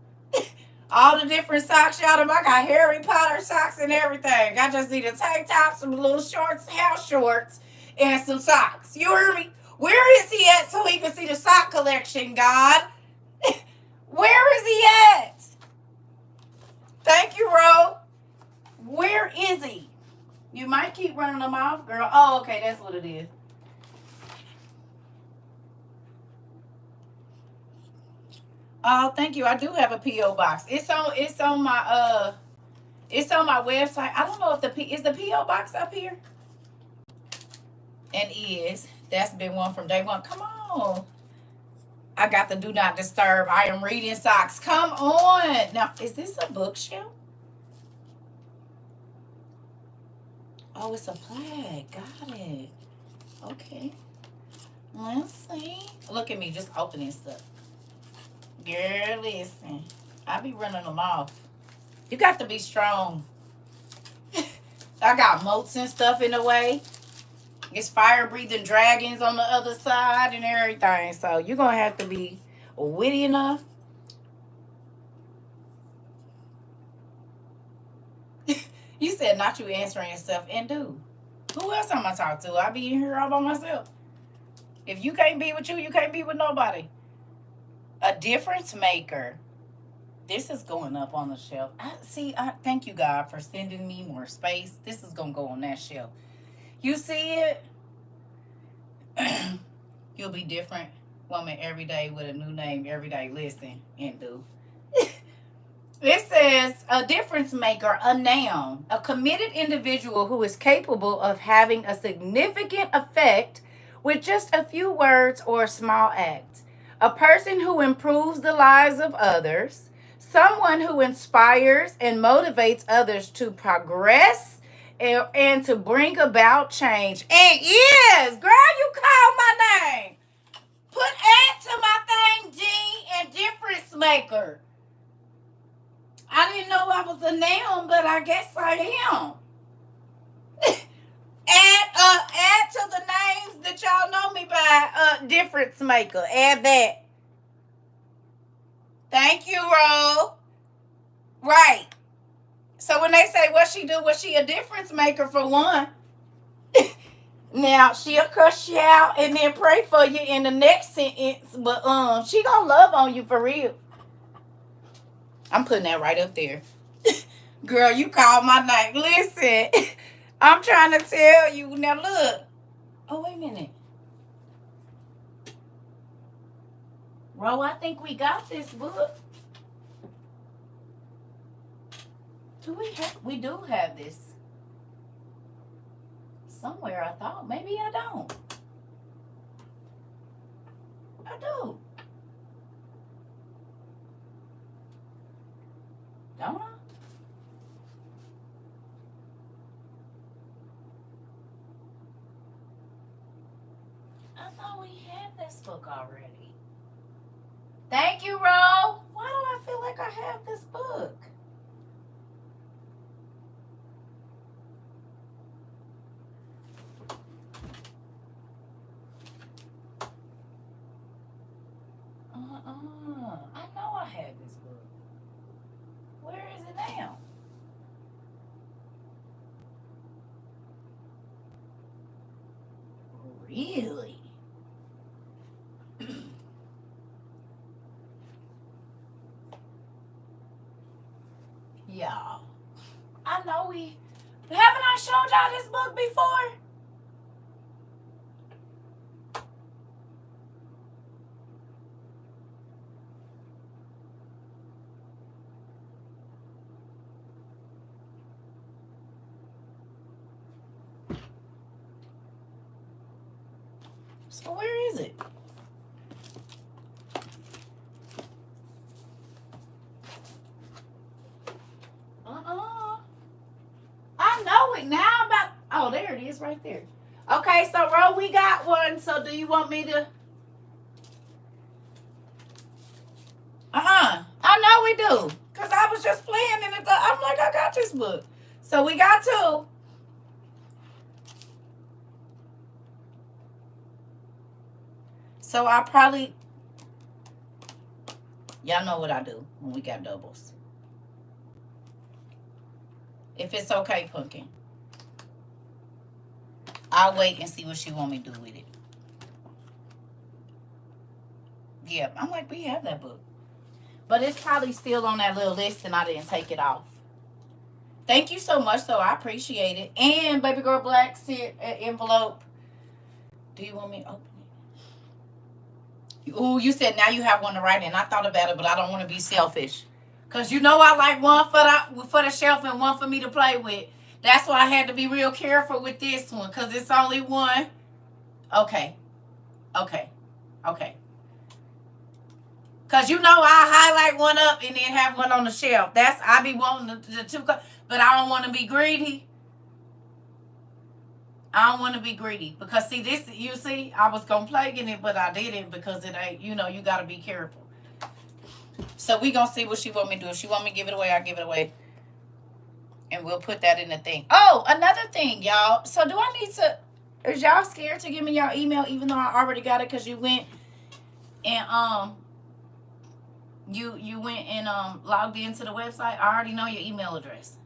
All the different socks, y'all. I got Harry Potter socks and everything. I just need a tank top, some little shorts, house shorts, and some socks. You hear me? Where is he at so he can see the sock collection, God? Where is he at? Thank you, Ro. Where is he? You might keep running them off, girl. Oh, okay, that's what it is. Oh, thank you. I do have a P.O. box. It's on my website. I don't know if is the P.O. box up here? And that's been one from day one. Come on. I got the do not disturb. I am reading socks. Come on. Now, is this a bookshelf? Oh, it's a plaque. Got it. Okay. Let's see. Look at me just opening stuff. Girl, listen. I be running them off. You got to be strong. I got moats and stuff in the way. It's fire-breathing dragons on the other side and everything. So you're going to have to be witty enough. You said not you answering yourself. And do. Who else I'm going to talk to? I be in here all by myself. If you can't be with you can't be with nobody. A difference maker. This is going up on the shelf. I thank you, God, for sending me more space. This is going to go on that shelf. You see it? You'll be different woman every day with a new name every day. Listen and do. It says a difference maker, a noun, a committed individual who is capable of having a significant effect with just a few words or a small act. A person who improves the lives of others. Someone who inspires and motivates others to progress and to bring about change. And yes, girl, you called my name. Put add to my thing, D, and difference maker. I didn't know I was a noun, but I guess I am. Add to the names that y'all know me by, difference maker. Add that. Thank you, Ro. Right. So when they say what she do, was she a difference maker for one? Now, she'll cuss you out and then pray for you in the next sentence, but she gonna love on you for real. I'm putting that right up there. Girl, you called my name. Listen, I'm trying to tell you. Now, look. Oh, wait a minute. Ro, I think we got this book. We do have this. Somewhere I thought. Maybe I don't. I do. Don't I? I thought we had this book already. Thank you, Ro. Why do I feel like I have this book? Really? Y'all, I know haven't I showed y'all this book before? So where is it? I know it now. Oh, there it is right there. Okay, so Ro, we got one. So do you want me to? I know we do. Because I was just playing in it. I'm like, I got this book. So we got two. So I probably, y'all know what I do when we got doubles. If it's okay, Pumpkin, I'll wait and see what she want me to do with it. Yeah, I'm like, we have that book. But it's probably still on that little list and I didn't take it off. Thank you so much, though. I appreciate it. And Baby Girl Black sent an envelope. Do you want me to open it? Oh, you said now you have one to write in. I thought about it, but I don't want to be selfish. Because you know I like one for the shelf and one for me to play with. That's why I had to be real careful with this one. Because it's only one. Okay. Because you know I highlight one up and then have one on the shelf. I be wanting the two. But I don't want to be greedy. I don't want to be greedy. Because see, this, you see, I was going to play in it, but I didn't because it ain't, you got to be careful. So we going to see what she want me to do. If she want me to give it away, I'll give it away. And we'll put that in the thing. Oh, another thing, y'all. So do I need to, is y'all scared to give me y'all email even though I already got it because you went and, you went and logged into the website? I already know your email address.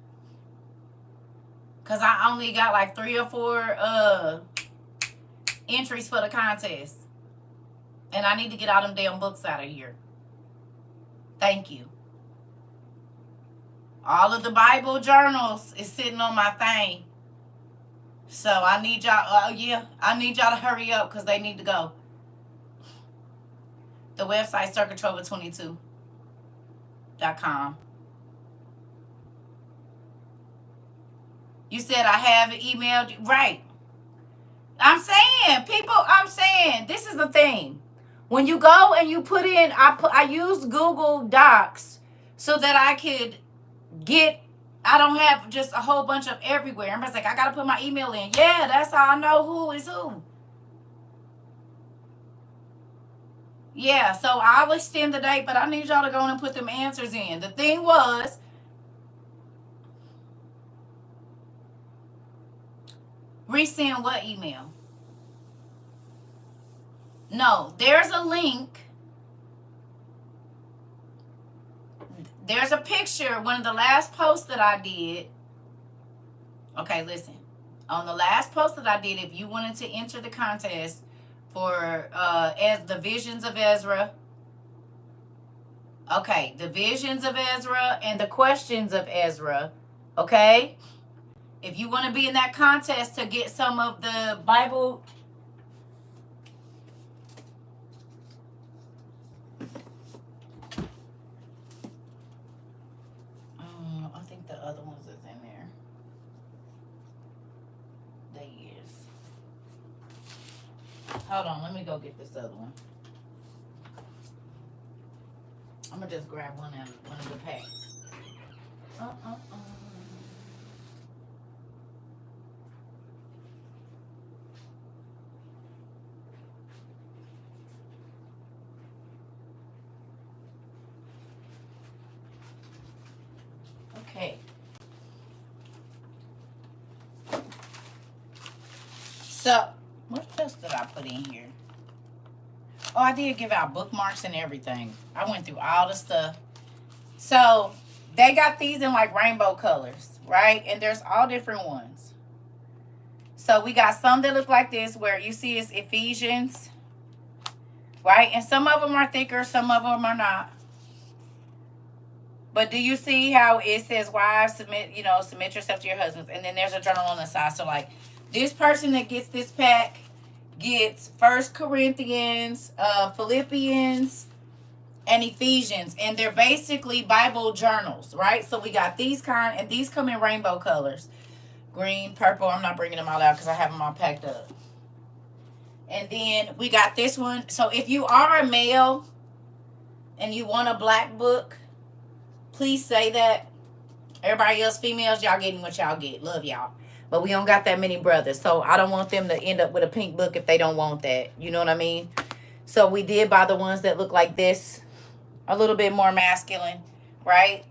Because I only got like 3 or 4 entries for the contest. And I need to get all them damn books out of here. Thank you. All of the Bible journals is sitting on my thing. So I need y'all, I need y'all to hurry up because they need to go. The website, CERCATROVA22.com. You said I haven't emailed you. Right. I'm saying, this is the thing. When you go and you put in, I use Google Docs so that I could I don't have just a whole bunch of everywhere. I'm just like, I got to put my email in. Yeah, that's how I know who is who. Yeah, so I'll extend the date, but I need y'all to go and put them answers in. The thing was, resend what email? No, there's a link. There's a picture. One of the last posts that I did. Okay, listen. On the last post that I did, if you wanted to enter the contest for as the Visions of Ezra. Okay, the Visions of Ezra and the Questions of Ezra. Okay? If you want to be in that contest to get some of the Bible. I think the other ones is in there. They is. Hold on, let me go get this other one. I'm going to just grab one of the packs. Okay. So, what else did I put in here? Oh, I did give out bookmarks and everything. I went through all the stuff. So, they got these in like rainbow colors, right? And there's all different ones. So we got some that look like this, where you see it's Ephesians, right? And some of them are thicker, some of them are not. But do you see how it says, wives, submit yourself to your husbands? And then there's a journal on the side. So like this person that gets this pack gets 1 Corinthians, Philippians, and Ephesians. And they're basically Bible journals, right? So we got these kind, and these come in rainbow colors. Green, purple. I'm not bringing them all out because I have them all packed up. And then we got this one. So if you are a male and you want a black book, please say that. Everybody else, females, y'all getting what y'all get. Love y'all. But we don't got that many brothers. So I don't want them to end up with a pink book if they don't want that. You know what I mean? So we did buy the ones that look like this. A little bit more masculine, right?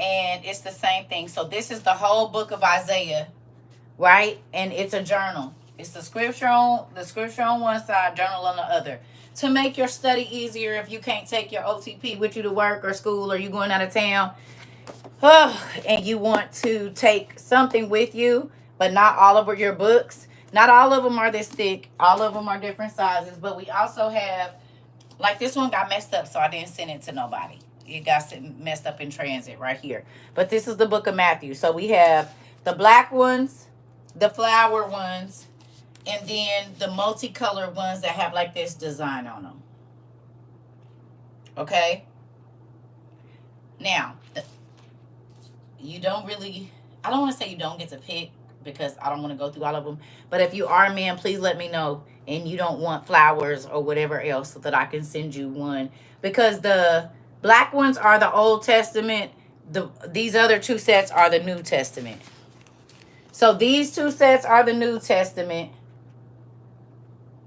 And it's the same thing. So this is the whole book of Isaiah, right? And it's a journal. It's the scripture on one side, journal on the other. To make your study easier if you can't take your OTP with you to work or school, or you going out of town, and you want to take something with you, but not all of your books. Not all of them are this thick. All of them are different sizes. But we also have, like this one got messed up, so I didn't send it to nobody. It got messed up in transit right here. But this is the book of Matthew. So we have the black ones, the flower ones, and then the multicolored ones that have like this design on them. Okay? Now, you don't really, I don't want to say you don't get to pick because I don't want to go through all of them. But if you are a man, please let me know. And you don't want flowers or whatever else, so that I can send you one. Because the black ones are the Old Testament. These other two sets are the New Testament. So these two sets are the New Testament.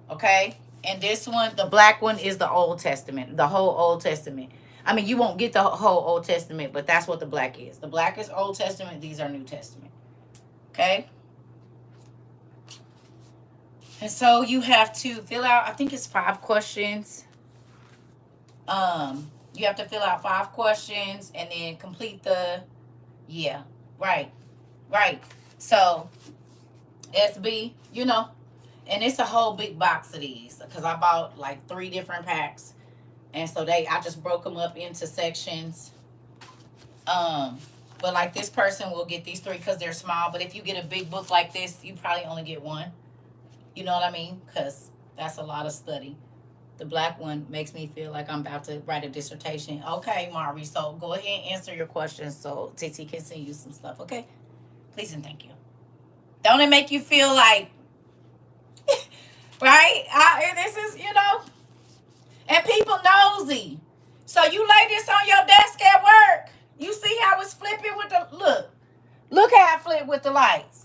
Okay? And this one, the black one, is the Old Testament. The whole Old Testament. I mean, you won't get the whole Old Testament, but that's what the black is. The black is Old Testament. These are New Testament. Okay? And so you have to fill out, I think it's 5 questions. You have to fill out 5 questions and then complete the, yeah, right. So, SB, and it's a whole big box of these because I bought like 3 different packs. And so I just broke them up into sections. But like this person will get these 3 because they're small. But if you get a big book like this, you probably only get 1. You know what I mean? Because that's a lot of study. The black one makes me feel like I'm about to write a dissertation. Okay, Mari, so go ahead and answer your questions so Titi can send you some stuff, okay? Please and thank you. Don't it make you feel like, right? This is, and people nosy. So you lay this on your desk at work. You see how it's flipping with the, look how it flip with the lights.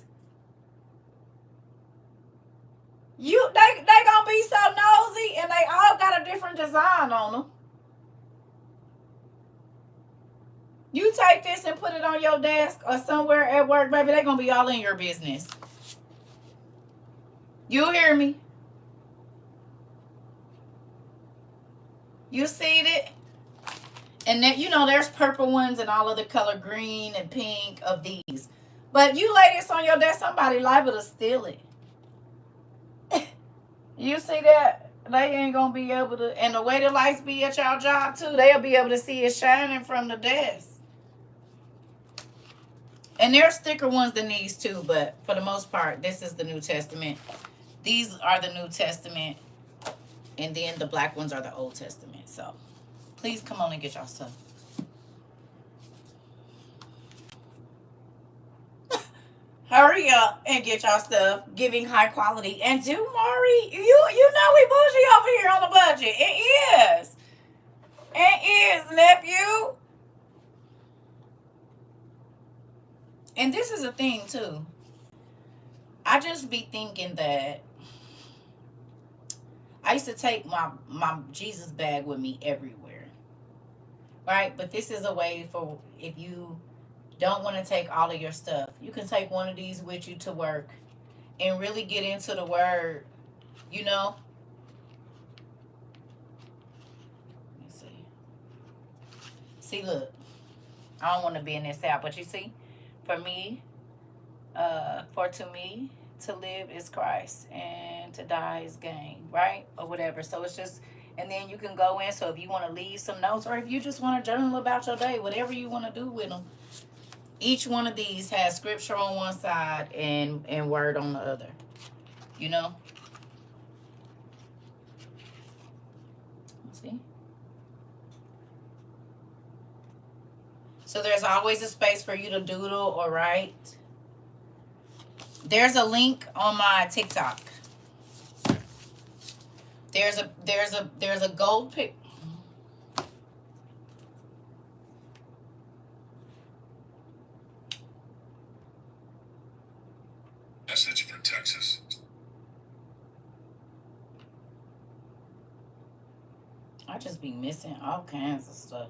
They gonna be so nosy, and they all got a different design on them. You take this and put it on your desk or somewhere at work, baby, they gonna be all in your business. You hear me? You see it? And then, there's purple ones and all of the color green and pink of these. But you lay this on your desk, somebody liable to steal it. You see that? They ain't going to be able to. And the way the lights be at y'all job, too, they'll be able to see it shining from the desk. And there's thicker ones than these, too. But for the most part, this is the New Testament. These are the New Testament. And then the black ones are the Old Testament. So, please come on and get y'all stuff. Hurry up and get y'all stuff, giving high quality. And do, Mari, you know we bougie over here on the budget. It is. It is, nephew. And this is a thing, too. I just be thinking that I used to take my Jesus bag with me everywhere. Right? But this is a way for if you don't want to take all of your stuff, you can take one of these with you to work and really get into the word, Let me see. See, look. I don't want to be in this out, but you see, for me, For to me, to live is Christ and to die is gain, right? Or whatever. So it's just, and then you can go in. So if you want to leave some notes, or if you just want to journal about your day, whatever you want to do with them, each one of these has scripture on one side and word on the other. You know? See? So there's always a space for you to doodle or write. There's a link on my TikTok. There's a gold pic. Message for Texas. I just be missing all kinds of stuff.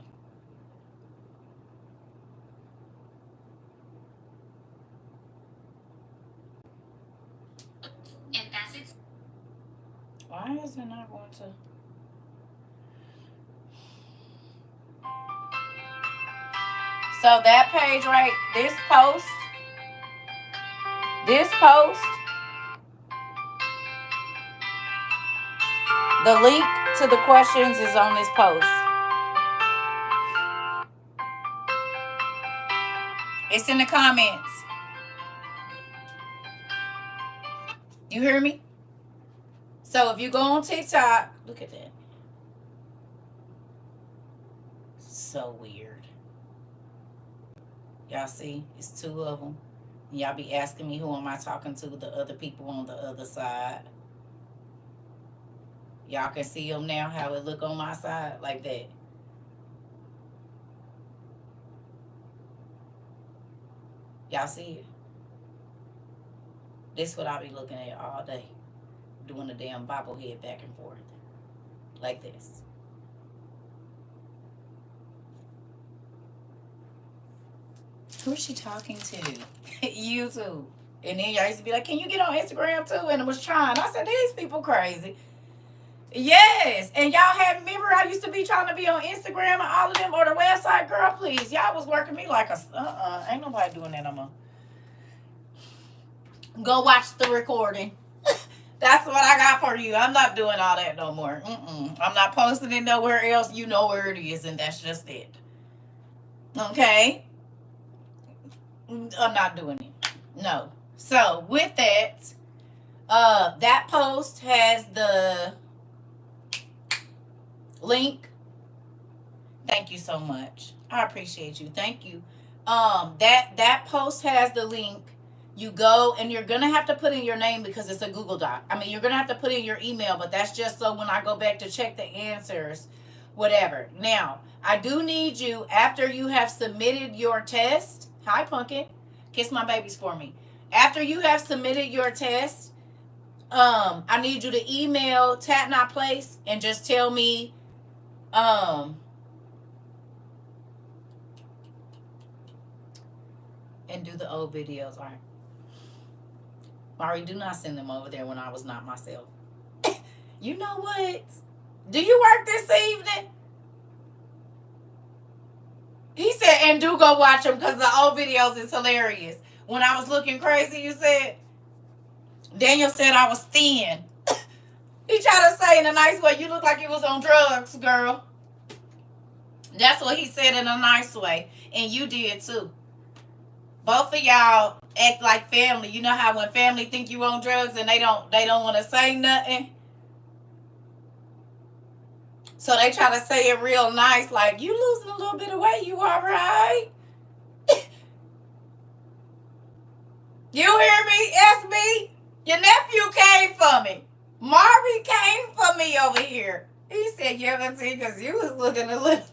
And that's it. Why is it not going to? So that page right, this post, the link to the questions is on this post. It's in the comments. You hear me? So if you go on TikTok, look at that. So weird. Y'all see? It's two of them. Y'all be asking me who am I talking to, the other people on the other side. Y'all can see them now, how it look on my side, like that. Y'all see it? This is what I be looking at all day. Doing the damn bobblehead back and forth. Like this. Who is she talking to? YouTube. And then y'all used to be like, can you get on Instagram too? And I was trying. I said, these people crazy. Yes. And y'all had, remember I used to be trying to be on Instagram and all of them, or the website. Girl, please. Y'all was working me like a, ain't nobody doing that no more. Go watch the recording. That's what I got for you. I'm not doing all that no more. I'm not posting it nowhere else. You know where it is, and that's just it. Okay? I'm not doing it. No. So, with that, that post has the link. Thank you so much. I appreciate you. Thank you. That post has the link. You go and you're going to have to put in your name because it's a Google Doc. I mean, you're going to have to put in your email, but that's just so when I go back to check the answers, whatever. Now, I do need you, after you have submitted your test. Hi, Pumpkin. Kiss my babies for me. After you have submitted your test, I need you to email Tat Not Place and just tell me, and do the old videos. All right. Mari, do not send them over there when I was not myself. You know what? Do you work this evening? He said, and do go watch them because the old videos is hilarious. When I was looking crazy, you said, Daniel said I was thin. He tried to say in a nice way, you look like you was on drugs, girl. That's what he said in a nice way. And you did too. Both of y'all act like family. You know how when family think you on drugs and they don't want to say nothing? So they try to say it real nice, like, you losing a little bit of weight, you all right? You hear me, SB? Your nephew came for me. Marvin came for me over here. He said, yeah, let's see, because you was looking a little...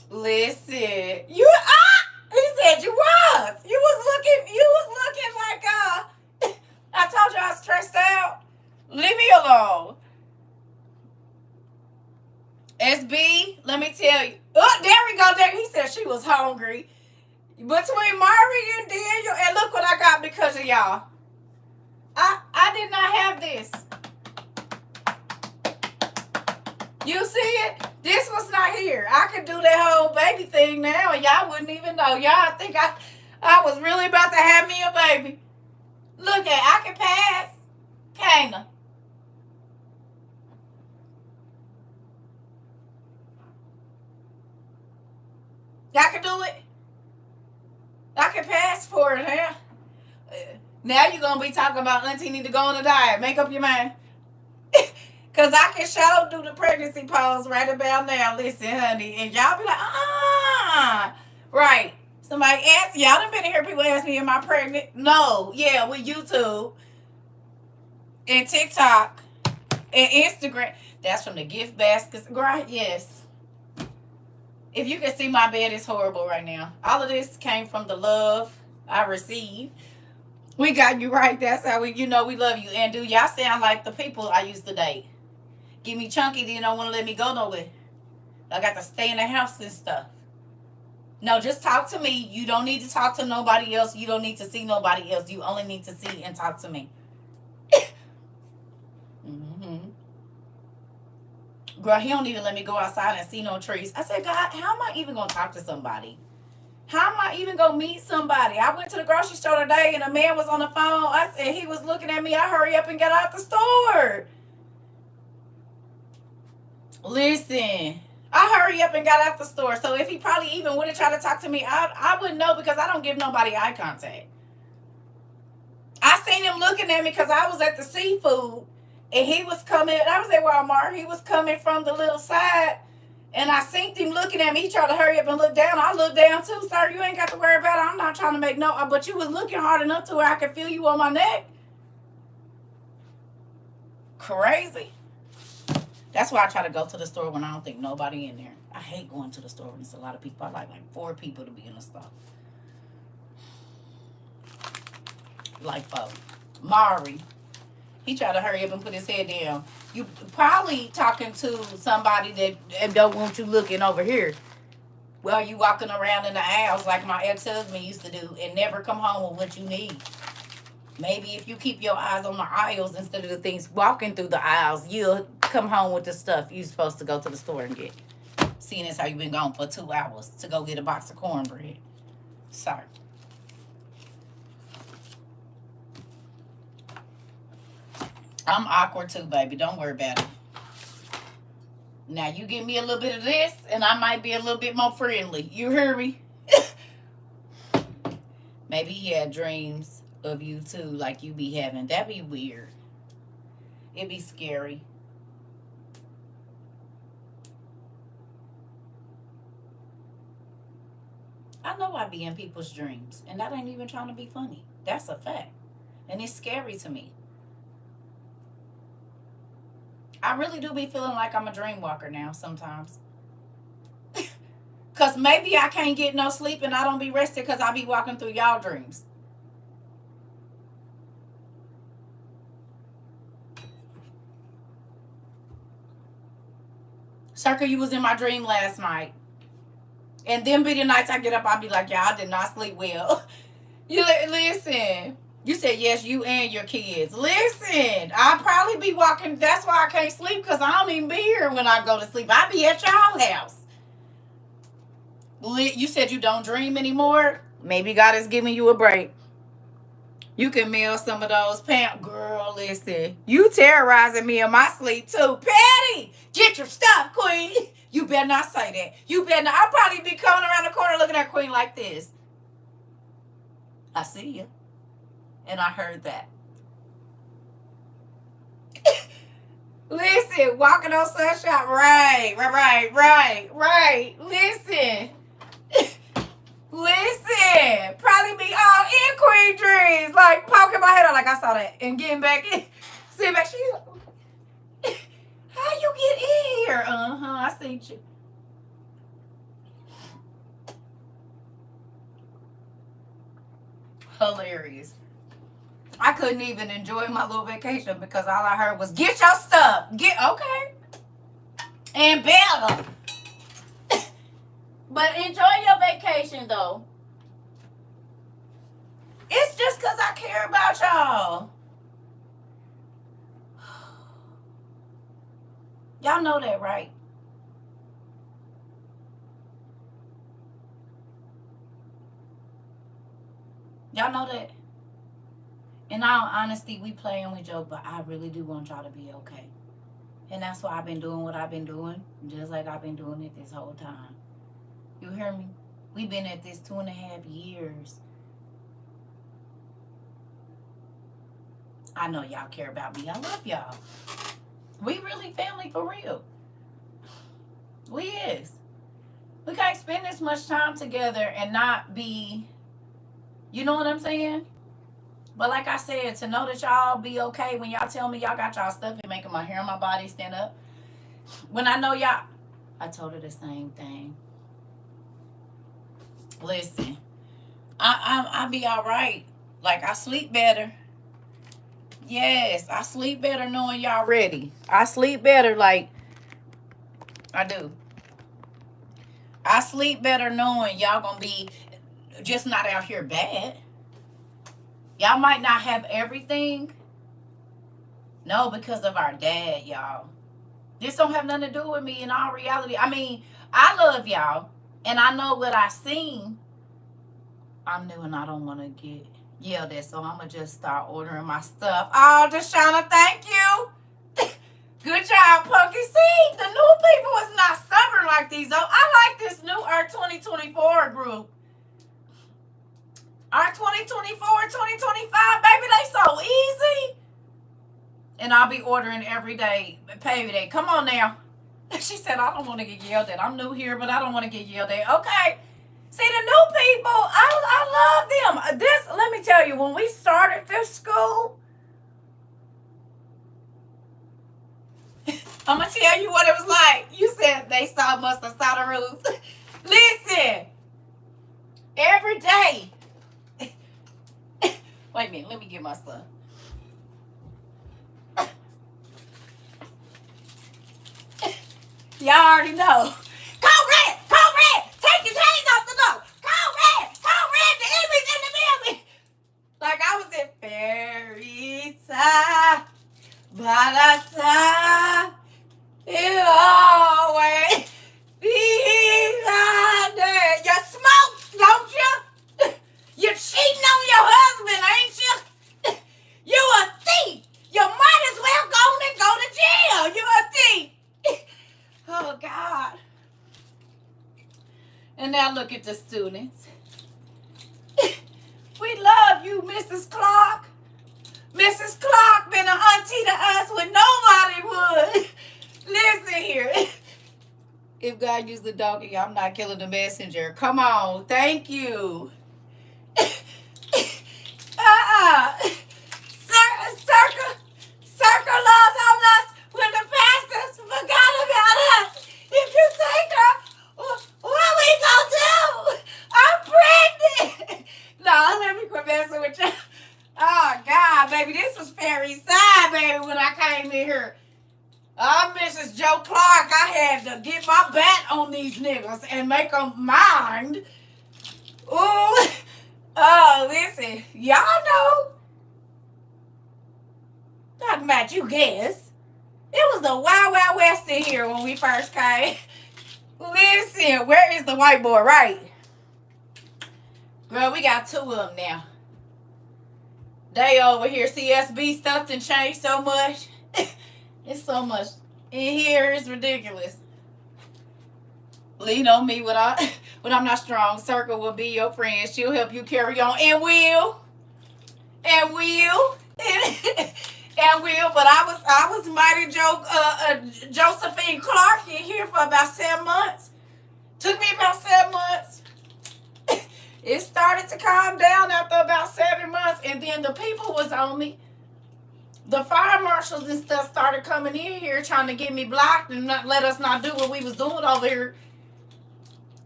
Listen, you he said you was. You was looking like I told you I was stressed out. Leave me alone. SB, let me tell you. Oh, there we go. There he said she was hungry. Between Mari and Daniel, and look what I got because of y'all. I did not have this. You see it? This was not here. I could do that whole baby thing now, and y'all wouldn't even know. Y'all think I was really about to have me a baby. Look I can pass. Can't I? Y'all can do it. I can pass for it now. Now you're going to be talking about auntie need to go on a diet. Make up your mind. Because I can show do the pregnancy pose right about now. Listen, honey. And y'all be like, right. Somebody asked, y'all done been to hear people ask me, am I pregnant? No. Yeah, with YouTube and TikTok and Instagram. That's from the gift baskets. Right? Yes. If you can see my bed is horrible right now. All of this came from the love I received. We got you right. That's how we love you. And do y'all sound like the people I used to date? Give me chunky, then you don't want to let me go nowhere. I got to stay in the house and stuff. No, just talk to me. You don't need to talk to nobody else. You don't need to see nobody else. You only need to see and talk to me. Girl, he don't even let me go outside and see no trees. I said, God, how am I even going to talk to somebody? How am I even going to meet somebody? I went to the grocery store today and a man was on the phone. I said, he was looking at me. I hurry up and got out the store. Listen, I hurry up and got out the store. So if he probably even would have tried to talk to me, I wouldn't know because I don't give nobody eye contact. I seen him looking at me because I was at the seafood and he was coming. I was at Walmart. He was coming from the little side and I seen him looking at me. He tried to hurry up and look down. I looked down too. Sir, you ain't got to worry about it. I'm not trying to make no, but you was looking hard enough to where I could feel you on my neck. Crazy. That's why I try to go to the store when I don't think nobody in there. I hate going to the store when there's a lot of people. I like 4 people to be in the store. Like 4. Mari, he tried to hurry up and put his head down. You probably talking to somebody that don't want you looking over here. Well, you walking around in the aisles like my ex-husband used to do and never come home with what you need. Maybe if you keep your eyes on the aisles instead of the things walking through the aisles, you'll come home with the stuff you're supposed to go to the store and get. Seeing as how you've been gone for 2 hours to go get a box of cornbread. Sorry. I'm awkward too, baby. Don't worry about it. Now, you give me a little bit of this, and I might be a little bit more friendly. You hear me? Maybe he had dreams of you too, like you be having. That'd be weird. It'd be scary. I know I be in people's dreams, and that ain't even trying to be funny. That's a fact. And it's scary to me. I really do be feeling like I'm a dream walker now sometimes. Because maybe I can't get no sleep and I don't be rested because I be walking through y'all dreams. CERCA, you was in my dream last night. And then be the nights I get up, I be like, yeah, I did not sleep well. You listen. You said yes, you and your kids. Listen, I'll probably be walking. That's why I can't sleep, because I don't even be here when I go to sleep. I be at y'all house. You said you don't dream anymore. Maybe God is giving you a break. You can mail some of those pants. Girl, listen. You terrorizing me in my sleep too. Patty, get your stuff, Queen. You better not say that. You better not. I'll probably be coming around the corner looking at Queen like this. I see you. And I heard that. Listen, walking on Sunshine. Right. Listen. Listen. Probably be all in Queen dreams. Like poking my head out like I saw that. And getting back in. Sitting back. How you get in here? I seen you. Hilarious. I couldn't even enjoy my little vacation because all I heard was, get your stuff. Okay. And better. But enjoy your vacation, though. It's just because I care about y'all. Y'all know that, right? Y'all know that? In all honesty, we play and we joke, but I really do want y'all to be okay. And that's why I've been doing what I've been doing, just like I've been doing it this whole time. You hear me? We've been at this 2.5 years. I know y'all care about me. I love y'all. We really family for real. We is. We can't spend this much time together and not be, you know what I'm saying? But like I said, to know that y'all be okay when y'all tell me y'all got y'all stuff and making my hair on my body stand up. When I know y'all, I told her the same thing. Listen, I be all right. Like, I sleep better. Yes, I sleep better knowing y'all ready. I sleep better, like, I do. I sleep better knowing y'all gonna be just not out here bad. Y'all might not have everything. No, because of our dad, y'all. This don't have nothing to do with me in all reality. I mean, I love y'all. And I know what I seen. I'm new and I don't want to get yelled at. So I'm going to just start ordering my stuff. Oh, Deshauna, thank you. Good job, Punky. See, the new people is not stubborn like these. I like this new our 2024 group. Our 2024, 2025, baby, they so easy. And I'll be ordering every day, payday. Come on now. She said, I don't want to get yelled at. I'm new here, but I don't want to get yelled at. Okay. See, the new people, I love them. This, let me tell you, when we started this school, I'm going to tell you what it was like. You said they must have saw the rules. Listen, every day. Wait a minute, let me get my stuff. Y'all already know. Code red! Code red! Take your chains off the door! Code red! Code red! The enemy's in the building! Like I was in fairy side, by the side, it always be under. You smoke, don't you? You're cheating on your husband, ain't you? You a thief! You might as well go to jail! You a thief! Oh, God. And now look at the students. We love you, Mrs. Clark. Mrs. Clark been an auntie to us when nobody would. Listen here. If God used the donkey, I'm not killing the messenger. Come on. Thank you. CERCA loves on us when the pastors forgot about us. If you take her, what we gonna do? I'm pregnant. No, let me quit messing with you. Oh, God, baby, this was Perry side, baby, when I came in here. I'm Mrs. Joe Clark. I had to get my bat on these niggas and make them mind. Ooh. Oh, listen, y'all know. Talking about you guess. It was the Wild Wild West in here when we first came. Listen, where is the white boy? Right. Girl, we got 2 of them now. They over here. CSB stuff and changed so much. It's so much in here. It's ridiculous. Lean on me when I'm not strong. CERCA will be your friend. She'll help you carry on. And will. And will. And will. But I was mighty Josephine Clark in here for about 7 months. Took me about 7 months. It started to calm down after about 7 months. And then the people was on me. The fire marshals and stuff started coming in here trying to get me blocked and not let us not do what we was doing over here.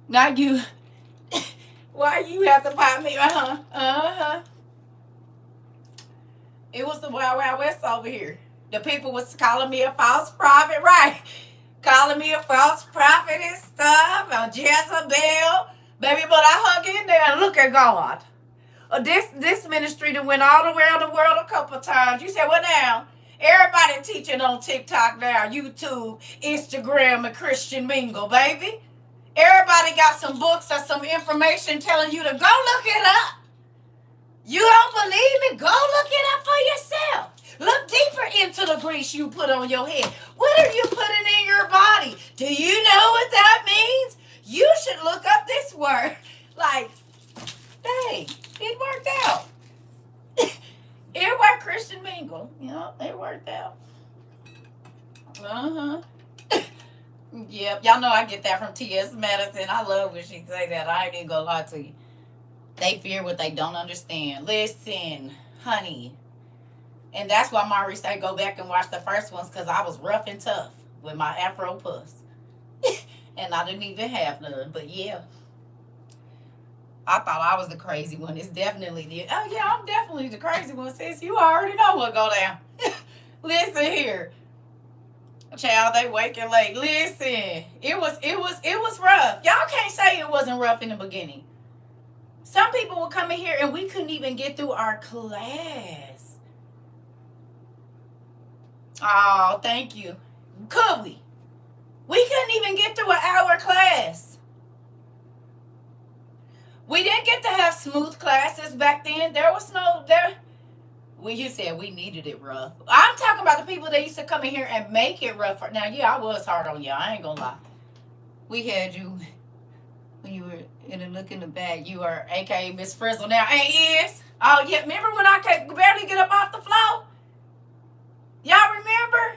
Now you, why you have to pop me? It was the Wild Wild West over here. The people was calling me a false prophet, right? Calling me a false prophet and stuff, a Jezebel. Baby, but I hung in there and look at God. This ministry that went all around the world a couple of times. You said, what now? Everybody teaching on TikTok now, YouTube, Instagram, and Christian Mingle, baby. Everybody got some books or some information telling you to go look it up. You don't believe me? Go look it up for yourself. Look deeper into the grease you put on your head. What are you putting in your body? Do you know what that means? You should look up this word. Like, dang, it worked out. It worked, Christian Mingle. You know, it worked out. Yep, y'all know I get that from T.S. Madison. I love when she say that. I ain't even gonna lie to you. They fear what they don't understand. Listen, honey. And that's why Mari say go back and watch the first ones, because I was rough and tough with my Afro puffs. And I didn't even have none. But yeah, I thought I was the crazy one. It's definitely the, oh yeah, I'm definitely the crazy one, sis. You already know what go down. Listen here. Child, they waking late. Listen, it was rough. Y'all can't say it wasn't rough in the beginning. Some people would come in here and we couldn't even get through our class. Oh, thank you. Could we? We couldn't even get through an hour class. We didn't get to have smooth classes back then. There was no there. Well, you said we needed it rough. I'm talking about the people that used to come in here and make it rough. Now, yeah, I was hard on you. I ain't gonna lie. We had you when you were in the look in the back. You are AKA Miss Frizzle now. Ain't is? Oh yeah. Remember when I could barely get up off the floor? Y'all remember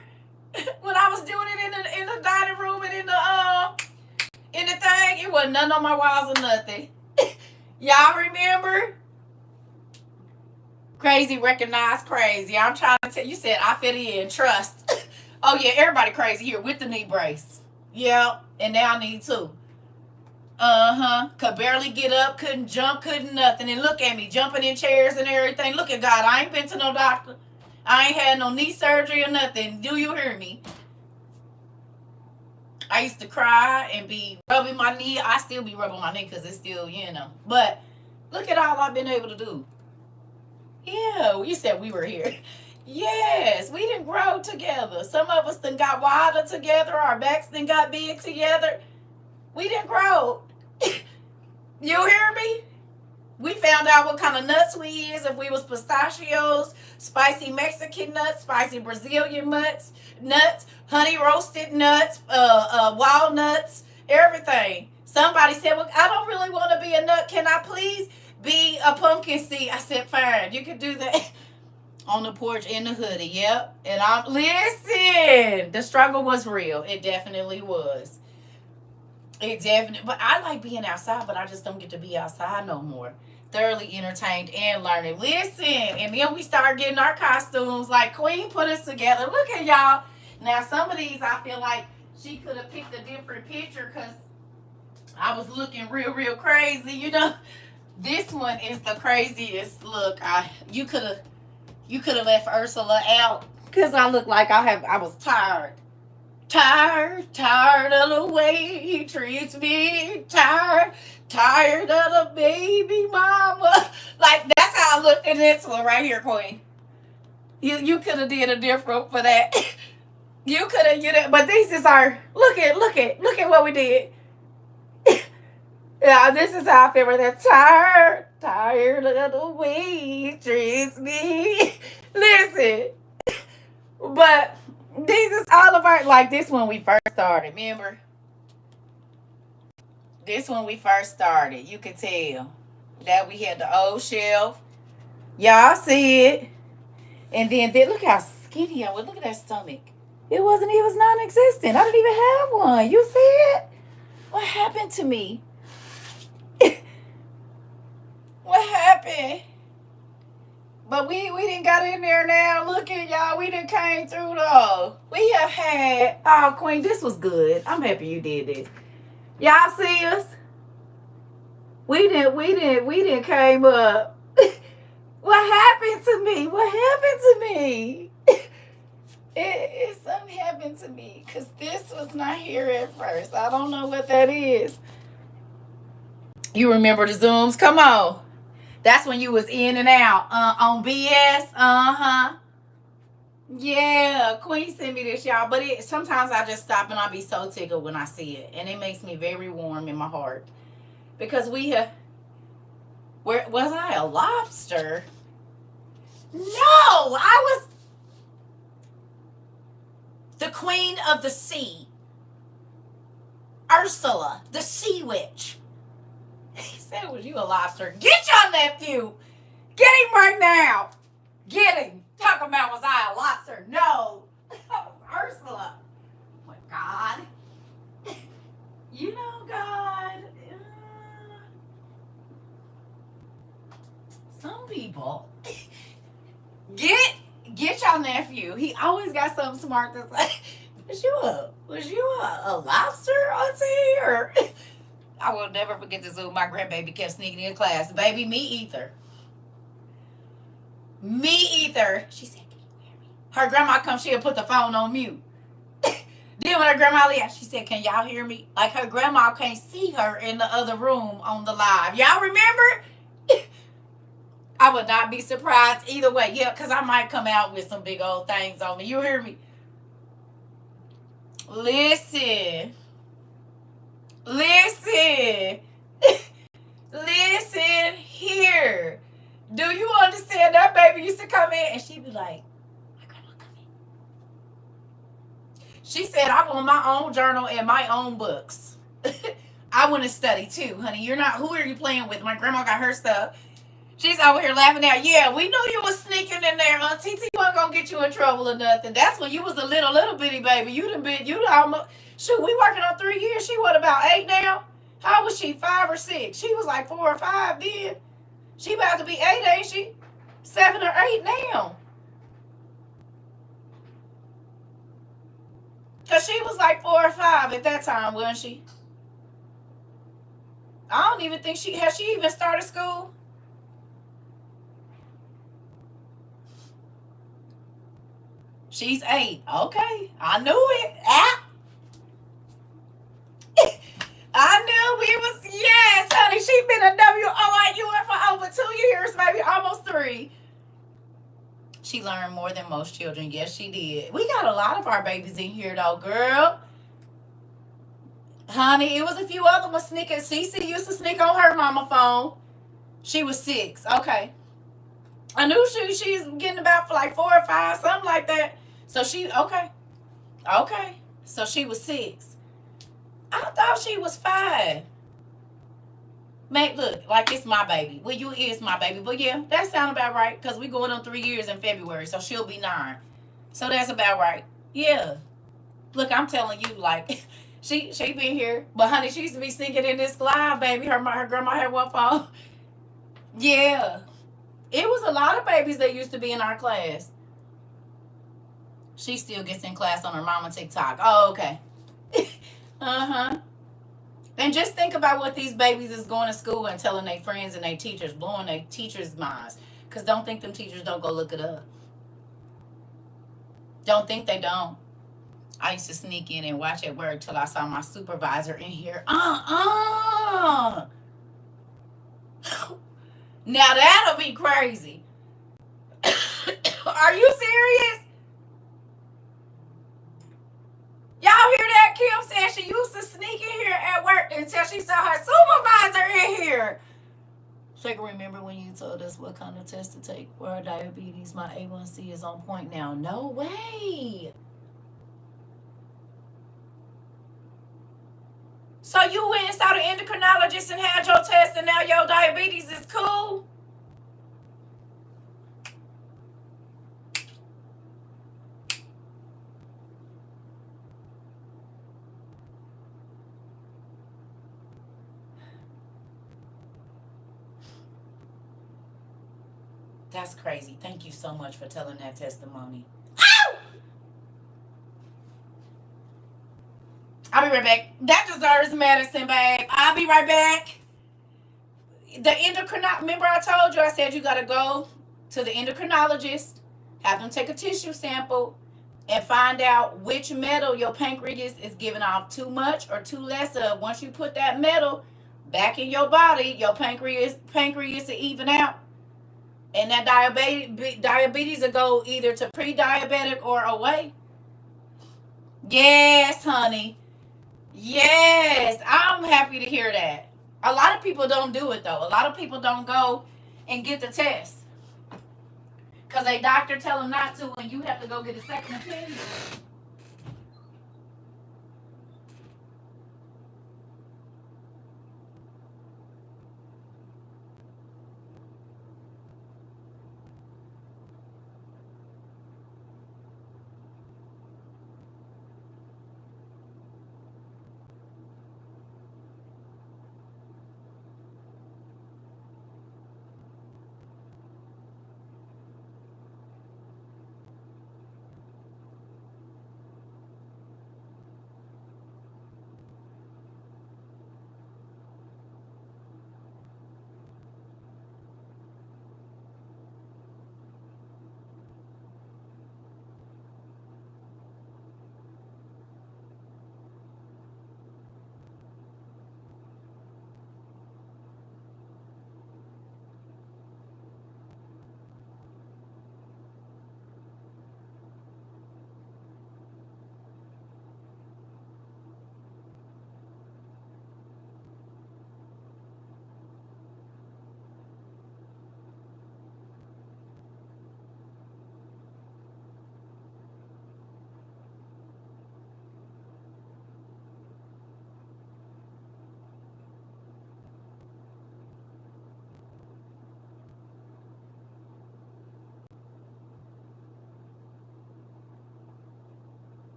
when I was doing it in the dining room and in the thing? It wasn't nothing on my walls or nothing. Y'all remember? Crazy recognize crazy. I'm trying to tell you. Said I fit in. Trust. Oh yeah, everybody crazy here with the knee brace. Yeah, and now I need to. Could barely get up, couldn't jump, couldn't nothing. And look at me jumping in chairs and everything. Look at God. I ain't been to no doctor. I ain't had no knee surgery or nothing. Do you hear me? I used to cry and be rubbing my knee. I still be rubbing my knee because it's still, you know. But look at all I've been able to do. Yeah, you said we were here. Yes, we didn't grow together. Some of us done got wider together. Our backs done got big together. We didn't grow. You hear me? We found out what kind of nuts we is. If we was pistachios, spicy Mexican nuts, spicy Brazilian nuts, honey roasted nuts, walnuts, everything. Somebody said, well, I don't really want to be a nut. Can I please be a pumpkin seed? I said, fine, you can do that. On the porch in the hoodie, yep. And I'm, listen, the struggle was real. It definitely was. It definitely, but I like being outside, but I just don't get to be outside no more. Thoroughly entertained and learning. Listen, and then we start getting our costumes. Like Queen put us together. Look at y'all. Now some of these I feel like she could have picked a different picture because I was looking real crazy. You know, this one is the craziest look. You could have left Ursula out because I look like I was tired. Tired of the way he treats me. Tired of the baby mama. Like, that's how I look in this one right here, Queen. You could have did a different for that. You could have, but this is our, look at what we did. Yeah, this is how I feel with that. Tired of the way he treats me. Listen, but these is all of our, like this when we first started, remember? This when we first started, you could tell that we had the old shelf. Y'all see it. And then look how skinny I was. Look at that stomach. It was non-existent. I didn't even have one. You see it? What happened to me? What happened? But we didn't got in there now. Look at y'all. We didn't came through though. We have had, oh Queen, this was good. I'm happy you did this. Y'all see us? We didn't came up. What happened to me? What happened to me? Something happened to me because this was not here at first. I don't know what that is. You remember the Zooms? Come on. That's when you was in and out on BS. Yeah, Queen sent me this, y'all. But sometimes I just stop and I'll be so tickled when I see it. And it makes me very warm in my heart. Because we have... Where was I? A lobster? No, I was the queen of the sea. Ursula, the sea witch. He said, was you a lobster? Get your nephew. Get him right now. Get him. Talking about, was I a lobster? No. That was Ursula. Oh my God. You know, God. Some people. Get your nephew. He always got something smart to say. Was you a lobster, auntie? Or I will never forget this when my grandbaby kept sneaking in class. Baby, me either. Me either. She said, can you hear me? Her grandma come, she'll put the phone on mute. Then when her grandma left, she said, can y'all hear me? Like her grandma can't see her in the other room on the live. Y'all remember? I would not be surprised either way. Yeah, because I might come out with some big old things on me. You hear me? Listen. Listen here. Do you understand that baby used to come in and she'd be like, my grandma come in. She said, I want my own journal and my own books. I want to study too, honey. You're not, who are you playing with? My grandma got her stuff. She's over here laughing out. Yeah, we knew you was sneaking in there. Auntie T wasn't gonna get you in trouble or nothing. That's when you was a little bitty baby. You almost, shoot, we working on 3 years. She what, about 8 now? How was she, 5 or 6? She was like 4 or 5 then. She about to be 8, ain't she? 7 or 8 now. Cause she was like 4 or 5 at that time, wasn't she? I don't even think has she even started school? She's 8. Okay. I knew it. I knew we was, yes, honey. She been a WOIUN for over 2 years, maybe almost 3. She learned more than most children. Yes, she did. We got a lot of our babies in here, though, girl. Honey, it was a few other ones sneaking. Cece used to sneak on her mama phone. She was 6. Okay. I knew she's getting about for like 4 or 5, something like that. So she, okay. So she was 6. I thought she was 5. Mate, look, like it's my baby. Well, you is my baby. But yeah, that sounds about right. Because we going on 3 years in February. So she'll be 9. So that's about right. Yeah. Look, I'm telling you, like, she been here. But honey, she used to be sneaking in this live, baby. Her grandma had one phone. Yeah. It was a lot of babies that used to be in our class. She still gets in class on her mama TikTok. Oh, okay. Uh-huh. And just think about what these babies is going to school and telling their friends and their teachers, blowing their teachers' minds. Because don't think them teachers don't go look it up. Don't think they don't. I used to sneak in and watch at work till I saw my supervisor in here. Now that'll be crazy. Are you serious? Y'all hear that? Kim said she used to sneak in here at work until she saw her supervisor in here. So I can remember when you told us what kind of test to take for her diabetes. My A1C is on point now. No way. So you went and saw the endocrinologist and had your test and now your diabetes is cool? That's crazy. Thank you so much for telling that testimony. Ow! I'll be right back. That deserves medicine, babe. I'll be right back. The endocrinologist, remember I told you, I said you got to go to the endocrinologist, have them take a tissue sample, and find out which metal your pancreas is giving off too much or too less of. Once you put that metal back in your body, your pancreas will even out. And that diabetes will go either to pre-diabetic or away. Yes, honey. Yes, I'm happy to hear that. A lot of people don't do it though. A lot of people don't go and get the test because a doctor tell them not to, and you have to go get a second opinion.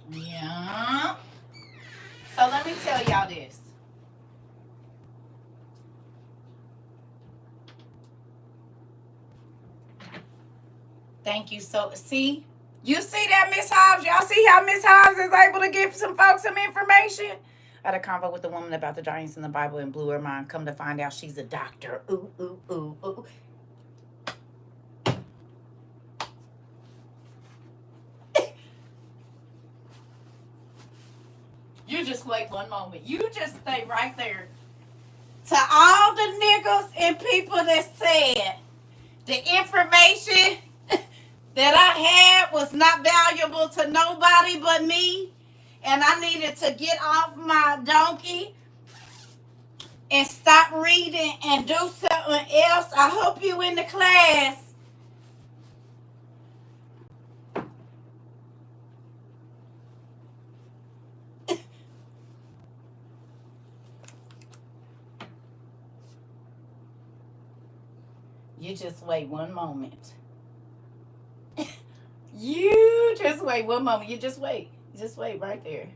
Yeah. So let me tell y'all this. Thank you. So see, you see that, Miss Hobbs? Y'all see how Miss Hobbs is able to give some folks some information? I had a convo with a woman about the giants in the Bible and blew her mind. Come to find out she's a doctor. Ooh, ooh, ooh, ooh. You just wait one moment. You just stay right there. To all the niggas and people that said the information that I had was not valuable to nobody but me, and I needed to get off my donkey and stop reading and do something else. I hope you in the class. You just wait one moment. You just wait one moment. You just wait. Just wait right there.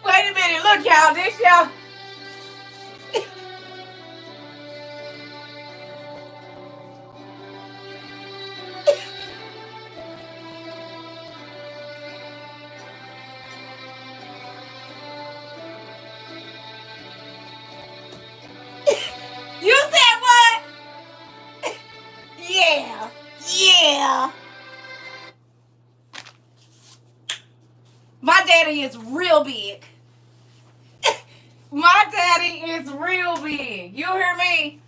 Wait a minute. Look, y'all. This y'all. You said what? Yeah. Yeah. My daddy is real big. My daddy is real big. You hear me?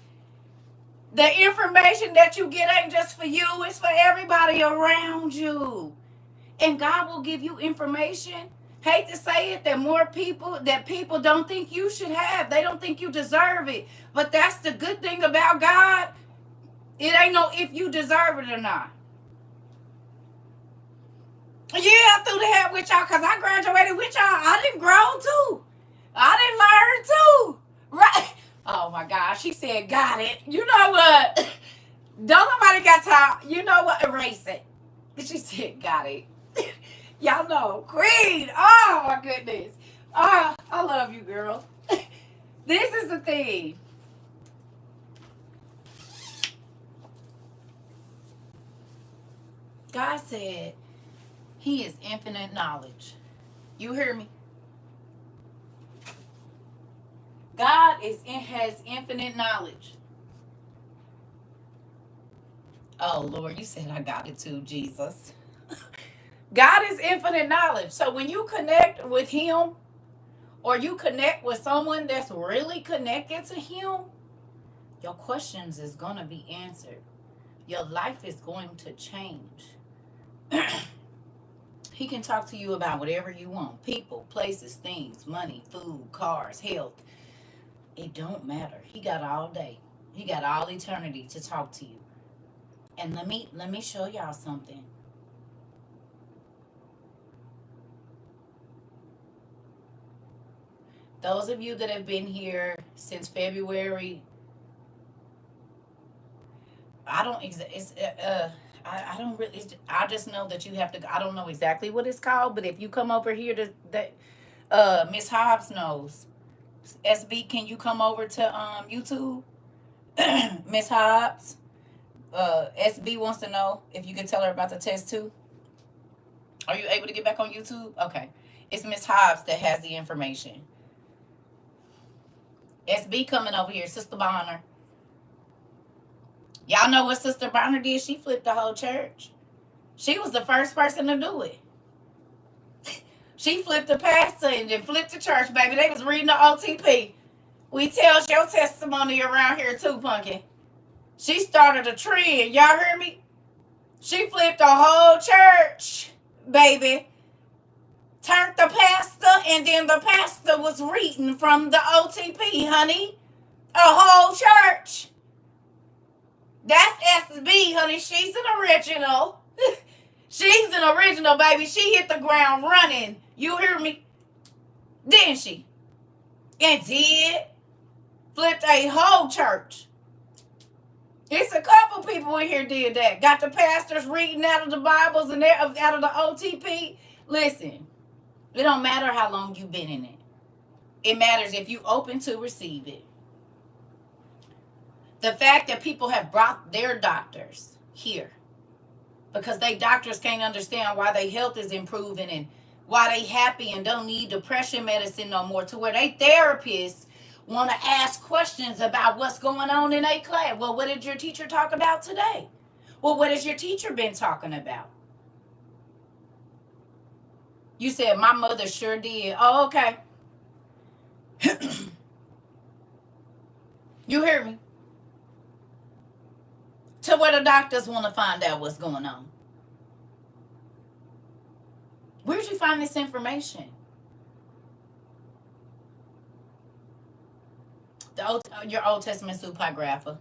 The information that you get ain't just for you, it's for everybody around you. And God will give you information. Hate to say it, that people don't think you should have. They don't think you deserve it. But that's the good thing about God. It ain't no if you deserve it or not. Yeah, I threw the hat with y'all because I graduated with y'all. I didn't grow too. I didn't learn too. Right. Oh my gosh. She said, got it. You know what? Don't nobody got time. You know what? Erase it. She said, got it. Y'all know. Queen. Oh my goodness. Oh, I love you, girl. This is the thing. God said he is infinite knowledge. You hear me? God has infinite knowledge. Oh Lord, you said I got it too, Jesus. God is infinite knowledge. So when you connect with him, or you connect with someone that's really connected to him, your questions is going to be answered. Your life is going to change. He can talk to you about whatever you want. People, places, things, money, food, cars, health. It don't matter. He got all day. He got all eternity to talk to you. And let me show y'all something. Those of you that have been here since February, I don't I don't really. I just know that you have to. I don't know exactly what it's called, but if you come over here to that, Miss Hobbs knows. SB, can you come over to YouTube? Miss Hobbs. SB wants to know if you can tell her about the test too. Are you able to get back on YouTube? Okay. It's Miss Hobbs that has the information. SB coming over here, Sister Bonner. Y'all know what Sister Bonner did? She flipped the whole church. She was the first person to do it. She flipped the pastor and then flipped the church, baby. They was reading the OTP. We tells your testimony around here too, Punkin. She started a trend. Y'all hear me? She flipped the whole church, baby. Turned the pastor, and then the pastor was reading from the OTP, honey. A whole church. That's SB, honey. She's an original. She's an original, baby. She hit the ground running. You hear me? Didn't she? And did. Flipped a whole church. It's a couple people in here did that. Got the pastors reading out of the Bibles and out of the OTP. Listen, it don't matter how long you've been in it. It matters if you open to receive it. The fact that people have brought their doctors here because they doctors can't understand why their health is improving and why they happy and don't need depression medicine no more, to where they therapists want to ask questions about what's going on in a class. Well, what did your teacher talk about today? Well, what has your teacher been talking about? You said, my mother sure did. Oh, okay. You hear me? To where the doctors want to find out what's going on. Where'd you find this information? Your Old Testament supergrapher.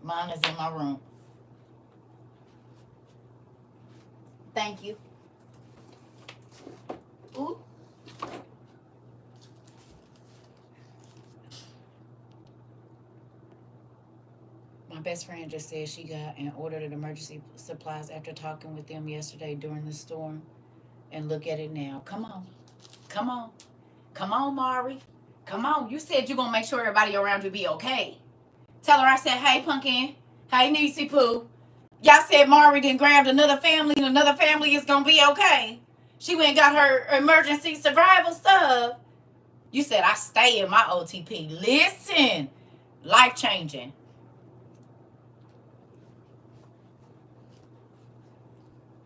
Mine is in my room. Thank you. Ooh. My best friend just said she got and ordered an emergency supplies after talking with them yesterday during the storm. And look at it now. Come on. Come on. Come on, Mari. Come on. You said you're going to make sure everybody around you be okay. Tell her I said, hey, Pumpkin. Hey, Niecy Pooh. Y'all said Mari then grabbed another family and another family is going to be okay. She went and got her emergency survival stuff. You said I stay in my OTP. Listen. Life-changing.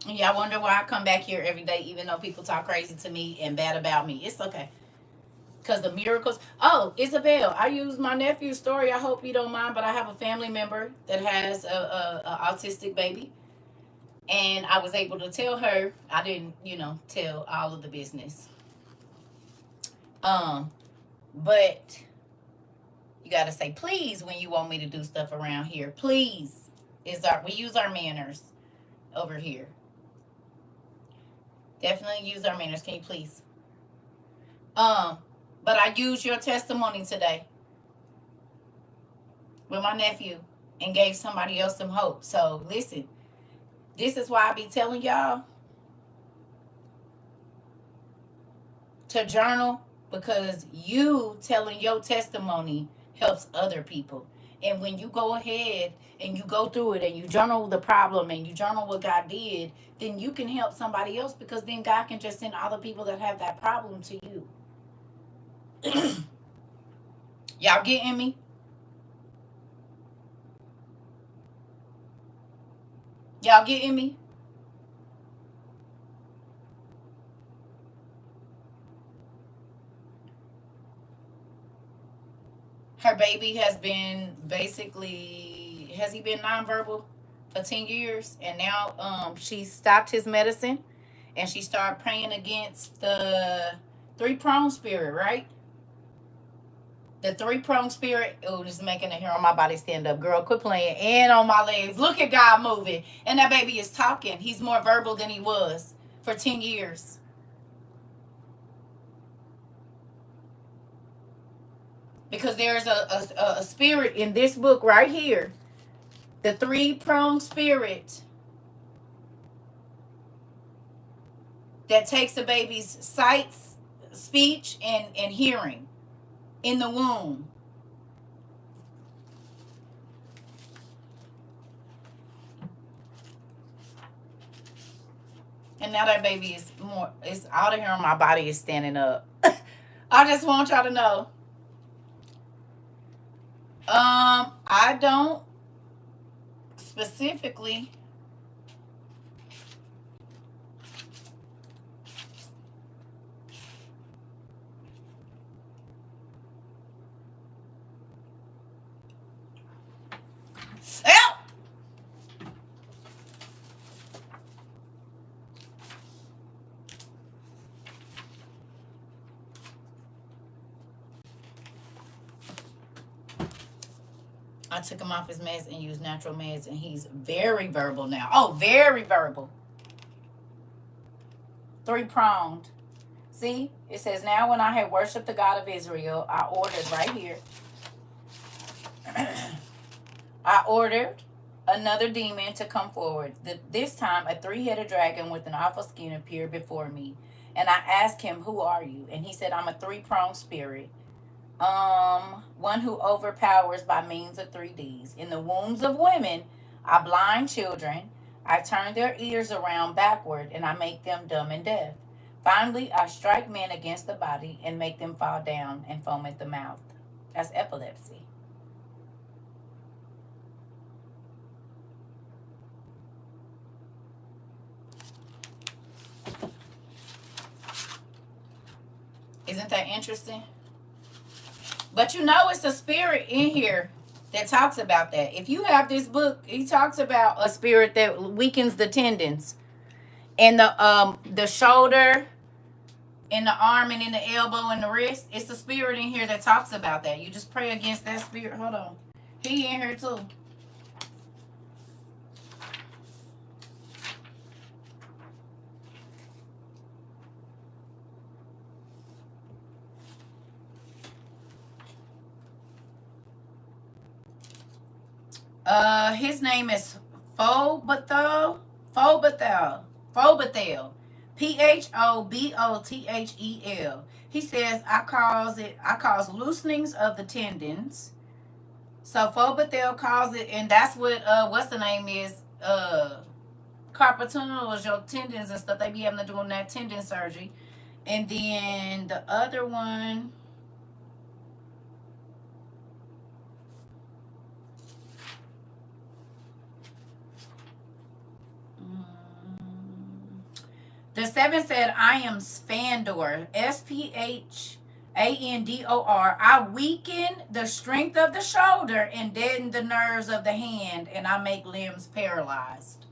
Y'all wonder why I come back here every day even though people talk crazy to me and bad about me. It's okay. Because the miracles. Oh, Isabel, I use my nephew's story. I hope you don't mind, but I have a family member that has a autistic baby. And I was able to tell her. I didn't, tell all of the business. But you got to say please when you want me to do stuff around here. Please. We use our manners over here. Definitely use our manners. Can you please? But I used your testimony today with my nephew and gave somebody else some hope. So listen, this is why I be telling y'all to journal, because you telling your testimony helps other people. And when you go ahead and you go through it and you journal the problem and you journal what God did, then you can help somebody else, because then God can just send other people that have that problem to you. Y'all getting me? Y'all getting me? Her baby has been basically, has he been nonverbal for 10 years? And now she stopped his medicine and she started praying against the three-prong spirit, right? The three-prong spirit. Oh, this is making the hair on my body stand up. Girl, quit playing. And on my legs. Look at God moving. And that baby is talking. He's more verbal than he was for 10 years. Because there's a spirit in this book right here. The three-pronged spirit that takes a baby's sight, speech, and hearing in the womb. And now that baby is more, it's out of here on my body is standing up. I just want y'all to know. I don't specifically help. I took him off his meds and used natural meds, and he's very verbal now. Oh, very verbal. Three-pronged. See, it says, now when I had worshipped the God of Israel, I ordered right here. I ordered another demon to come forward. This time, a three-headed dragon with an awful skin appeared before me. And I asked him, who are you? And he said, I'm a three-pronged spirit. One who overpowers by means of 3Ds. In the wombs of women, I blind children. I turn their ears around backward, and I make them dumb and deaf. Finally, I strike men against the body and make them fall down and foam at the mouth. That's epilepsy. Isn't that interesting? But you know, it's a spirit in here that talks about that. If you have this book, he talks about a spirit that weakens the tendons and the shoulder and the arm and in the elbow and the wrist. It's a spirit in here that talks about that. You just pray against that spirit. Hold on. He in here too. His name is Phobothel. Phobothel. Phobothel. Phobothel. He says, I cause loosenings of the tendons. So Phobothel calls it, and that's what what's the name is? Carpal tunnel is your tendons and stuff. They be having to do that tendon surgery. And then the other one, the 7 said, I am Spandor, Sphandor. I weaken the strength of the shoulder and deaden the nerves of the hand, and I make limbs paralyzed.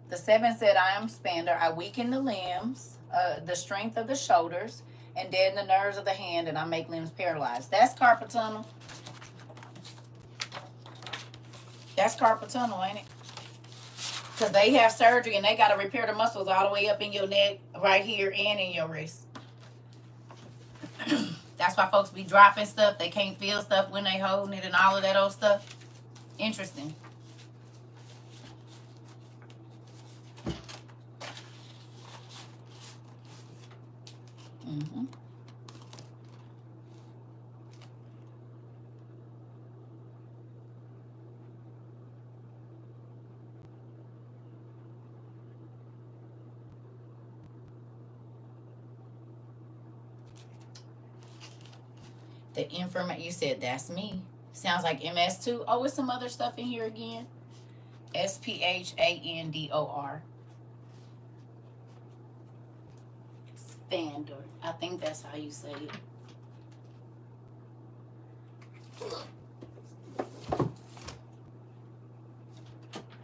The 7 said, I am Spandor. I weaken the limbs, the strength of the shoulders, and deaden the nerves of the hand, and I make limbs paralyzed. That's carpal tunnel. That's carpal tunnel, ain't it? Because they have surgery and they got to repair the muscles all the way up in your neck, right here, and in your wrist. That's why folks be dropping stuff. They can't feel stuff when they holding it and all of that old stuff. Interesting. Mm-hmm. The information you said, that's me. Sounds like MS2. Oh, with some other stuff in here again. SPHANDOR. Spandor. I think that's how you say it.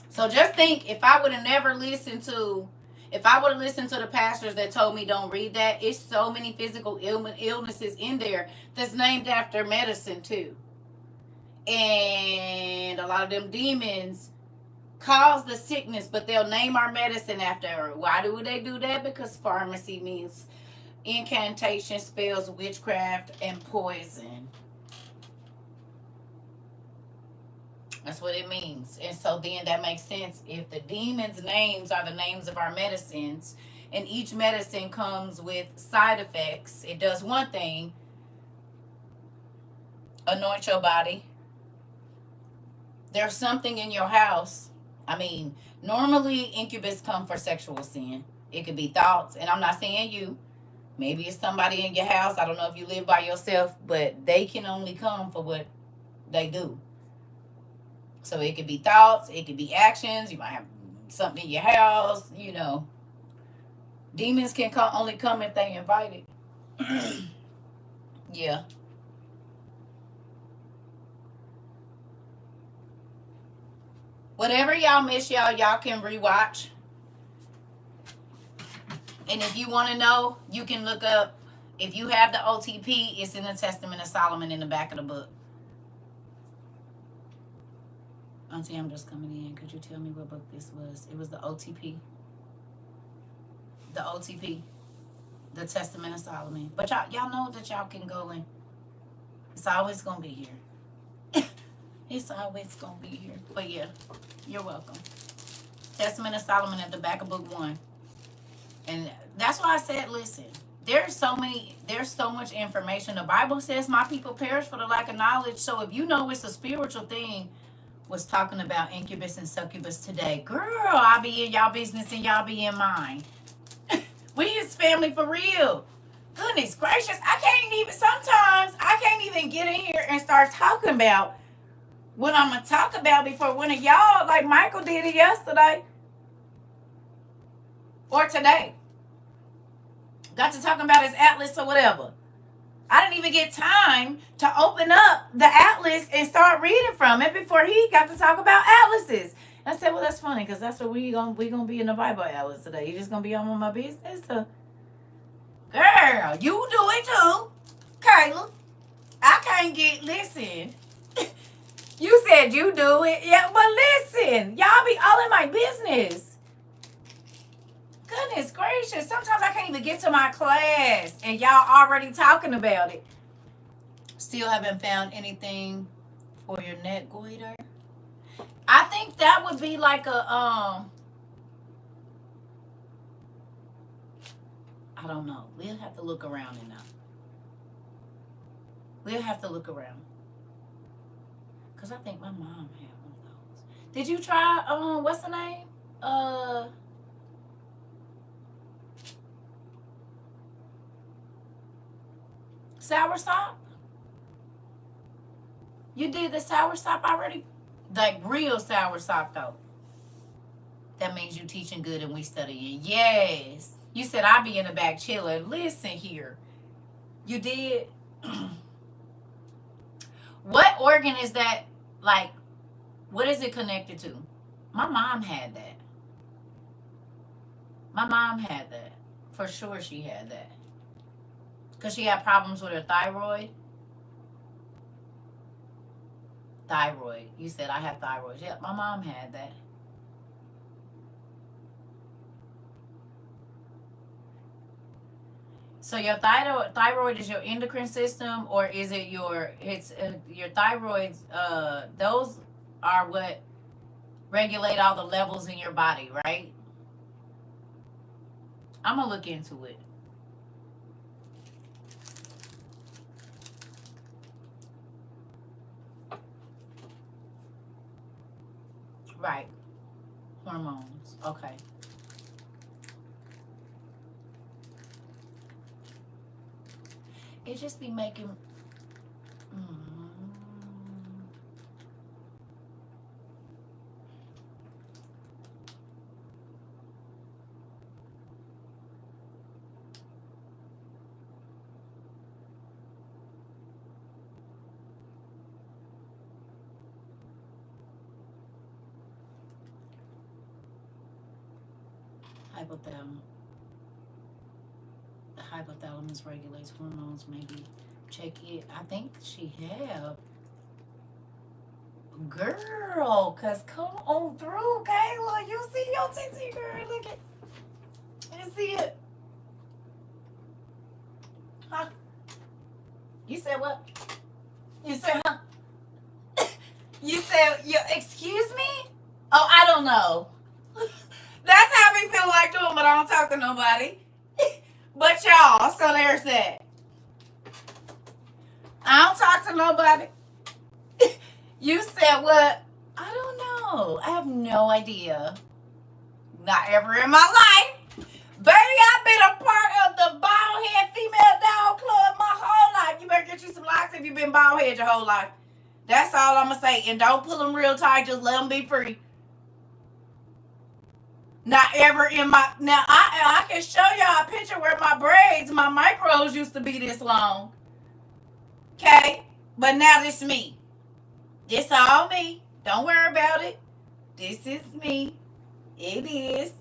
So just think, if I would have never listened to, if I would have listened to the pastors that told me don't read that, it's so many physical illnesses in there that's named after medicine too. And a lot of them demons cause the sickness, but they'll name our medicine after her. Why do they do that? Because pharmacy means incantation, spells, witchcraft, and poison. That's what it means. And so then that makes sense. If the demons' names are the names of our medicines, and each medicine comes with side effects, it does one thing: anoint your body. There's something in your house. I mean, normally incubus come for sexual sin. It could be thoughts, and I'm not saying you. Maybe it's somebody in your house. I don't know if you live by yourself, but they can only come for what they do. So it could be thoughts, it could be actions. You might have something in your house, you know. Demons can only come if they invited. Yeah. Whatever y'all miss, y'all can rewatch. And if you want to know, you can look up. If you have the OTP, it's in the Testament of Solomon in the back of the book. Auntie, I'm just coming in. Could you tell me what book this was? It was the OTP. The OTP. The Testament of Solomon. But y'all know that y'all can go and it's always going to be here. It's always going to be here. But yeah, you're welcome. Testament of Solomon at the back of book 1. And that's why I said, listen, there's so much information. The Bible says my people perish for the lack of knowledge. So if you know it's a spiritual thing, was talking about incubus and succubus today. Girl, I'll be in y'all business and y'all be in mine. We is family for real. Goodness gracious, sometimes I can't even get in here and start talking about what I'm going to talk about before one of y'all, like Michael did it yesterday. Or today. Got to talking about his atlas or whatever. I didn't even get time to open up the atlas and start reading from it before he got to talk about atlases. I said, well, that's funny because that's what we gonna be in the Bible atlas today. You just gonna be on my business? So, girl, you do it too, Kayla. I can't listen. You said you do it. Yeah, but listen, y'all be all in my business. Goodness gracious, sometimes I can't even get to my class and y'all already talking about it. Still haven't found anything for your neck goiter. I think that would be like a I don't know. We'll have to look around and know. We'll have to look around. Cause I think my mom had one of those. Did you try what's the name? Soursop? You did the soursop already? Like real soursop though. That means you teaching good and we studying. Yes. You said I'll be in the back chilling. Listen here. You did. What organ is that? Like, what is it connected to? My mom had that. My mom had that. For sure she had that. Because she had problems with her thyroid. Thyroid. You said I have thyroid. Yeah, my mom had that. So your thyroid is your endocrine system, or is it your thyroids? Those are what regulate all the levels in your body, right? I'm gonna look into it. Right, hormones. Okay. It just be making. Hypothalamus. The hypothalamus regulates hormones. Maybe check it. I think she have. Girl, cause come on through, Kayla. You see your titty, girl. Look at. You see it? Huh? You said what? You said huh? You said you. Excuse me? Oh, I don't know. That's how we feel like doing, but I don't talk to nobody. But y'all, so there's that. I don't talk to nobody. You said what? I don't know. I have no idea. Not ever in my life. Baby, I've been a part of the bald head female dog club my whole life. You better get you some locks if you've been bald head your whole life. That's all I'm going to say. And don't pull them real tight. Just let them be free. Not ever in my... Now, I can show y'all a picture where my braids, my micros used to be this long. Okay? But now this me. This all me. Don't worry about it. This is me. It is.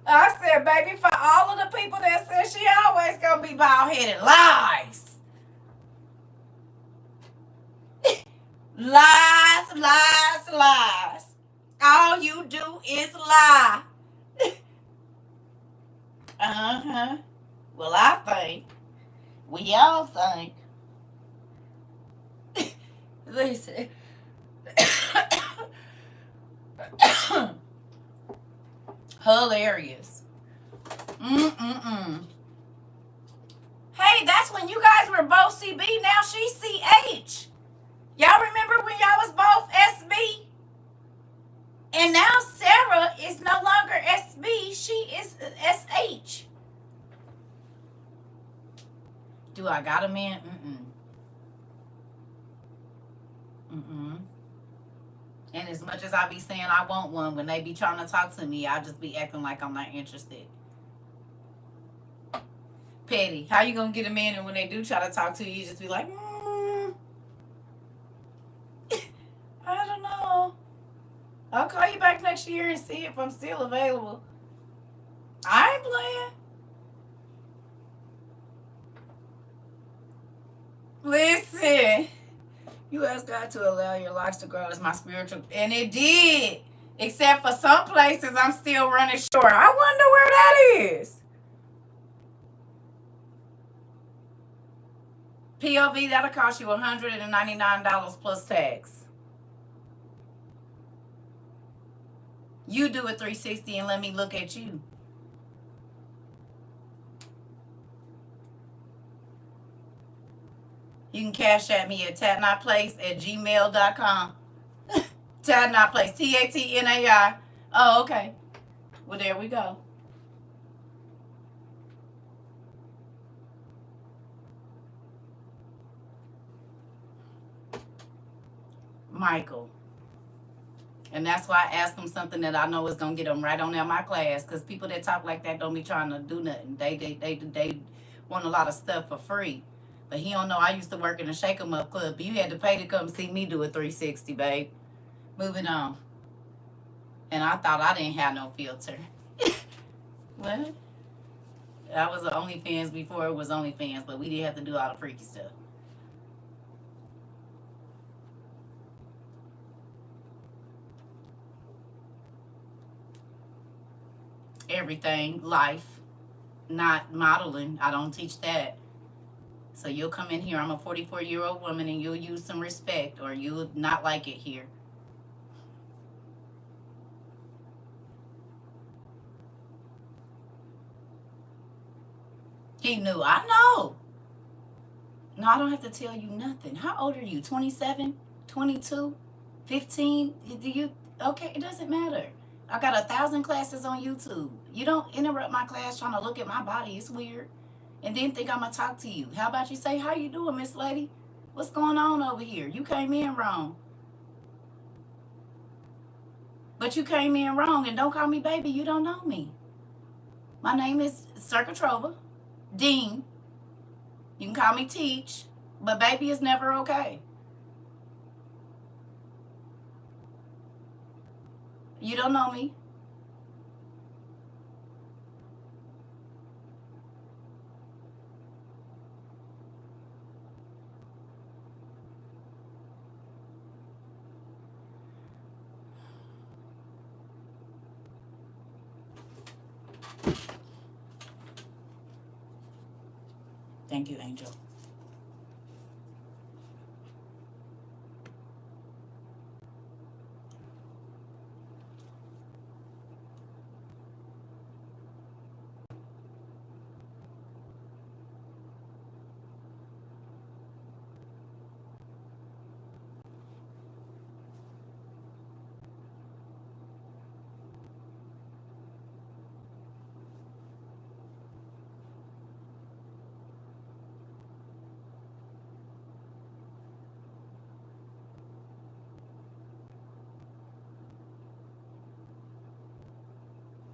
I said, baby, for all of the people that said she always gonna be bald-headed. Lies. Lies, lies, lies. All you do is lie. Uh-huh. Well, I think. We all think. Listen. Hilarious. Hey, that's when you guys were both CB. Now she's CH. Y'all remember when y'all was both SB? And now Sarah is no longer SB. She is SH. Do I got a man? And as much as I be saying I want one, when they be trying to talk to me, I just be acting like I'm not interested. Petty. How you gonna get a man and when they do try to talk to you, you just be like, I don't know. I'll call you back next year and see if I'm still available. I ain't playing. Listen. You asked God to allow your lives to grow as my spiritual, and it did. Except for some places, I'm still running short. I wonder where that is. POV, that'll cost you $199 plus tax. You do a 360 and let me look at you. You can cash at me at tatnotplace@gmail.com. Tatnotplace, TATNAI. Oh, okay. Well, there we go. Michael. And that's why I asked him something that I know is going to get him right on out my class. Because people that talk like that don't be trying to do nothing. They want a lot of stuff for free. But he don't know I used to work in a Shake 'em Up club. But you had to pay to come see me do a 360, babe. Moving on. And I thought I didn't have no filter. What? I was an OnlyFans before it was OnlyFans. But we didn't have to do all the freaky stuff. everything, life, not modeling. I don't teach that. So you'll come in here, I'm a 44-year-old woman, and you'll use some respect, or you'll not like it here. He knew. I know. No, I don't have to tell you nothing. How old are you? 27? 22? 15? Do you? Okay, it doesn't matter. I got 1,000 classes on YouTube. You don't interrupt my class trying to look at my body. It's weird. And then think I'm going to talk to you. How about you say, how you doing, Miss Lady? What's going on over here? You came in wrong. But you came in wrong, and don't call me baby. You don't know me. My name is CERCA TROVA, Dean. You can call me Teach, but baby is never okay. You don't know me. Thank you, Angel.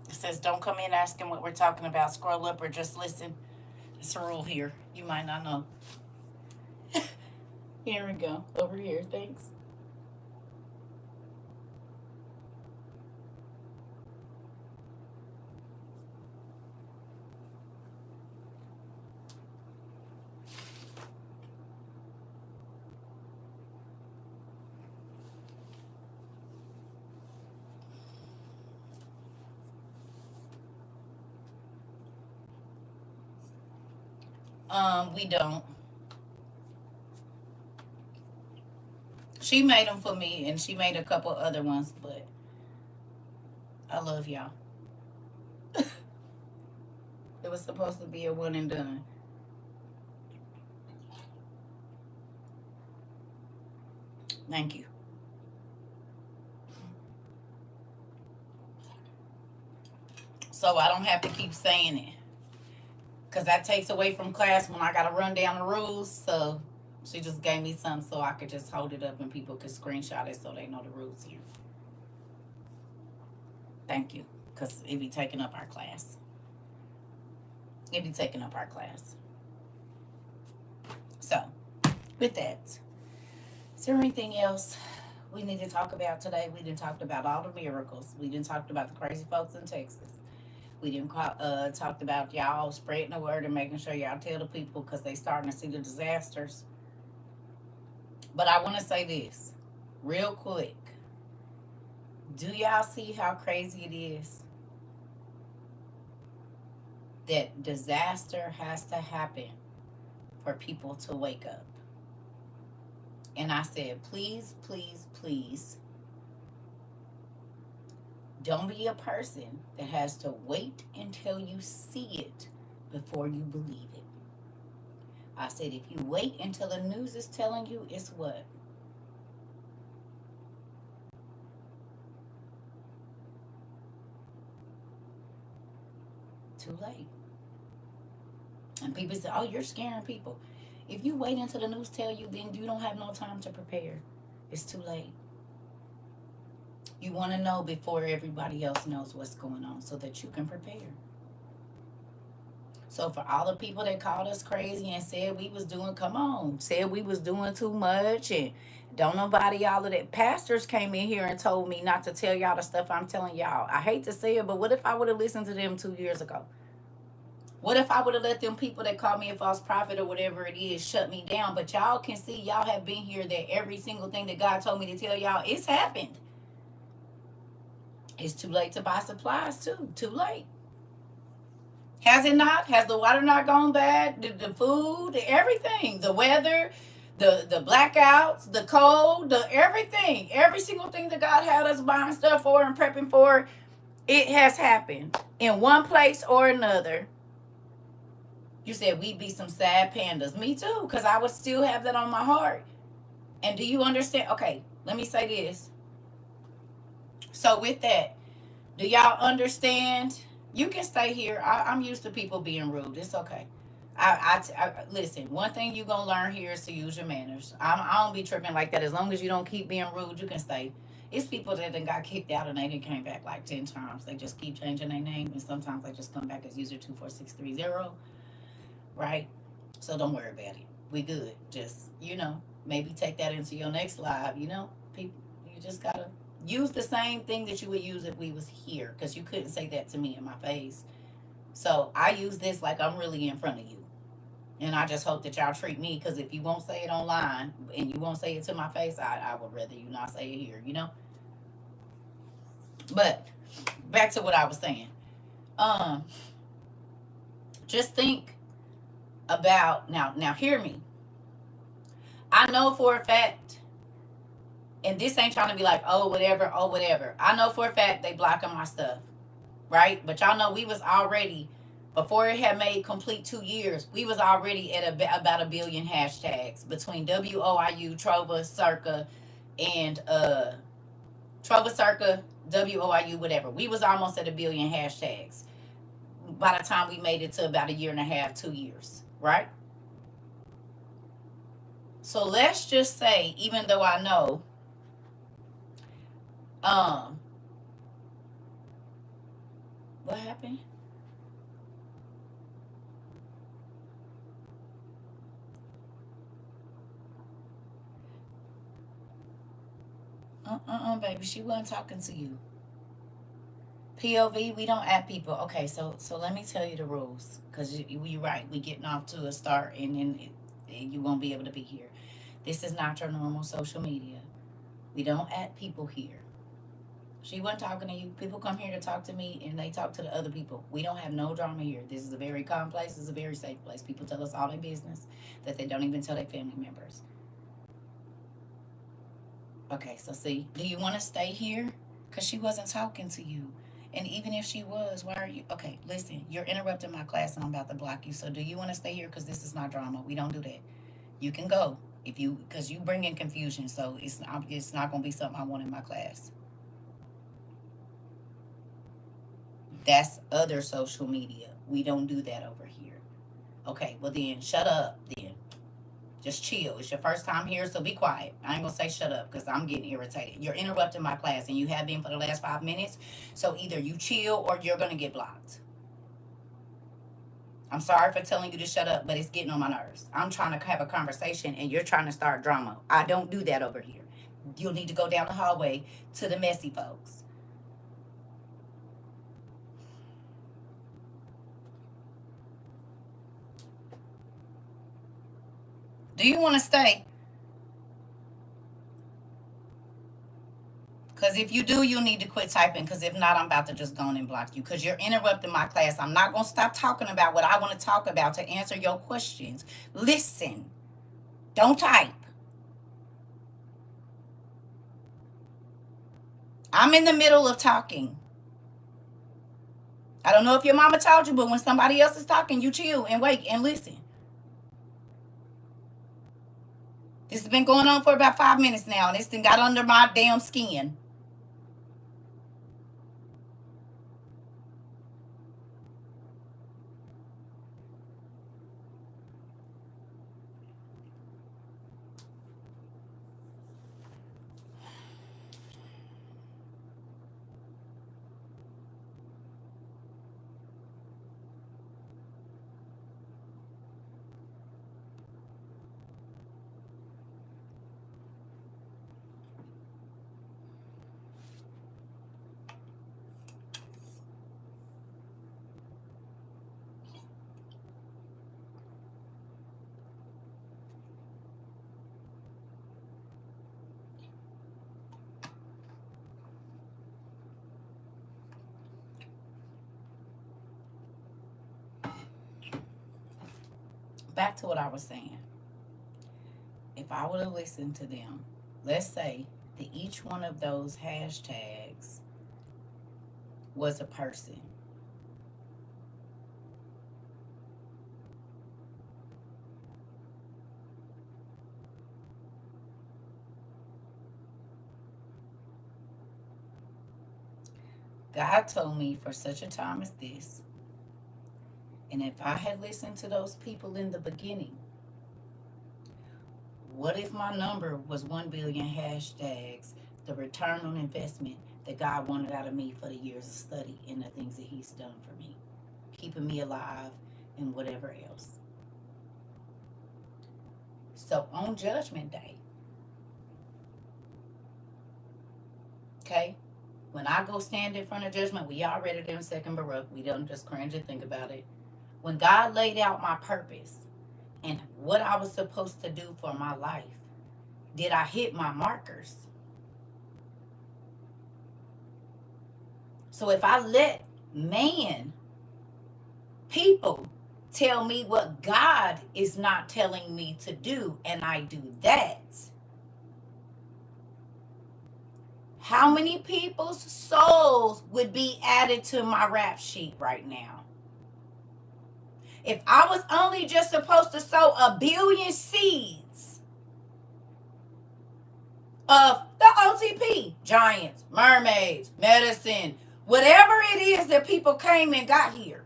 It says don't come in asking what we're talking about. Scroll up or just listen. It's a rule here. You might not know. Here we go. Over here. Thanks. We don't. She made them for me, and she made a couple other ones, but I love y'all. It was supposed to be a one and done. Thank you. So I don't have to keep saying it, because that takes away from class when I got to run down the rules. So she just gave me some so I could just hold it up and people could screenshot it so they know the rules here. Thank you, because it be taking up our class. It be taking up our class. So, with that, is there anything else we need to talk about today? We didn't talk about all the miracles. We didn't talk about the crazy folks in Texas. We didn't talk about y'all spreading the word and making sure y'all tell the people, because they starting to see the disasters. But I want to say this real quick. Do y'all see how crazy it is that disaster has to happen for people to wake up? And I said, please, please, please, don't be a person that has to wait until you see it before you believe it. I said, if you wait until the news is telling you, it's what? Too late. And people say, oh, you're scaring people. If you wait until the news tell you, then you don't have no time to prepare. It's too late. You want to know before everybody else knows what's going on so that you can prepare. So for all the people that called us crazy and said we was doing, said we was doing too much, and don't nobody, all of that. Pastors came in here and told me not to tell y'all the stuff I'm telling y'all. I hate to say it, but what if I would have listened to them 2 years ago? What if I would have let them people that call me a false prophet or whatever it is shut me down? But y'all can see, y'all have been here, that every single thing that God told me to tell y'all, it's happened. It's too late to buy supplies too. Too late. Has it not? Has the water not gone bad? The food, everything, the weather, the blackouts, the cold, the everything, every single thing that God had us buying stuff for and prepping for, it has happened in one place or another. You said we'd be some sad pandas. Me too, because I would still have that on my heart. And do you understand? Okay, let me say this. So with that, do y'all understand? You can stay here. I'm used to people being rude. It's okay. Listen. One thing you gonna learn here is to use your manners. I don't be tripping like that. As long as you don't keep being rude, you can stay. It's people that then got kicked out and they didn't came back like 10 times. They just keep changing their name, and sometimes they just come back as user 24630. Right? So don't worry about it. We good. Just maybe take that into your next live. People, you just gotta use the same thing that you would use if we was here, because you couldn't say that to me in my face. So I use this like I'm really in front of you, and I just hope that y'all treat me, because if you won't say it online and you won't say it to my face, I would rather you not say it here. But back to what I was saying. Just think about now hear me. I know for a fact, and this ain't trying to be like, oh whatever. I know for a fact they blocking my stuff, right? But y'all know we was already, before it had made complete 2 years, we was already at about 1 billion hashtags between WOIU, Trova, CERCA, and Trova, CERCA, WOIU, whatever. We was almost at 1 billion hashtags by the time we made it to about 1.5 years, 2 years, right? So let's just say, even though I know, what happened? Baby, she wasn't talking to you. POV, we don't add people. Okay, so let me tell you the rules, because you're right. We getting off to a start, and then you won't be able to be here. This is not your normal social media. We don't add people here. She wasn't talking to you. People come here to talk to me, and they talk to the other people. We don't have no drama here. This is a very calm place. This is a very safe place. People tell us all their business that they don't even tell their family members. Okay, so see, do you want to stay here? Because she wasn't talking to you. And even if she was, why are you? Okay, listen, you're interrupting my class and I'm about to block you. So do you want to stay here? Because this is not drama. We don't do that. You can go because you bring in confusion. So it's not going to be something I want in my class. That's other social media. We don't do that over here. Okay, well then shut up then. Just chill. It's your first time here, so be quiet. I ain't gonna say shut up because I'm getting irritated. You're interrupting my class, and you have been for the last 5 minutes. So either you chill or you're gonna get blocked. I'm sorry for telling you to shut up, but it's getting on my nerves. I'm trying to have a conversation, and you're trying to start drama. I don't do that over here. You'll need to go down the hallway to the messy folks. Do you want to stay? Because if you do, you'll need to quit typing. Because if not, I'm about to just go on and block you. Because you're interrupting my class. I'm not going to stop talking about what I want to talk about to answer your questions. Listen. Don't type. I'm in the middle of talking. I don't know if your mama told you, but when somebody else is talking, you chill and wait and listen. This has been going on for about 5 minutes now, and it's got under my damn skin. back to what I was saying. If I would have listened to them, let's say that each one of those hashtags was a person. God told me for such a time as this, and if I had listened to those people in the beginning, what if my number was 1 billion hashtags, the return on investment that God wanted out of me for the years of study and the things that He's done for me, keeping me alive and whatever else. So on Judgment Day, okay, when I go stand in front of judgment, we all read it in 2nd Baruch. We don't just cringe and think about it. When God laid out my purpose and what I was supposed to do for my life, did I hit my markers? So if I let man, people, tell me what God is not telling me to do, and I do that, how many people's souls would be added to my rap sheet right now? If I was only just supposed to sow 1 billion seeds of the OTP, giants, mermaids, medicine, whatever it is that people came and got here,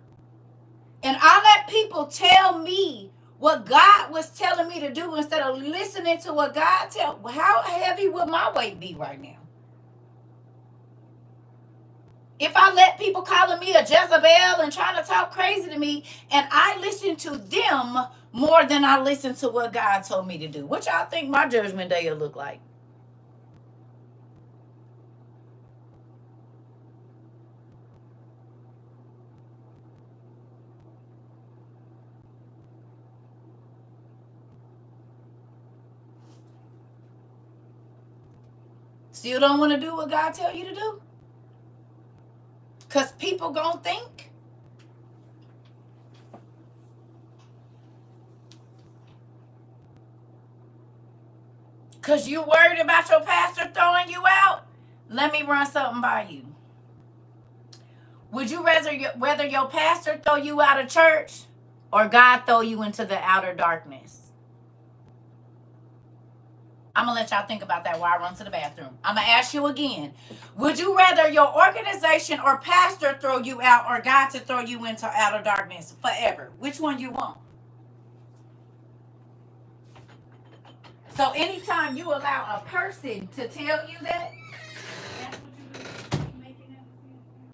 and I let people tell me what God was telling me to do instead of listening to what God how heavy would my weight be right now? If I let people calling me a Jezebel and trying to talk crazy to me, and I listen to them more than I listen to what God told me to do, what y'all think my judgment day will look like? Still don't want to do what God tell you to do? Because people gonna think. Because you worried about your pastor throwing you out? Let me run something by you. Would you rather whether your pastor throw you out of church or God throw you into the outer darkness? I'm going to let y'all think about that while I run to the bathroom. I'm going to ask you again. Would you rather your organization or pastor throw you out or God to throw you into outer darkness forever? Which one you want? So anytime you allow a person to tell you that, that's what you do. You making that decision?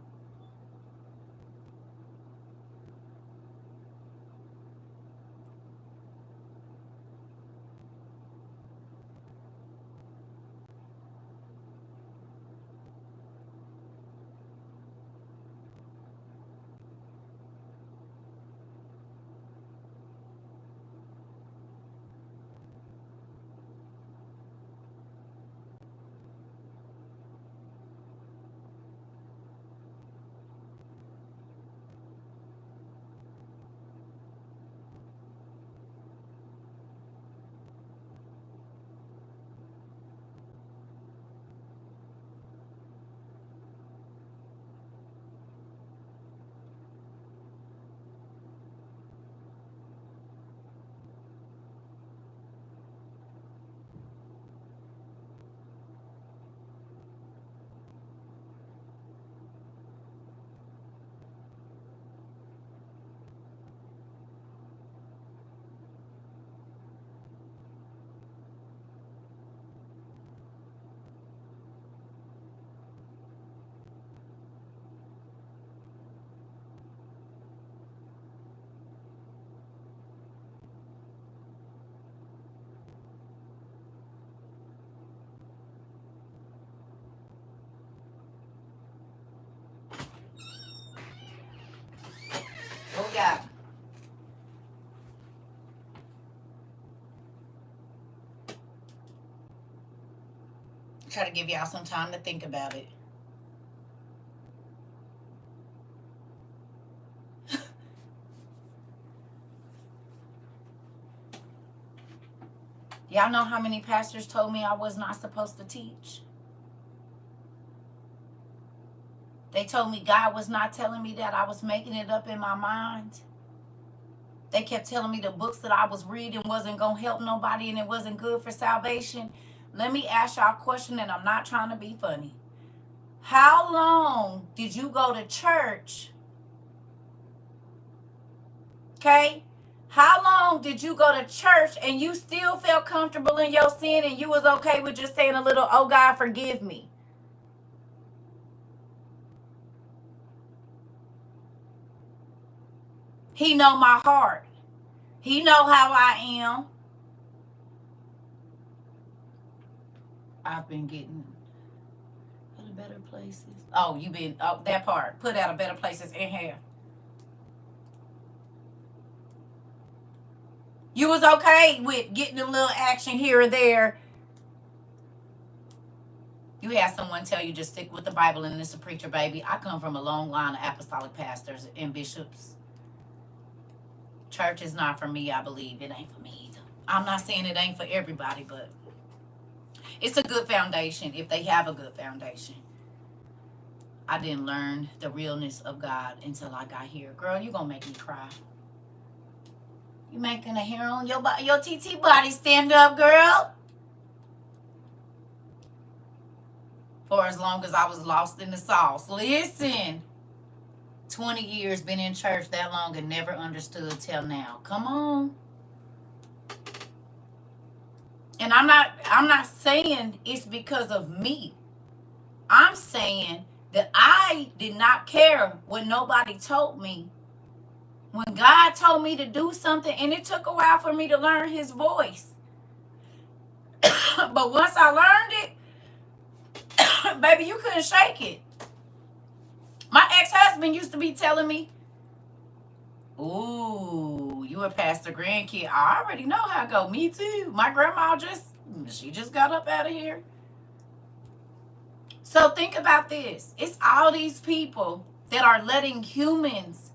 What we got? Try to give y'all some time to think about it. Y'all know how many pastors told me I was not supposed to teach? They told me God was not telling me that. I was making it up in my mind. They kept telling me the books that I was reading wasn't going to help nobody and it wasn't good for salvation. Let me ask y'all a question, and I'm not trying to be funny. How long did you go to church? Okay? How long did you go to church and you still felt comfortable in your sin and you was okay with just saying a little, oh God, forgive me? He know my heart. He know how I am. I've been getting other better places. Oh, you been, oh, that part. Put out a better places in here. You was okay with getting a little action here or there. You had someone tell you just stick with the Bible and it's a preacher, baby. I come from a long line of apostolic pastors and bishops. Church is not for me, I believe. It ain't for me either. I'm not saying it ain't for everybody, but it's a good foundation if they have a good foundation. I didn't learn the realness of God until I got here. Girl, you gonna make me cry. You making a hair on your body, your TT body stand up, girl. For as long as I was lost in the sauce. Listen. 20 years been in church that long and never understood till now. Come on. And I'm not saying it's because of me. I'm saying that I did not care what nobody told me. When God told me to do something, and it took a while for me to learn his voice. But once I learned it, baby, you couldn't shake it. My ex-husband used to be telling me, ooh, you a pastor grandkid. I already know how it go. Me too. My grandma she just got up out of here. So think about this. It's all these people that are letting humans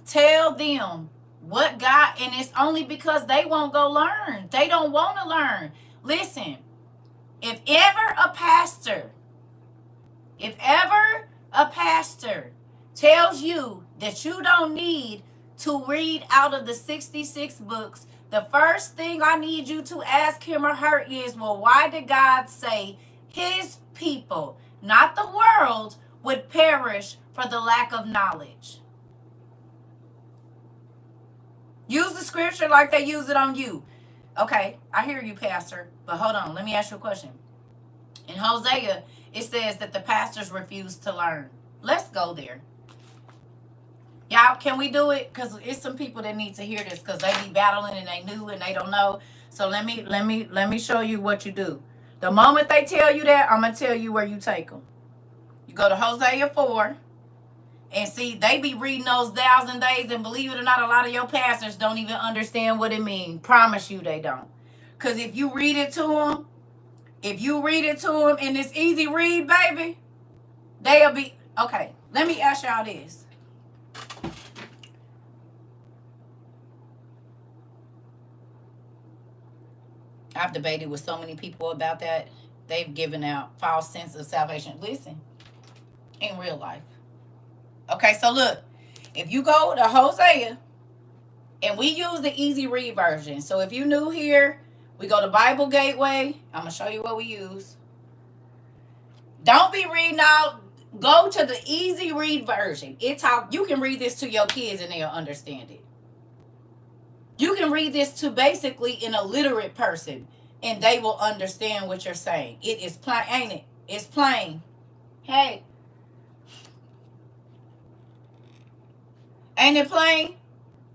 tell them what God, and it's only because they won't go learn. They don't want to learn. Listen, if ever a pastor tells you that you don't need to read out of the 66 books, the first thing I need you to ask him or her is, well, why did God say his people, not the world, would perish for the lack of knowledge? Use the scripture like they use it on you. Okay, I hear you, Pastor, but hold on. Let me ask you a question. In Hosea, it says that the pastors refuse to learn. Let's go there. Y'all, can we do it? Because it's some people that need to hear this because they be battling and they new and they don't know. So let me show you what you do. The moment they tell you that, I'm going to tell you where you take them. You go to Hosea 4 and see, they be reading those 1,000 days, and believe it or not, a lot of your pastors don't even understand what it means. Promise you they don't. Because if you read it to them, and it's easy read, baby, they'll be, okay, let me ask y'all this. I've debated with so many people about that. They've given out false sense of salvation. Listen, in real life. Okay, so look, if you go to Hosea, and we use the easy read version. So if you new here, we go to Bible Gateway. I'm going to show you what we use. Don't be reading out. Go to the easy read version. You can read this to your kids and they'll understand it. You can read this to basically an illiterate person and they will understand what you're saying. It is plain, ain't it? It's plain. Hey. Ain't it plain?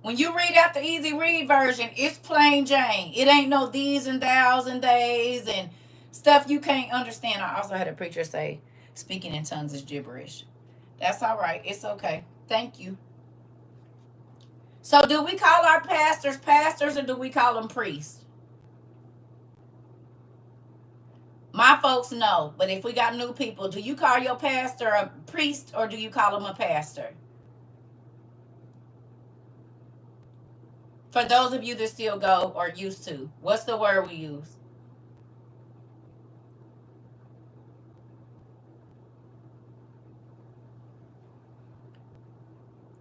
When you read out the easy read version, it's plain Jane. It ain't no these and thous and days and stuff you can't understand. I also had a preacher say, speaking in tongues is gibberish. That's all right. It's okay. Thank you. So do we call our pastors pastors or do we call them priests? My folks know. But if we got new people, do you call your pastor a priest or do you call him a pastor? For those of you that still go or used to, what's the word we use?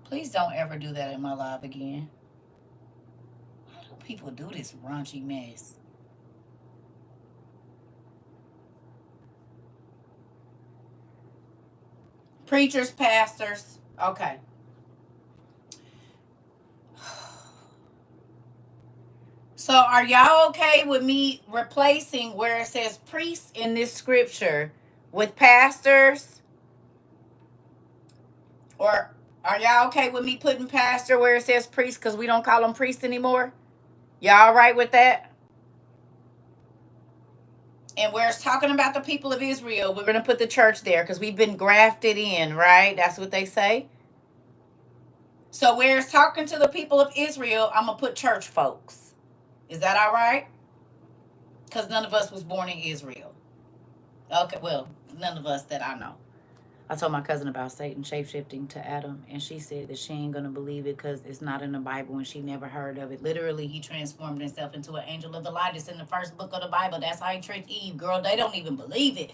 Please don't ever do that in my live again. Why do people do this raunchy mess? Preachers, pastors. Okay. So are y'all okay with me replacing where it says priests in this scripture with pastors? Or are y'all okay with me putting pastor where it says priest because we don't call them priests anymore? Y'all all right with that? And where it's talking about the people of Israel, we're going to put the church there because we've been grafted in, right? That's what they say. So where it's talking to the people of Israel, I'm going to put church folks. Is that all right? Because none of us was born in Israel. Okay, well, none of us that I know. I told my cousin about Satan shape-shifting to Adam, and she said that she ain't going to believe it because it's not in the Bible and she never heard of it. Literally, he transformed himself into an angel of the light. It's in the first book of the Bible. That's how he tricked Eve. Girl, they don't even believe it.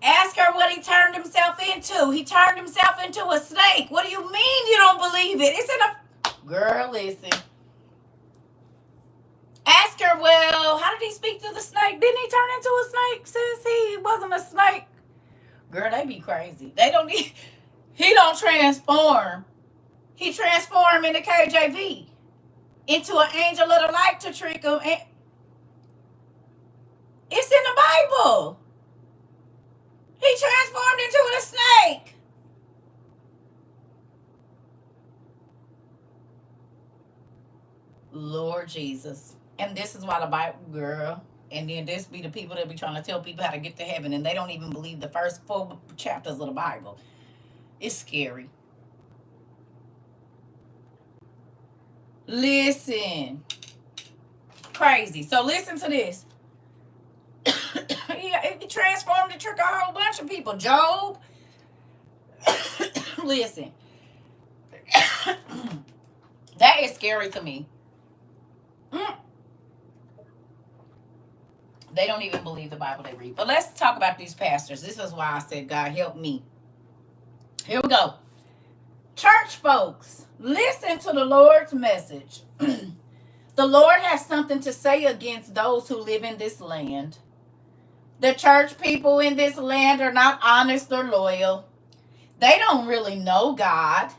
Ask her what he turned himself into. He turned himself into a snake. What do you mean you don't believe it? It's in a... Girl, listen. Ask her, well, how did he speak to the snake? Didn't he turn into a snake? Sis, he wasn't a snake. Girl, they be crazy. They don't need... He don't transform. He transformed in the KJV into an angel of the light to trick him. And it's in the Bible. He transformed into a snake. Lord Jesus. And this is why the Bible, girl, and then this be the people that be trying to tell people how to get to heaven, and they don't even believe the first 4 chapters of the Bible. It's scary. Listen. Crazy. So listen to this. He transformed to trick a whole bunch of people. Job. Listen. That is scary to me. They don't even believe the Bible they read. But let's talk about these pastors. This is why I said, God, help me. Here we go. Church folks, listen to the Lord's message. The Lord has something to say against those who live in this land. The church people in this land are not honest or loyal. They don't really know God.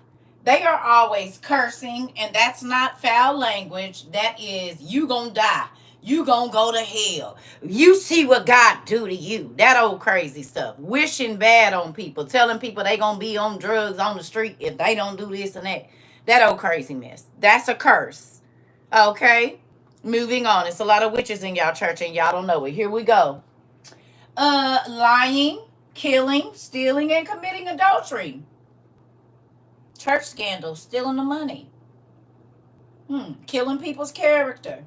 They are always cursing, and that's not foul language. That is, you gonna die. You gonna go to hell. You see what God do to you. That old crazy stuff. Wishing bad on people. Telling people they gonna be on drugs on the street if they don't do this and that. That old crazy mess. That's a curse. Okay? Moving on. It's a lot of witches in y'all church and y'all don't know it. Here we go. Lying, killing, stealing, and committing adultery. Church scandals, stealing the money. Killing people's character.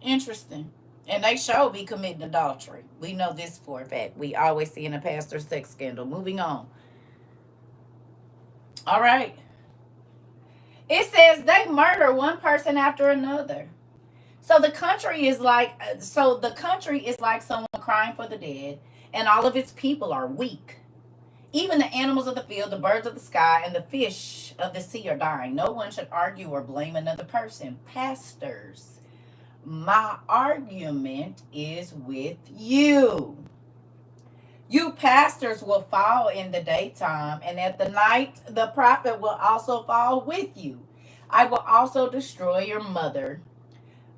Interesting. And they sure be committing adultery. We know this for a fact. We always see in a pastor sex scandal. Moving on. All right. It says they murder one person after another. So the country is like someone crying for the dead, and all of its people are weak. Even the animals of the field, the birds of the sky, and the fish of the sea are dying. No one should argue or blame another person. Pastors, my argument is with you. You pastors will fall in the daytime, and at the night the prophet will also fall with you. I will also destroy your mother.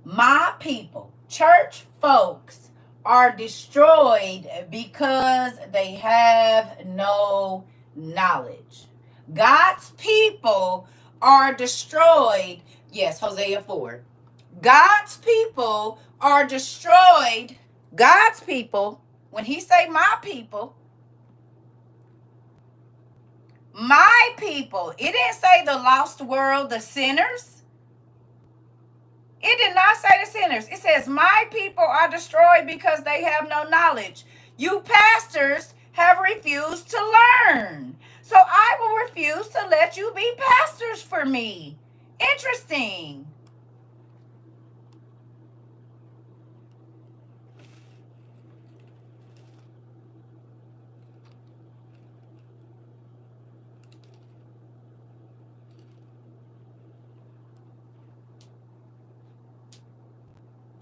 My people, church folks, are destroyed because they have no knowledge. God's people are destroyed. Yes, Hosea 4. God's people are destroyed. God's people, when he say my people, it didn't say the lost world, the sinners. It did not say the sinners. It says, my people are destroyed because they have no knowledge. You pastors have refused to learn. So I will refuse to let you be pastors for me. Interesting.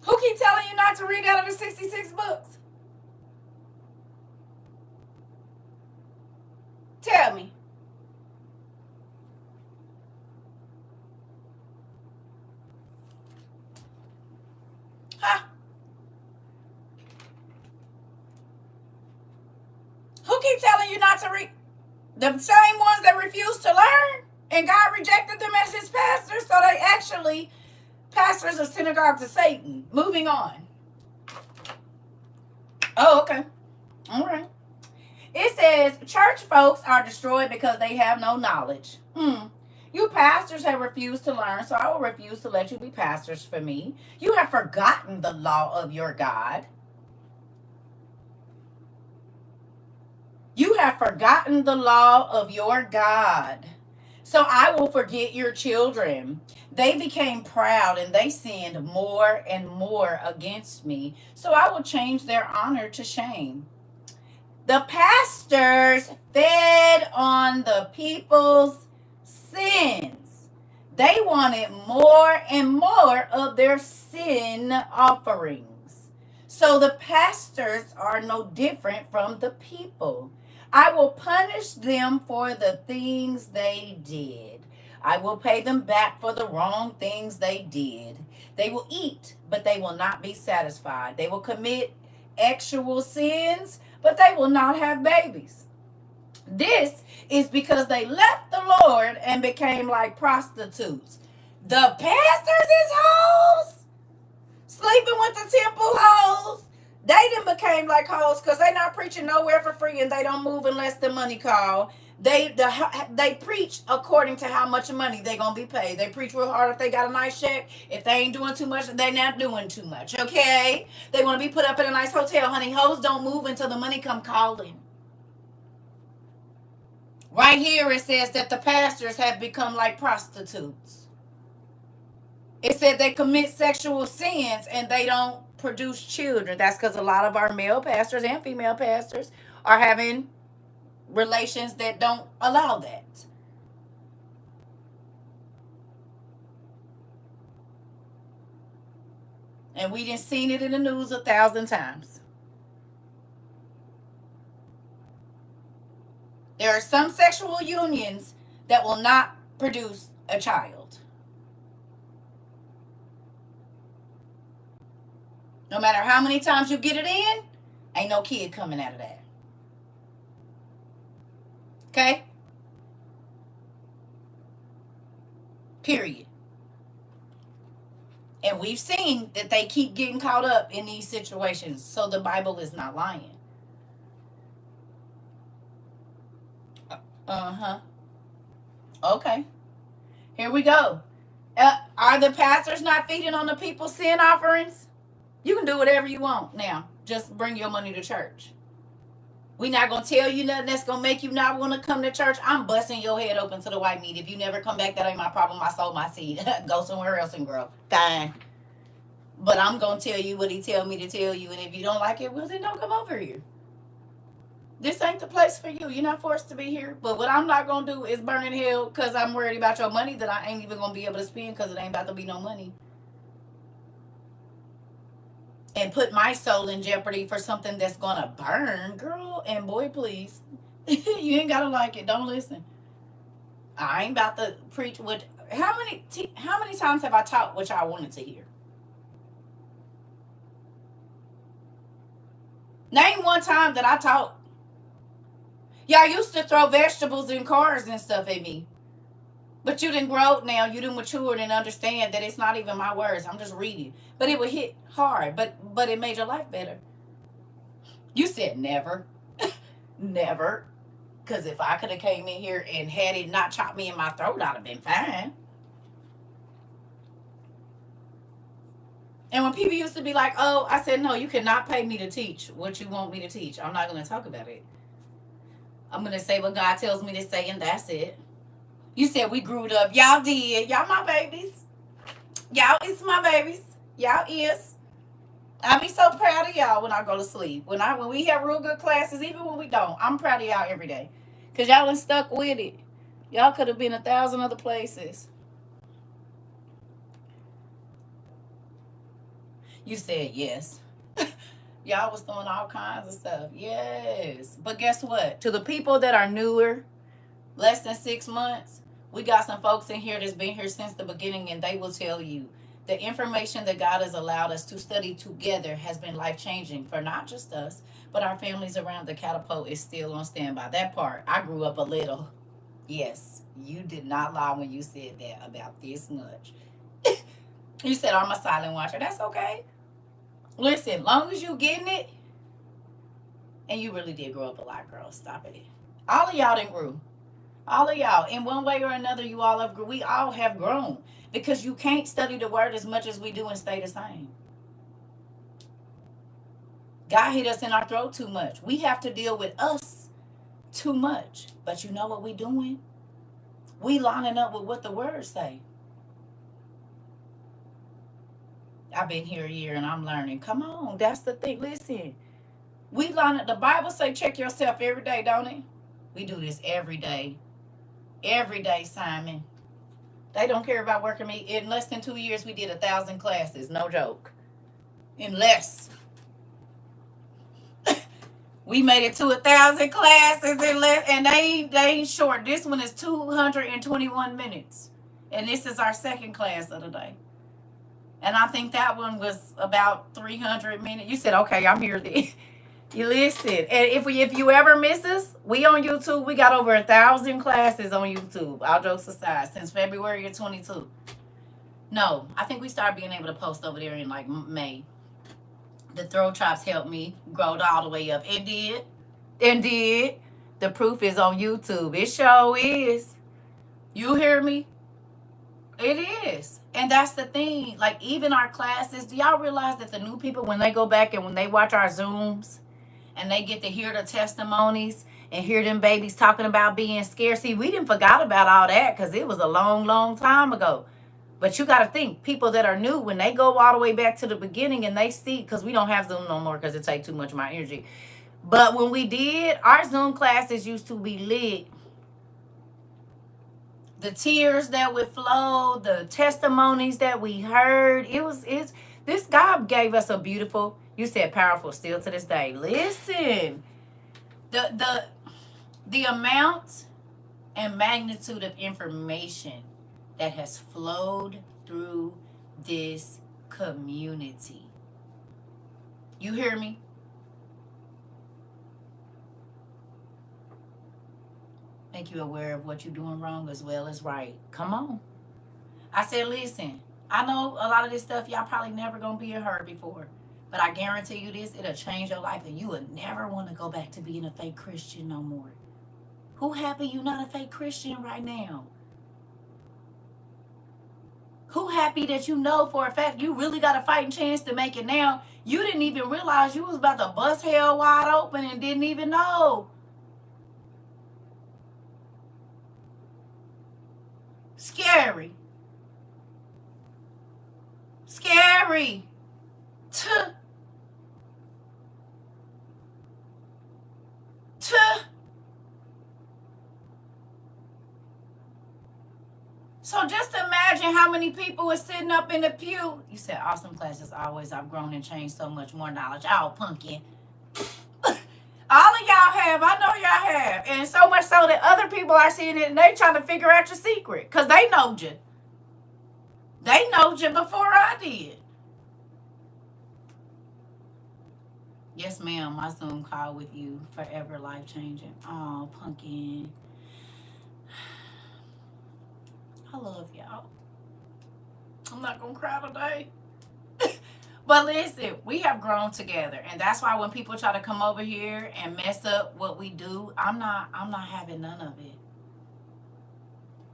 Who keep telling you not to read out of the 66 books? Tell me. Huh? Who keep telling you not to read? The same ones that refuse to learn? And God rejected them as his pastors, so they actually pastors of synagogues of Satan. Moving on. Oh, okay. All right. It says church folks are destroyed because they have no knowledge. You pastors have refused to learn, so I will refuse to let you be pastors for me. You have forgotten the law of your God. You have forgotten the law of your God. So I will forget your children. They became proud and they sinned more and more against me. So I will change their honor to shame. The pastors fed on the people's sins. They wanted more and more of their sin offerings. So the pastors are no different from the people. I will punish them for the things they did. I will pay them back for the wrong things they did. They will eat, but they will not be satisfied. They will commit actual sins, but they will not have babies. This is because they left the Lord and became like prostitutes. The pastors is hoes, sleeping with the temple hoes. They done became like hoes because they not preaching nowhere for free and they don't move unless the money call. They preach according to how much money they gonna be paid. They preach real hard if they got a nice check. If they ain't doing too much, they not doing too much. Okay, they want to be put up in a nice hotel. Honey, hoes don't move until the money come calling. Right here it says that the pastors have become like prostitutes. It said they commit sexual sins and they don't produce children. That's because a lot of our male pastors and female pastors are having relations that don't allow that. And we done seen it in the news 1,000 times. There are some sexual unions that will not produce a child. No matter how many times you get it in, ain't no kid coming out of that. Okay? Period. And we've seen that they keep getting caught up in these situations. So the Bible is not lying. Uh-huh. Okay. Here we go. Are the pastors not feeding on the people's sin offerings? You can do whatever you want now. Just bring your money to church. We not going to tell you nothing that's going to make you not want to come to church. I'm busting your head open to the white meat. If you never come back, that ain't my problem. I sold my seed. Go somewhere else and grow. Fine. But I'm going to tell you what he tell me to tell you. And if you don't like it, well, then don't come over here. This ain't the place for you. You're not forced to be here. But what I'm not going to do is burn in hell because I'm worried about your money that I ain't even going to be able to spend because it ain't about to be no money. And put my soul in jeopardy for something that's going to burn. Girl and boy, please. You ain't got to like it. Don't listen. I ain't about to preach what. How many times have I taught what y'all wanted to hear? Name one time that I taught. Y'all used to throw vegetables in cars and stuff at me. But you didn't grow now. You didn't mature and understand that it's not even my words. I'm just reading. But it would hit hard. But it made your life better. You said never. Never. Because if I could have came in here and had it not chopped me in my throat, I'd have been fine. And when people used to be like, oh, I said, no, you cannot pay me to teach what you want me to teach. I'm not going to talk about it. I'm going to say what God tells me to say, and that's it. You said we grew up. Y'all did. Y'all my babies. Y'all is my babies. Y'all is. I be so proud of y'all when I go to sleep. When we have real good classes, even when we don't, I'm proud of y'all every day. Cause y'all been stuck with it. Y'all could have been 1,000 other places. You said yes. Y'all was doing all kinds of stuff. Yes. But guess what? To the people that are newer, less than 6 months, we got some folks in here that's been here since the beginning, and they will tell you the information that God has allowed us to study together has been life-changing for not just us, but our families around. The catapult is still on standby. That part, I grew up a little. Yes, you did not lie when you said that about this much. You said I'm a silent watcher. That's okay. Listen, long as you getting it, and you really did grow up a lot, girl. Stop it. All of y'all didn't grow. All of y'all, in one way or another, you all have. We all have grown, because you can't study the word as much as we do and stay the same. God hit us in our throat too much. We have to deal with us too much. But you know what we doing? We lining up with what the words say. I've been here a year and I'm learning. Come on, that's the thing. Listen, we line up. The Bible say check yourself every day, don't it? We do this every day. Every day, Simon. They don't care about working me. In less than 2 years, we did 1,000 classes. No joke. In less. We made it to 1,000 classes in less, and they ain't short. This one is 221 minutes. And this is our second class of the day. And I think that one was about 300 minutes. You said, okay, I'm here. You listen. And if you ever miss us, we on YouTube. We got over 1,000 classes on YouTube. All jokes aside, since February of 22. No, I think we started being able to post over there in like May. The throw chops helped me grow all the way up. It did. It did. The proof is on YouTube. It sure is. You hear me? It is. And that's the thing. Like, even our classes, do y'all realize that the new people, when they go back and when they watch our Zooms and they get to hear the testimonies and hear them babies talking about being scared? See, we didn't forgot about all that because it was a long, long time ago. But you got to think, people that are new, when they go all the way back to the beginning and they see, because we don't have Zoom no more because it takes too much of my energy. But when we did, our Zoom classes used to be lit. The tears that would flow, the testimonies that we heard, this God gave us a beautiful, you said powerful still to this day. Listen, the amount and magnitude of information that has flowed through this community. You hear me? Make you aware of what you're doing wrong as well as right. Come on. I said, listen, I know a lot of this stuff y'all probably never gonna be heard before, but I guarantee you this, it'll change your life, and you will never want to go back to being a fake Christian no more. Who happy you not a fake Christian right now? Who happy that you know for a fact you really got a fighting chance to make it now? You didn't even realize you was about to bust hell wide open and didn't even know. Scary. Scary. So just imagine how many people are sitting up in the pew. You said awesome classes always. I've grown and changed so much more knowledge. Oh, pumpkin. All of y'all have. I know y'all have. And so much so that other people are seeing it and they trying to figure out your secret. Because they knowed you. They knowed you before I did. Yes, ma'am. My Zoom call with you. Forever life changing. Oh, pumpkin. I love y'all. I'm not going to cry today. But listen, we have grown together, and that's why when people try to come over here and mess up what we do, I'm not having none of it.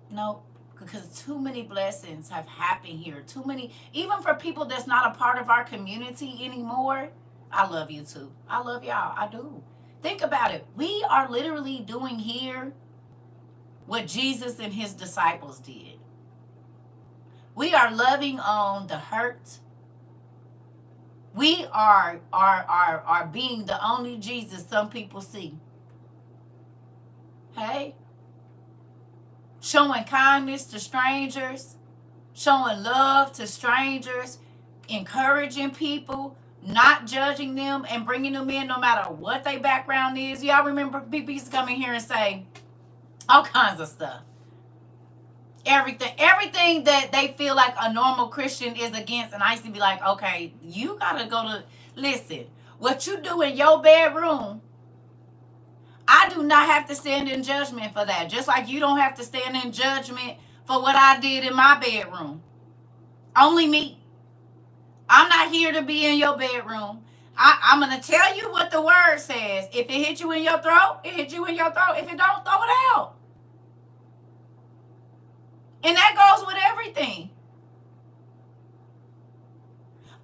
Nope, because too many blessings have happened here. Too many, even for people that's not a part of our community anymore. I love you too. I love y'all. I do. Think about it. We are literally doing here what Jesus and his disciples did. We are loving on the hurt. We are being the only Jesus some people see. Hey? Showing kindness to strangers, showing love to strangers, encouraging people, not judging them and bringing them in no matter what their background is. Y'all remember people used to come in here and say all kinds of stuff. Everything that they feel like a normal Christian is against. And I used to be like, okay, you gotta go to, listen, what you do in your bedroom, I do not have to stand in judgment for that. Just like you don't have to stand in judgment for what I did in my bedroom. Only me. I'm not here to be in your bedroom. I'm going to tell you what the word says. If it hit you in your throat, it hit you in your throat. If it don't, throw it out. And that goes with everything.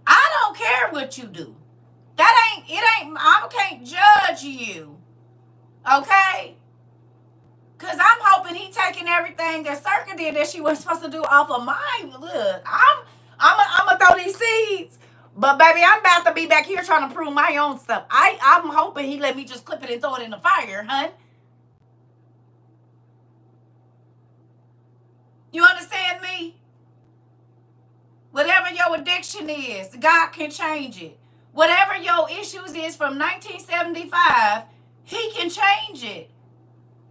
I don't care what you do. I can't judge you. Okay? Because I'm hoping he taking everything that CERCA did that she was supposed to do off of mine. Look, I'm going to throw these seeds. But, baby, I'm about to be back here trying to prove my own stuff. I'm hoping he let me just clip it and throw it in the fire, hun. You understand me? Whatever your addiction is, God can change it. Whatever your issues is from 1975, he can change it.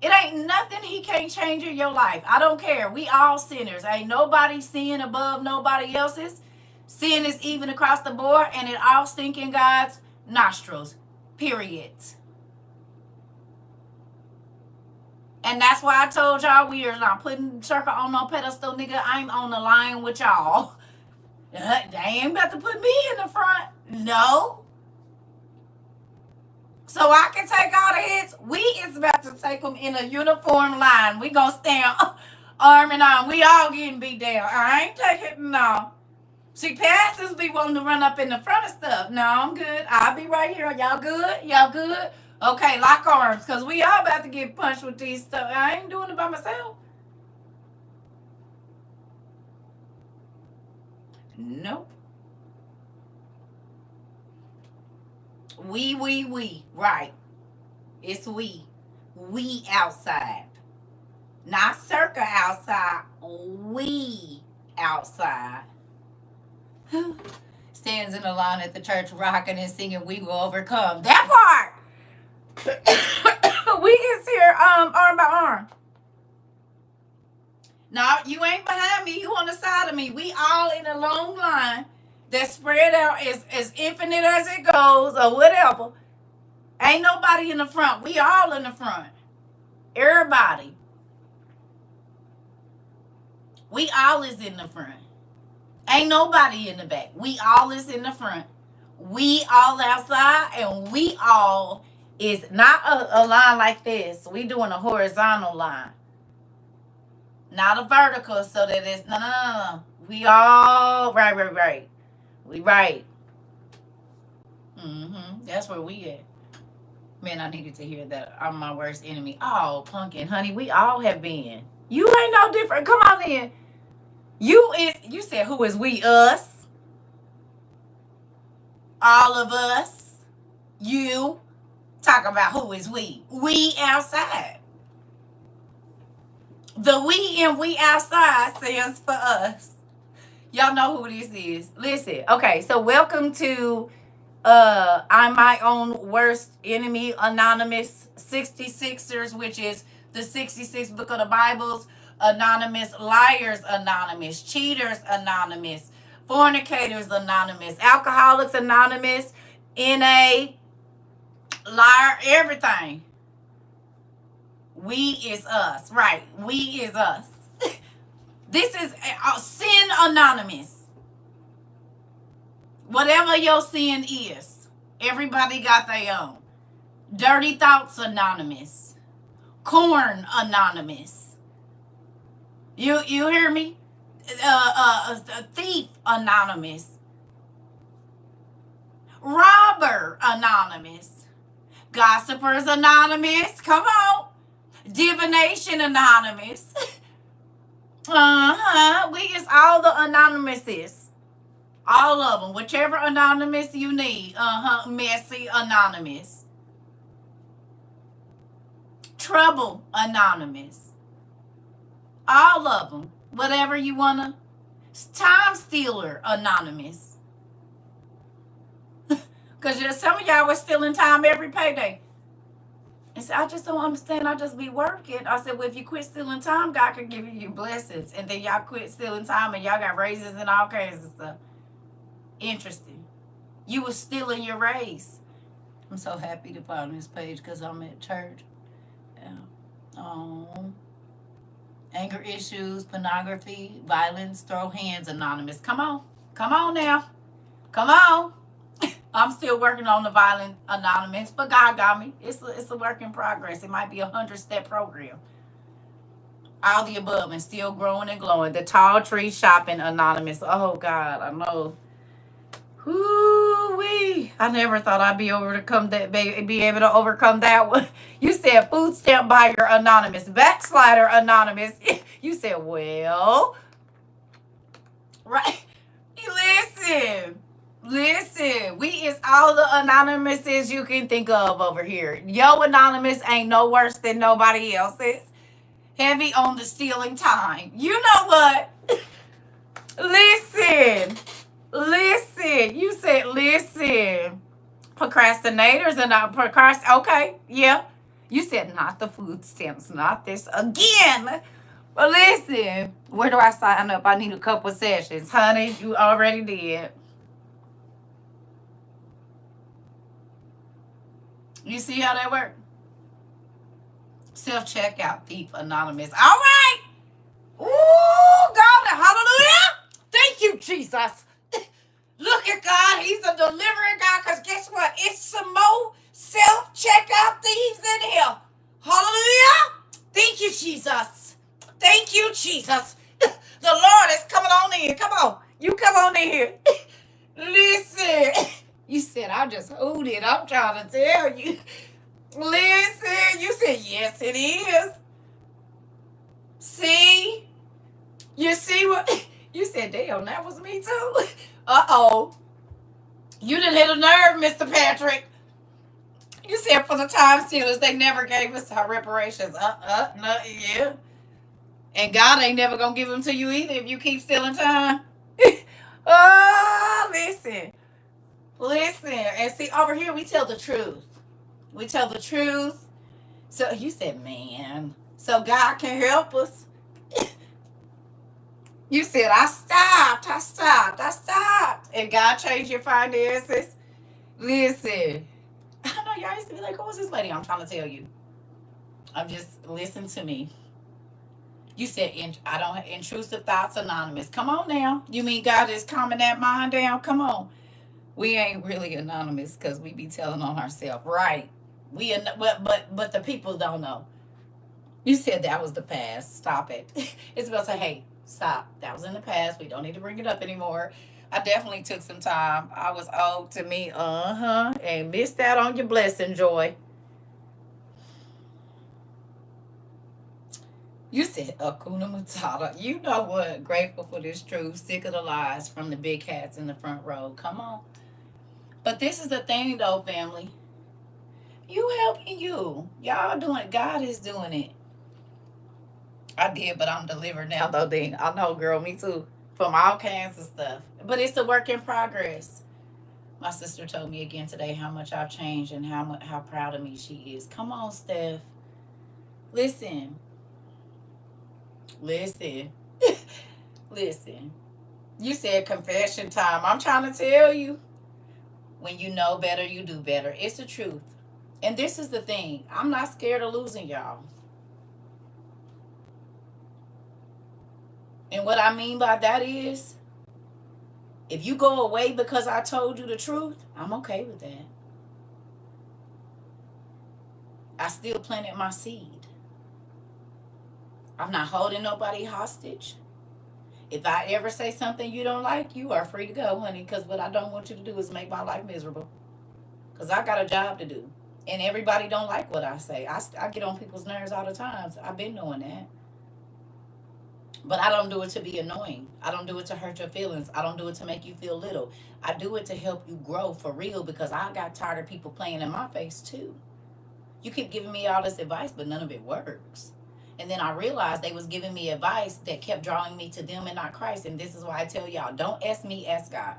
It ain't nothing he can't change in your life. I don't care. We all sinners. Ain't nobody sin above nobody else's. Sin is even across the board, and it all stink in God's nostrils. Period. And that's why I told y'all we are not putting CERCA on no pedestal, nigga. I'm on the line with y'all. They ain't about to put me in the front. No. So I can take all the hits. We is about to take them in a uniform line. We gonna stand arm in arm. We all getting beat down. I ain't taking no. See, pastors be wanting to run up in the front of stuff. No, I'm good. I'll be right here. Y'all good? Y'all good? Okay, lock arms, because we all about to get punched with these stuff. I ain't doing it by myself. Nope. We. Right. It's we. We outside. Not CERCA outside. We outside. Stands in the line at the church rocking and singing We Will Overcome. That part! We is here arm by arm. No, you ain't behind me. You on the side of me. We all in a long line that spread out as infinite as it goes or whatever. Ain't nobody in the front. We all in the front. Everybody. We all is in the front. Ain't nobody in the back. We all is in the front. We all outside, and we all is not a line like this. We doing a horizontal line. Not a vertical, so that it's no. We all right. We right. That's where we at. Man, I needed to hear that. I'm my worst enemy. Oh, pumpkin, honey, we all have been. You ain't no different. Come on in. You said who is we? Us. All of us. You. Talk about who is we. We outside. The we and we outside stands for us. Y'all know who this is. Listen. Okay, so welcome to I'm my own worst enemy, Anonymous 66ers, which is the 66th book of the Bibles. Anonymous, Liars Anonymous, Cheaters Anonymous, Fornicators Anonymous, Alcoholics Anonymous, NA, Liar, everything. We is us. Right. We is us. This is Sin Anonymous. Whatever your sin is, everybody got their own. Dirty Thoughts Anonymous. Corn Anonymous. You hear me? Thief Anonymous. Robber Anonymous. Gossipers Anonymous. Come on. Divination Anonymous. We is all the anonymouses. All of them. Whichever anonymous you need. Messy Anonymous. Trouble Anonymous. All of them. Whatever you want to. Time Stealer Anonymous. Because some of y'all was stealing time every payday. And so I just don't understand. I just be working. I said, well, if you quit stealing time, God can give you your blessings. And then y'all quit stealing time and y'all got raises and all kinds of stuff. Interesting. You was stealing your raise. I'm so happy to find this page because I'm at church. Anger issues, pornography, violence, throw hands Anonymous. Come on. Come on now. Come on. I'm still working on the violent Anonymous, but God got me. It's a work in progress. It might be a 100-step program. All the above and still growing and glowing. The tall tree shopping Anonymous. Oh God, I know. Woo-wee. I never thought I'd be able to overcome that one. You said food stamp buyer Anonymous, backslider Anonymous. You said, well, right. Listen, we is all the anonymouses you can think of over here. Yo anonymous ain't no worse than nobody else's. Heavy on the stealing time. You know what? Listen. You said listen. Procrastinators and not okay, yeah. You said not the food stamps, not this again. But listen, where do I sign up? I need a couple sessions. Honey, you already did. You see how that works? Self-checkout thief Anonymous. All right. Ooh, God, hallelujah. Thank you, Jesus. Look at God. He's a delivering God. Because guess what? It's some more self-checkout thieves in here. Hallelujah. Thank you, Jesus. Thank you, Jesus. The Lord is coming on in. Come on. You come on in here. Listen. You said, I just hold it. I'm trying to tell you. Listen. You said, yes, it is. See? You see what? You said, damn, that was me too. Uh-oh. You done hit a nerve, Mr. Patrick. You said for the time stealers, they never gave us our reparations. No, yeah. And God ain't never going to give them to you either if you keep stealing time. Oh, listen. And see, over here, we tell the truth. We tell the truth. So you said, man, so God can help us. You said, I stopped. And God changed your finances. Listen. I know y'all used to be like, who is this lady? I'm trying to tell you. I'm just, listen to me. You said, I don't have intrusive thoughts Anonymous. Come on now. You mean God is calming that mind down? Come on. We ain't really anonymous because we be telling on ourselves. Right. But the people don't know. You said that was the past. Stop it. It's about to say, hey, stop. That was in the past. We don't need to bring it up anymore. I definitely took some time. I was owed to me. And missed out on your blessing, Joy. You said Akuna Matata. You know what? Grateful for this truth. Sick of the lies from the big hats in the front row. Come on. But this is the thing, though, family. You helping you. Y'all doing it. God is doing it. I did, but I'm delivered now, though. Then I know, girl, me too. From all kinds of stuff. But it's a work in progress. My sister told me again today how much I've changed and how proud of me she is. Come on, Steph. Listen. Listen. You said confession time. I'm trying to tell you. When you know better, you do better. It's the truth. And this is the thing. I'm not scared of losing y'all. And what I mean by that is, if you go away because I told you the truth, I'm okay with that. I still planted my seed. I'm not holding nobody hostage. If I ever say something you don't like, you are free to go, honey, because what I don't want you to do is make my life miserable. Because I got a job to do. And everybody don't like what I say. I get on people's nerves all the time. So I've been doing that. But I don't do it to be annoying. I don't do it to hurt your feelings. I don't do it to make you feel little. I do it to help you grow for real, because I got tired of people playing in my face too. You keep giving me all this advice, but none of it works. And then I realized they was giving me advice that kept drawing me to them and not Christ. And this is why I tell y'all, don't ask me, ask God.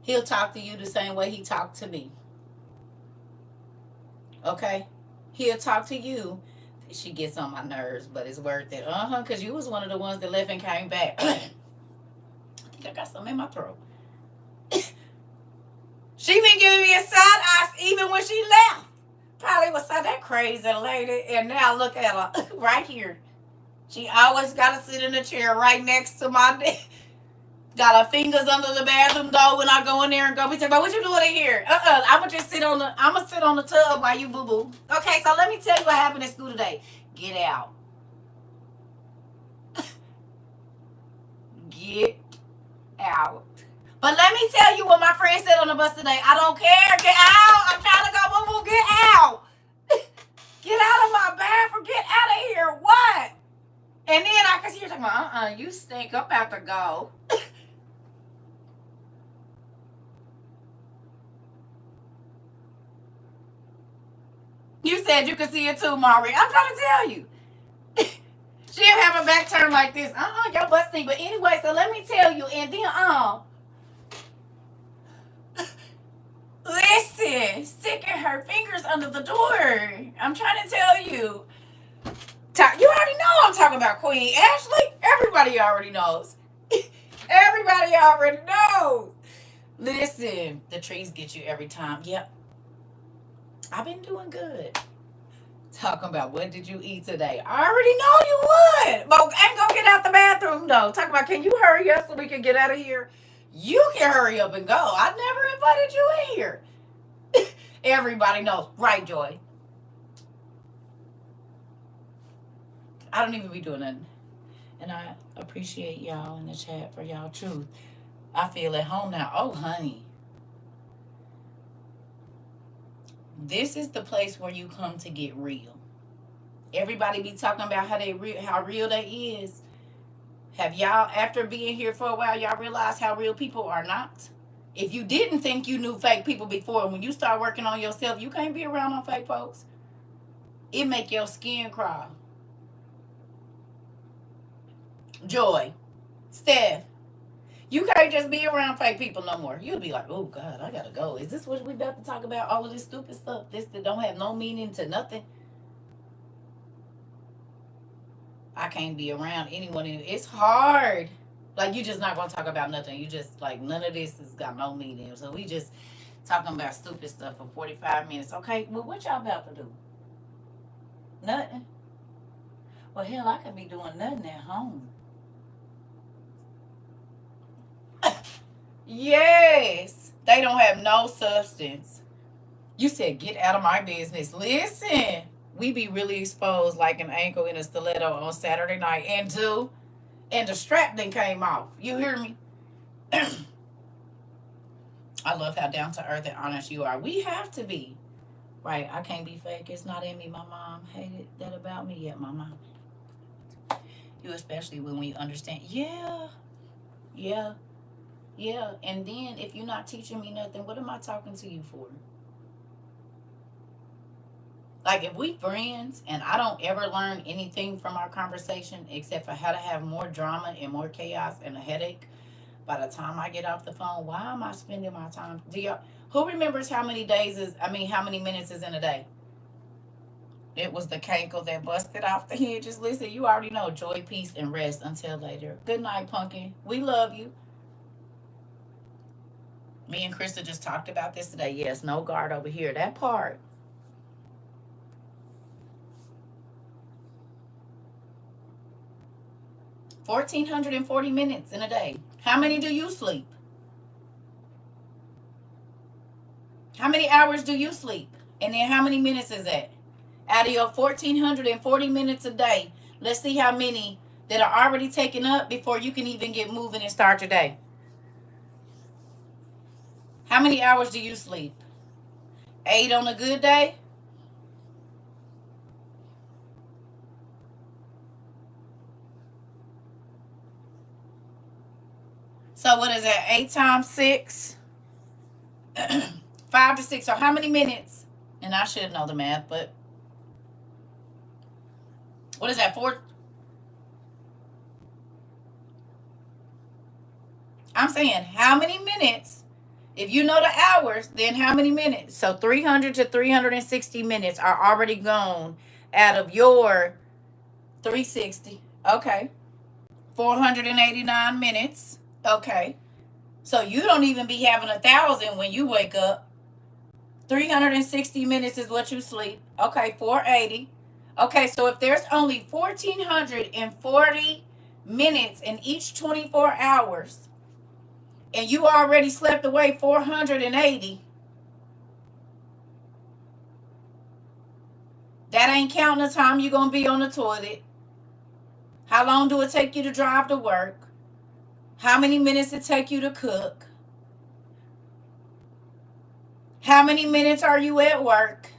He'll talk to you the same way he talked to me. Okay? He'll talk to you. She gets on my nerves, but it's worth it. Because you was one of the ones that left and came back. I think I got something in my throat. She been giving me a side eye even when she left. Probably was that crazy lady. And now look at her right here. She always got to sit in the chair right next to my got her fingers under the bathroom door when I go in there and go. We say, but what you doing in here? I'ma sit on the tub while you boo boo. Okay, so let me tell you what happened at school today. Get out. Get out. But let me tell you what my friend said on the bus today. I don't care. Get out. I'm trying to go boo boo. Get out. Get out of my bathroom. Get out of here. What? And then I could see her talking about, you stink. I'm about to go. You said you could see it too, Mari. I'm trying to tell you. She'll have her back turned like this. Your butt stink. But anyway, so let me tell you. And then, listen, sticking her fingers under the door. I'm trying to tell you. You already know I'm talking about Queen Ashley. Everybody already knows. Everybody already knows. Listen, the trees get you every time. Yep. I've been doing good. Talking about what did you eat today? I already know you would. But ain't gonna get out the bathroom though. Talking about, can you hurry up so we can get out of here? You can hurry up and go. I never invited you in here. Everybody knows. Right, Joy? I don't even be doing nothing. And I appreciate y'all in the chat for y'all truth. I feel at home now. Oh, honey. This is the place where you come to get real. Everybody be talking about how real they is. Have y'all, after being here for a while, y'all realize how real people are not? If you didn't think you knew fake people before, when you start working on yourself, you can't be around on fake folks. It make your skin crawl. Joy, Steph, you can't just be around fake people no more. You'll be like, oh God, I gotta go. Is this what we about to talk about? All of this stupid stuff, this that don't have no meaning to nothing. I can't be around anyone. It's hard. Like, you just not gonna talk about nothing. You just like, none of this has got no meaning. So we just talking about stupid stuff for 45 minutes. Okay, well, what y'all about to do? Nothing. Well, hell, I could be doing nothing at home. Yes, they don't have no substance. You said, get out of my business. Listen, we be really exposed like an ankle in a stiletto on Saturday night. And the strap then came off. You hear me? I love how down to earth and honest you are. We have to be. Right, I can't be fake. It's not in me. My mom hated that about me. Yet my mom. You especially when we understand. Yeah. And then if you're not teaching me nothing, what am I talking to you for? Like, if we friends and I don't ever learn anything from our conversation except for how to have more drama and more chaos and a headache by the time I get off the phone, why am I spending my time? Who remembers how many minutes is in a day? It was the cankle that busted off the hinges. Listen, you already know. Joy, peace, and rest until later. Good night, Pumpkin. We love you. Me and Krista just talked about this today. Yes, no guard over here. That part. $1,440 minutes in a day. How many do you sleep? How many hours do you sleep? And then how many minutes is that? Out of your 1,440 minutes a day, let's see how many that are already taken up before you can even get moving and start your day. How many hours do you sleep? 8 on a good day? So what is that? 8 times 6? 5 to 6. So how many minutes? And I should know the math, but what is that? 4? I'm saying how many minutes? If you know the hours, then how many minutes? So 300 to 360 minutes are already gone out of your 360. Okay. 489 minutes. Okay. So you don't even be having 1,000 when you wake up. 360 minutes is what you sleep. Okay, 480. Okay, so if there's only 1,440 minutes in each 24 hours, and you already slept away 480, that ain't counting the time you're going to be on the toilet. How long do it take you to drive to work? How many minutes it take you to cook? How many minutes are you at work?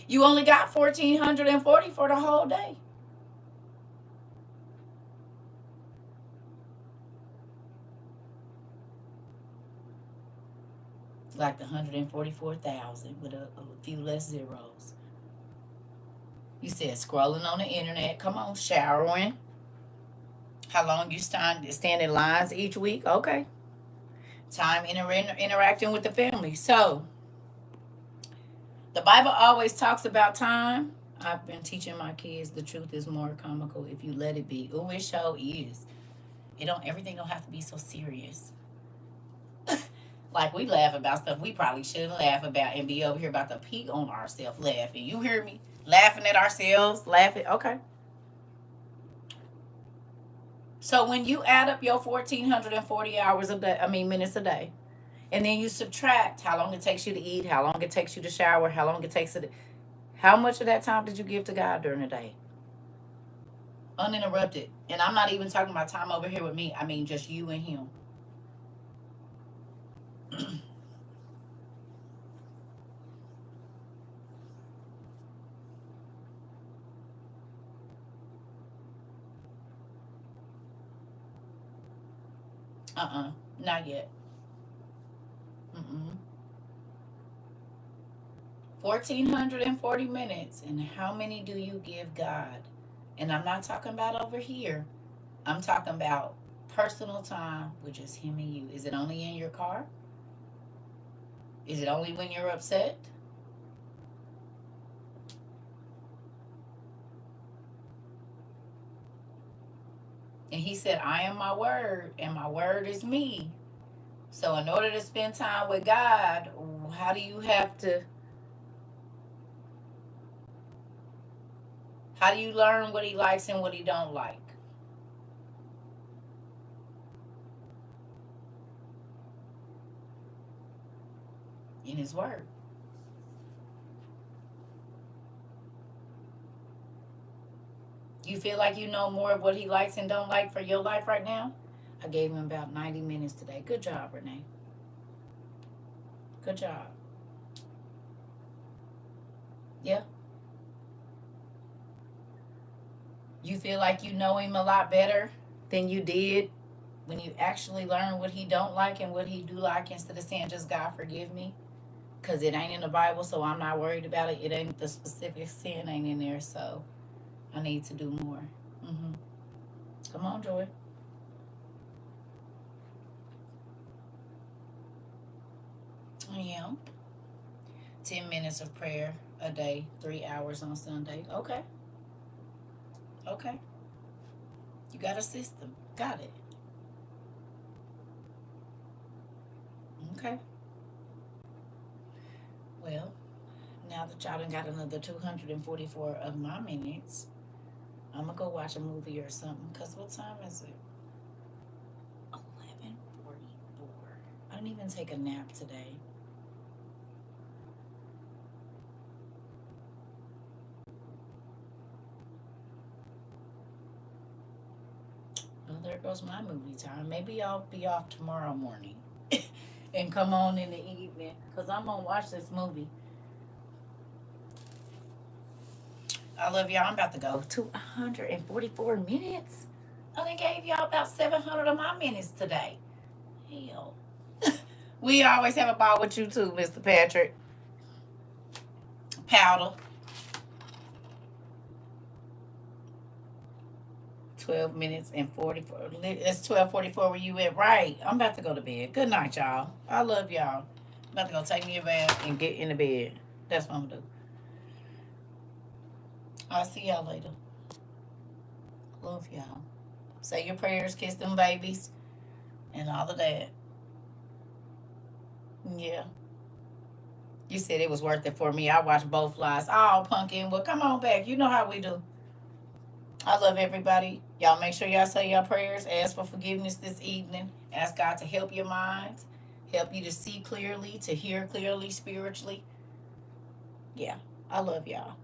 You only got 1,440 for the whole day. It's like the 144,000 with a few less zeros. You said scrolling on the internet. Come on, showering. How long you stand in lines each week? Okay. Time interacting with the family. So, the Bible always talks about time. I've been teaching my kids the truth is more comical if you let it be. Oh, it sure is. Everything don't have to be so serious. Like we laugh about stuff we probably shouldn't laugh about and be over here about to pee on ourselves laughing. You hear me? Laughing at ourselves, laughing. Okay. So when you add up your 1,440 hours a day, minutes a day, and then you subtract how long it takes you to eat, how long it takes you to shower, how long it takes to, how much of that time did you give to God during the day? Uninterrupted. And I'm not even talking about time over here with me. I mean just you and him. Not yet. 1,440 minutes. And how many do you give God? And I'm not talking about over here. I'm talking about personal time, which is him and you. Is it only in your car? Is it only when you're upset? And he said, I am my word, and my word is me. So in order to spend time with God, how do you learn what he likes and what he don't like? In his word. You feel like you know more of what he likes and don't like for your life right now? I gave him about 90 minutes today. Good job, Renee. Good job. Yeah. You feel like you know him a lot better than you did when you actually learn what he don't like and what he do like, instead of saying just God forgive me, because it ain't in the Bible, so I'm not worried about it. It ain't, the specific sin ain't in there, so I need to do more. Come on, Joy. Yeah. 10 minutes of prayer a day, 3 hours on Sunday. Okay. You got a system. Got it. Okay. Well, now that y'all done got another 244 of my minutes, I'm gonna go watch a movie or something. Cause what time is it? 11:44. I didn't even take a nap today. Well, there goes my movie time. Maybe I'll be off tomorrow morning and come on in the evening, cause I'm gonna watch this movie. I love y'all. I'm about to go 244 minutes. I done gave y'all about 700 of my minutes today. Hell. We always have a ball with you too, Mr. Patrick. Powder. 12 minutes and 44. It's 12:44 where you at. Right. I'm about to go to bed. Good night, y'all. I love y'all. I'm about to go take me a bath and get in the bed. That's what I'm gonna do. I'll see y'all later. Love y'all. Say your prayers, kiss them babies, and all of that. Yeah. You said it was worth it for me. I watched both lives. Oh, pumpkin. Well, come on back. You know how we do. I love everybody. Y'all make sure y'all say your prayers. Ask for forgiveness this evening. Ask God to help your minds, help you to see clearly, to hear clearly spiritually. Yeah. I love y'all.